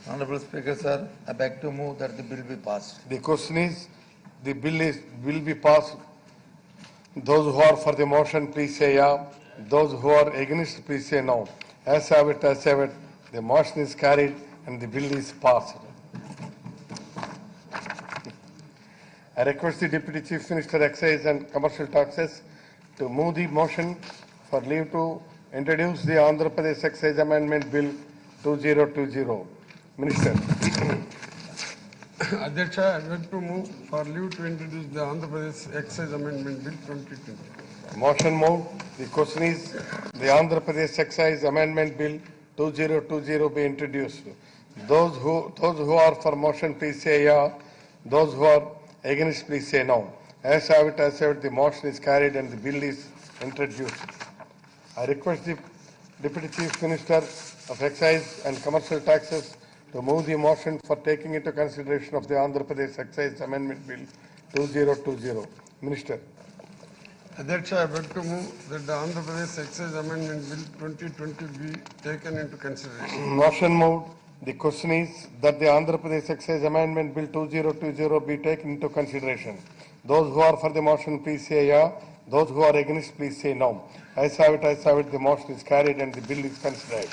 Honorable Speaker, sir, I beg to move that the bill be passed. The question is, the will be passed. Those who are for the motion, please say yeah. Those who are against, please say no. As have it, the motion is carried and the bill is passed. I request the Deputy Chief Minister, Excise and Commercial Taxes to move the motion for leave to introduce the Andhra Pradesh Excise Amendment Bill 2020. Minister. Adyaksha, I beg to move for leave to introduce the Andhra Pradesh Excise Amendment Bill 2020. Motion moved. The question is, the Andhra Pradesh Excise Amendment Bill 2020 be introduced. Those who are for motion, please say yeah. Those who are against, please say no. As have it, the motion is carried and the bill is introduced. I request the Deputy Chief Minister of Excise and Commercial Taxes to move the motion for taking into consideration of the Andhra Pradesh Excise Amendment Bill 2020. Minister. Adyaksha, I beg to move that the Andhra Pradesh Excise Amendment Bill 2020 be taken into consideration. Motion moved. The question is that the Andhra Pradesh Excise Amendment Bill 2020 be taken into consideration. Those who are for the motion, please say yeah. Those who are against, please say no. Ayes have it, the motion is carried and the bill is considered.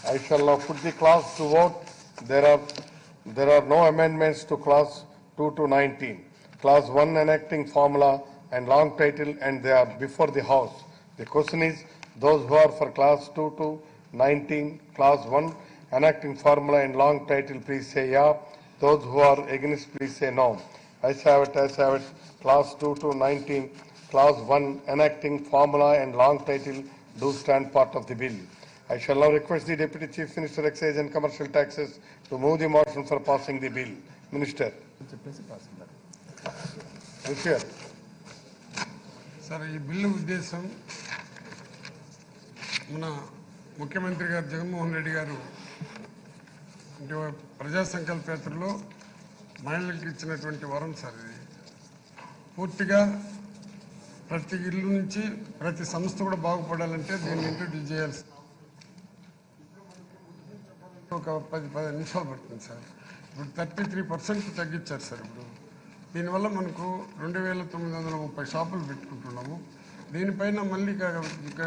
I shall now put the clause to vote. There are no amendments to clause 2 to 19. Clause 1 enacting formula and long title, and they are before the House. The question is, those who are for clause 2 to 19, clause 1 enacting formula and long title, please say yeah. Those who are against, please say no. Ayes have it, clause 2 to 19, clause 1 enacting formula and long title do stand part of the bill. I shall now request the Deputy Chief Minister, Excise and Commercial Taxes to move the motion for passing the bill. Minister. Minister. Sir ఈ bill ఉద్దేశం మన ముఖ్యమంత్రి గారు జగన్మోహన్ రెడ్డి గారు అంటే ప్రజా సంకల్ప యాత్రలో మహిళలకు ఇచ్చినటువంటి వరం సార్ ఇది. పూర్తిగా ప్రతి ఇల్లు నుంచి ప్రతి సంస్థ కూడా బాగుపడాలంటే దీన్ని ఇంట్రడ్యూస్ చేయాల్సి ఒక 10 నిమిషాలు పడుతుంది సార్. ఇప్పుడు 33% తగ్గించారు సార్. ఇప్పుడు దీనివల్ల మనకు 2930 షాపులు పెట్టుకుంటున్నాము. దీనిపైన మళ్ళీ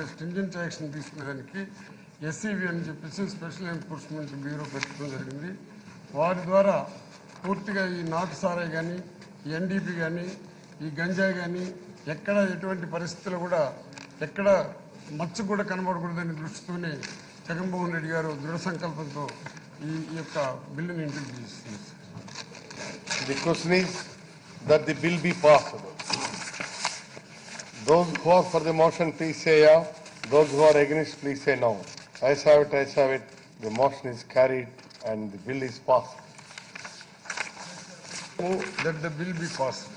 స్ట్రింజెంట్ యాక్షన్ తీసుకునేదానికి ఎస్సీబీ అని చెప్పేసి స్పెషల్ ఎన్ఫోర్స్మెంట్ బ్యూరో పెట్టడం జరిగింది. వారి ద్వారా పూర్తిగా ఈ నాటు సారాయి కానీ, ఈ ఎన్డీపీ కానీ, ఈ గంజాయి కానీ ఎక్కడ ఎటువంటి పరిస్థితుల్లో కూడా ఎక్కడ మచ్చ కూడా కనబడకూడదని దృష్టితోనే జగన్మోహన్ రెడ్డి గారు దృఢ సంకల్పంతో ఈ యొక్క బిల్లుని ఇంట్రడ్యూస్ చేస్తున్నారు. The question is that the bill be passed. Those who are for the motion, please say yeah. Those who are against, please say no. Ayes have it, the motion is carried and the bill is passed. Move that the bill be passed.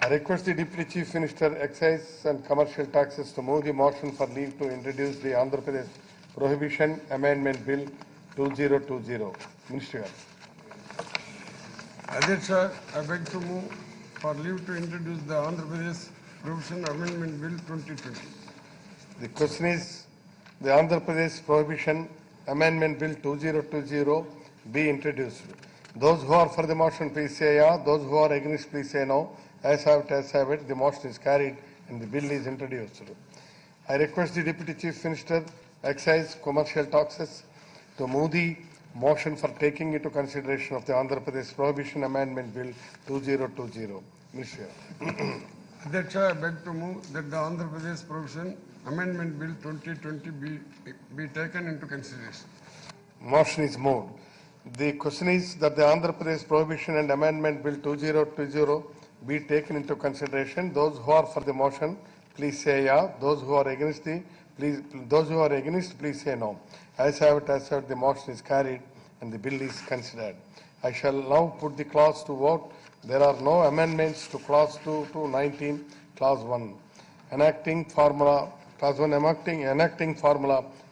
I request the Deputy Chief Minister, Excise and Commercial Taxes to move the motion for leave to introduce the Andhra Pradesh Prohibition Amendment Bill 2020. Minister. Adyaksha, I beg to move for leave to introduce the Andhra Pradesh Prohibition Amendment Bill 2020. The question is, the Andhra Pradesh Prohibition Amendment Bill 2020 be introduced. Those who are for the motion, please say yeah. Those who are against, please say no. As have it, the motion is carried and the bill is introduced. I request the Deputy Chief Minister, Excise, Commercial Taxes to move the motion for taking into consideration of the Andhra Pradesh Prohibition Amendment Bill 2020. Minister. Adyaksha, I beg to move that the Andhra Pradesh Prohibition Amendment Bill 2020 be taken into consideration. Motion is moved. The question is that the Andhra Pradesh Prohibition and Amendment Bill 2020 be taken into consideration. Those who are for the motion, please say yeah. Those who are against please say no. As have it, the motion is carried and the bill is considered. I shall now put the clause to vote. There are no amendments to clause 2 to 19, clause 1. Enacting formula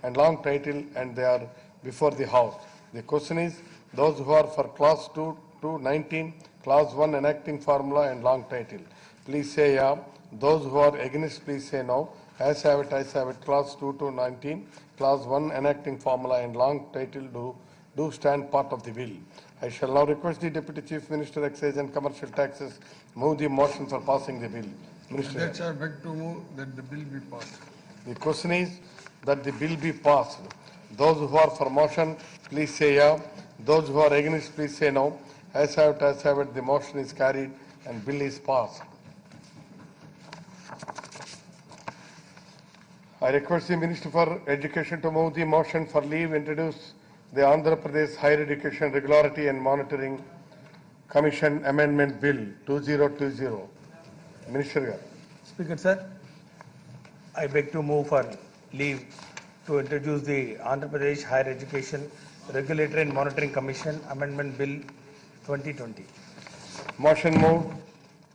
and long title, and they are before the House. The question is, those who are for clause 2 to 19, clause 1 enacting formula and long title, please say yeah. Those who are against, please say no. As have it, clause 2 to 19, clause 1 enacting formula and long title do stand part of the bill. I shall now request the Deputy Chief Minister, Excise and Commercial Taxes, move the motion for passing the bill. Minister. That's I beg to move that the bill be passed. The question is that the bill be passed. Those who are for motion, please say yeah. Those who are against, please say no. As have it, the motion is carried and bill is passed. I request the Minister for Education to move the motion for leave, introduce the Andhra Pradesh Higher Education Regularity and Monitoring Commission Amendment Bill 2020. Minister Garu. Speaker sir, I beg to move for leave to introduce the Andhra Pradesh Higher Education Regulatory and Monitoring Commission Amendment Bill 2020. Motion moved.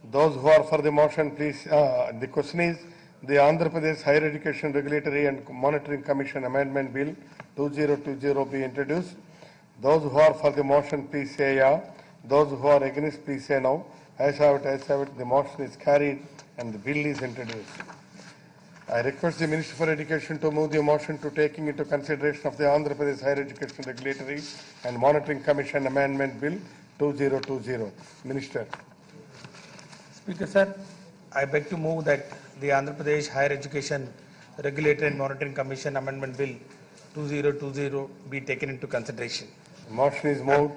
Those who are for the motion, please. The question is the Andhra Pradesh Higher Education Regulatory and Monitoring Commission Amendment Bill 2020 be introduced. Those who are for the motion, please say yeah. Those who are against, please say no. As have it, the motion is carried and the bill is introduced. I request the Minister for Education to move the motion to taking into consideration of the Andhra Pradesh Higher Education Regulatory and Monitoring Commission Amendment Bill 2020. Minister. Speaker sir, I beg to move that the Andhra Pradesh Higher Education Regulatory and Monitoring Commission Amendment Bill 2020 be taken into consideration. Motion is moved.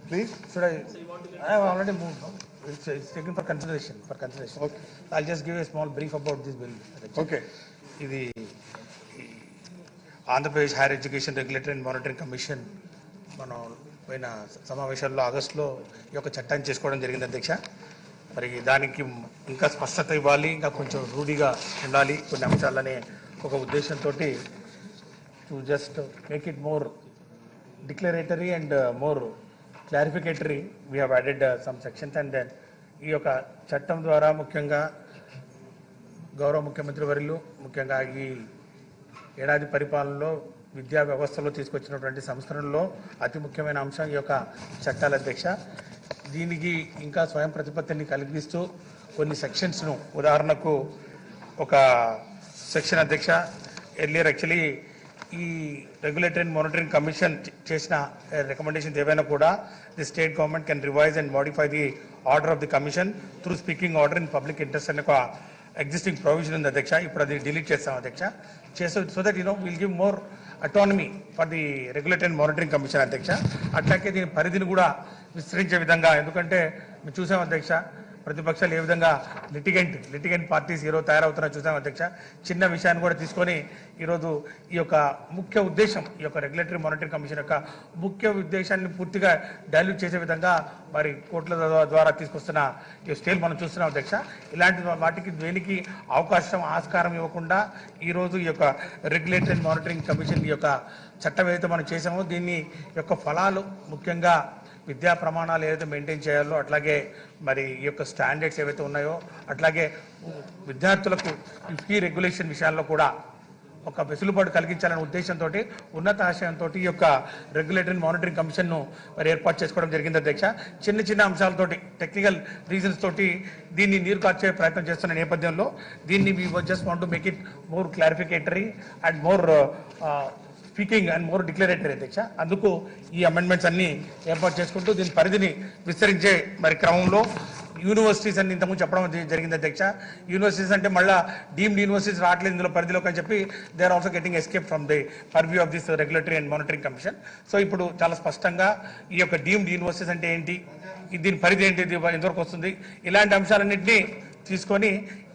Please. Should I have already moved. No? It's taken for consideration. Okay. I'll just give a small brief about this bill. Okay. ఇది Andhra Pradesh higher education regulatory and monitoring commission మనం పోయిన సమావేశాల్లో ఆగస్టులో ఈ యొక్క చట్టాన్ని చేసుకోవడం జరిగింది అధ్యక్ష. మరి దానికి ఇంకా స్పష్టత ఇవ్వాలి, ఇంకా కొంచెం రూఢిగా ఉండాలి కొన్ని అంశాలనే ఒక ఉద్దేశంతో to just make it more declaratory and more clarificatory we have added some sections. And then ఈ యొక్క చట్టం ద్వారా ముఖ్యంగా గౌరవ ముఖ్యమంత్రి వర్యులు ముఖ్యంగా ఈ ఏడాది పరిపాలనలో విద్యా వ్యవస్థలో తీసుకొచ్చినటువంటి సంస్కరణలో అతి ముఖ్యమైన అంశం ఈ యొక్క చట్టాల అధ్యక్ష. దీనికి ఇంకా స్వయం ప్రతిపత్తిని కల్పిస్తూ కొన్ని సెక్షన్స్ను, ఉదాహరణకు ఒక సెక్షన్ అధ్యక్ష ఎర్లియర్ యాక్చువల్లీ ఈ రెగ్యులేటరీ అండ్ మానిటరింగ్ కమిషన్ చేసిన రికమెండేషన్స్ ఏవైనా కూడా the state government can revise and modify the order of the commission through speaking order in public interest అనే ఒక ఎగ్జిస్టింగ్ ప్రొవిజన్ ఉంది అధ్యక్ష. ఇప్పుడు అది డిలీట్ చేస్తాం అధ్యక్ష. So that will give more autonomy for the regulatory and monitoring commission అధ్యక్ష. అట్లాగే దీని పరిధిని కూడా విస్తరించే విధంగా, ఎందుకంటే మేము చూసాం అధ్యక్ష ప్రతిపక్షాలు ఏ విధంగా లిటిగెంట్ పార్టీస్ ఈరోజు తయారవుతున్నా చూసాం అధ్యక్ష. చిన్న విషయాన్ని కూడా తీసుకొని ఈరోజు ఈ యొక్క ముఖ్య ఉద్దేశం, ఈ యొక్క రెగ్యులేటరీ మానిటరింగ్ కమిషన్ యొక్క ముఖ్య ఉద్దేశాన్ని పూర్తిగా డైల్యూట్ చేసే విధంగా మరి కోర్టుల ద్వారా తీసుకొస్తున్న ఈ స్టేల్ మనం చూస్తున్నాం అధ్యక్ష. ఇలాంటి వాటికి దేనికి ఆస్కారం ఇవ్వకుండా ఈరోజు ఈ యొక్క రెగ్యులేటరీ అండ్ మానిటరింగ్ కమిషన్ ఈ యొక్క చట్టం ఏదైతే మనం చేసామో దీన్ని యొక్క ఫలాలు ముఖ్యంగా విద్యా ప్రమాణాలు ఏదైతే మెయింటైన్ చేయాలో, అట్లాగే మరి ఈ యొక్క స్టాండర్డ్స్ ఏవైతే ఉన్నాయో, అట్లాగే విద్యార్థులకు ఫీ రెగ్యులేషన్ విషయాల్లో కూడా ఒక వెసులుబాటు కలిగించాలనే ఉద్దేశంతో ఉన్నత ఆశయంతో ఈ యొక్క రెగ్యులేటరీ మానిటరింగ్ కమిషన్ను మరి ఏర్పాటు చేసుకోవడం జరిగింది అధ్యక్ష. చిన్న అంశాలతోటి, టెక్నికల్ రీజన్స్ తోటి దీన్ని నీరు కార్చే ప్రయత్నం చేస్తున్న నేపథ్యంలో దీన్ని we just want to make it more clarificatory and more speaking and more declaratory అధ్యక్ష. అందుకు ఈ అమెండ్మెంట్స్ అన్ని ఏర్పాటు చేసుకుంటూ దీని పరిధిని విస్తరించే మరి క్రమంలో యూనివర్సిటీస్ అని ఇంతకుముందు చెప్పడం జరిగింది అధ్యక్ష. యూనివర్సిటీస్ అంటే మళ్ళీ డీమ్డ్ యూనివర్సిటీస్ రావట్లేదు ఇందులో పరిధిలోకి అని చెప్పి they are also getting escape from the purview of this regulatory and monitoring commission. So ఇప్పుడు చాలా స్పష్టంగా ఈ యొక్క డీమ్డ్ యూనివర్సిటీస్ అంటే ఏంటి, దీని పరిధి ఏంటి, ఎంతవరకు వస్తుంది, ఇలాంటి అంశాలన్నింటినీ తీసుకొని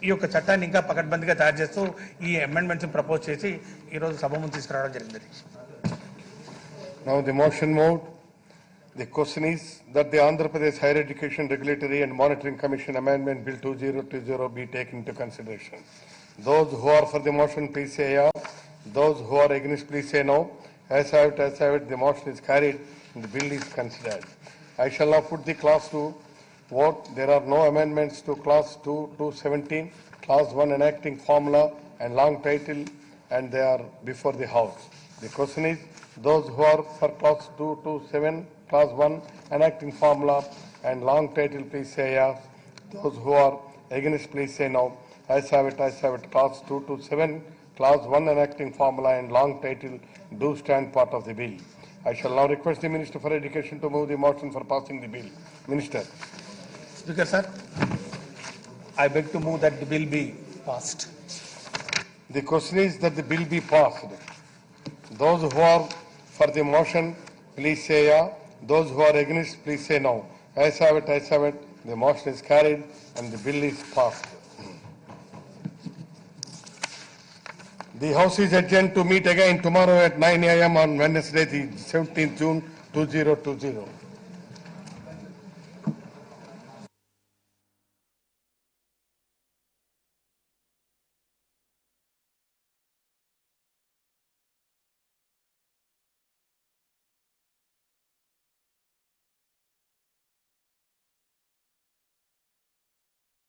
ఈ యొక్క చట్టాన్ని ఇంకా పకడ్బందీగా తయారు చేస్తూ ఈ అమెండ్మెంట్స్ ప్రపోజ్ చేసి ఈరోజు సభ ముందు తీసుకురావడం జరిగింది. Now the motion moved. The question is that the Andhra Pradesh Higher Education Regulatory and Monitoring Commission Amendment Bill 2020 be taken into consideration. Those who are for the motion, please say aye. Those who are against, please say no. As I have it, the motion is carried and the bill is considered. I shall now put the class 2 vote. There are no amendments to class 2 to 17, class 1 enacting formula and long title, and they are before the House. The question is, those who are for class 2 to 7, class 1 enacting formula and long title, please say yes. Those who are against, please say no. As have it, class 2 to 7, class 1 enacting formula and long title do stand part of the bill. I shall now request the Minister for Education to move the motion for passing the bill. Minister. Speaker, sir, I beg to move that the bill be passed. The question is that the bill be passed. Those who are for the motion, please say yeah. Those who are against, please say no. As have it, the motion is carried and the bill is passed. The House is adjourned to meet again tomorrow at 9 a.m. on Wednesday, the 17th June 2020.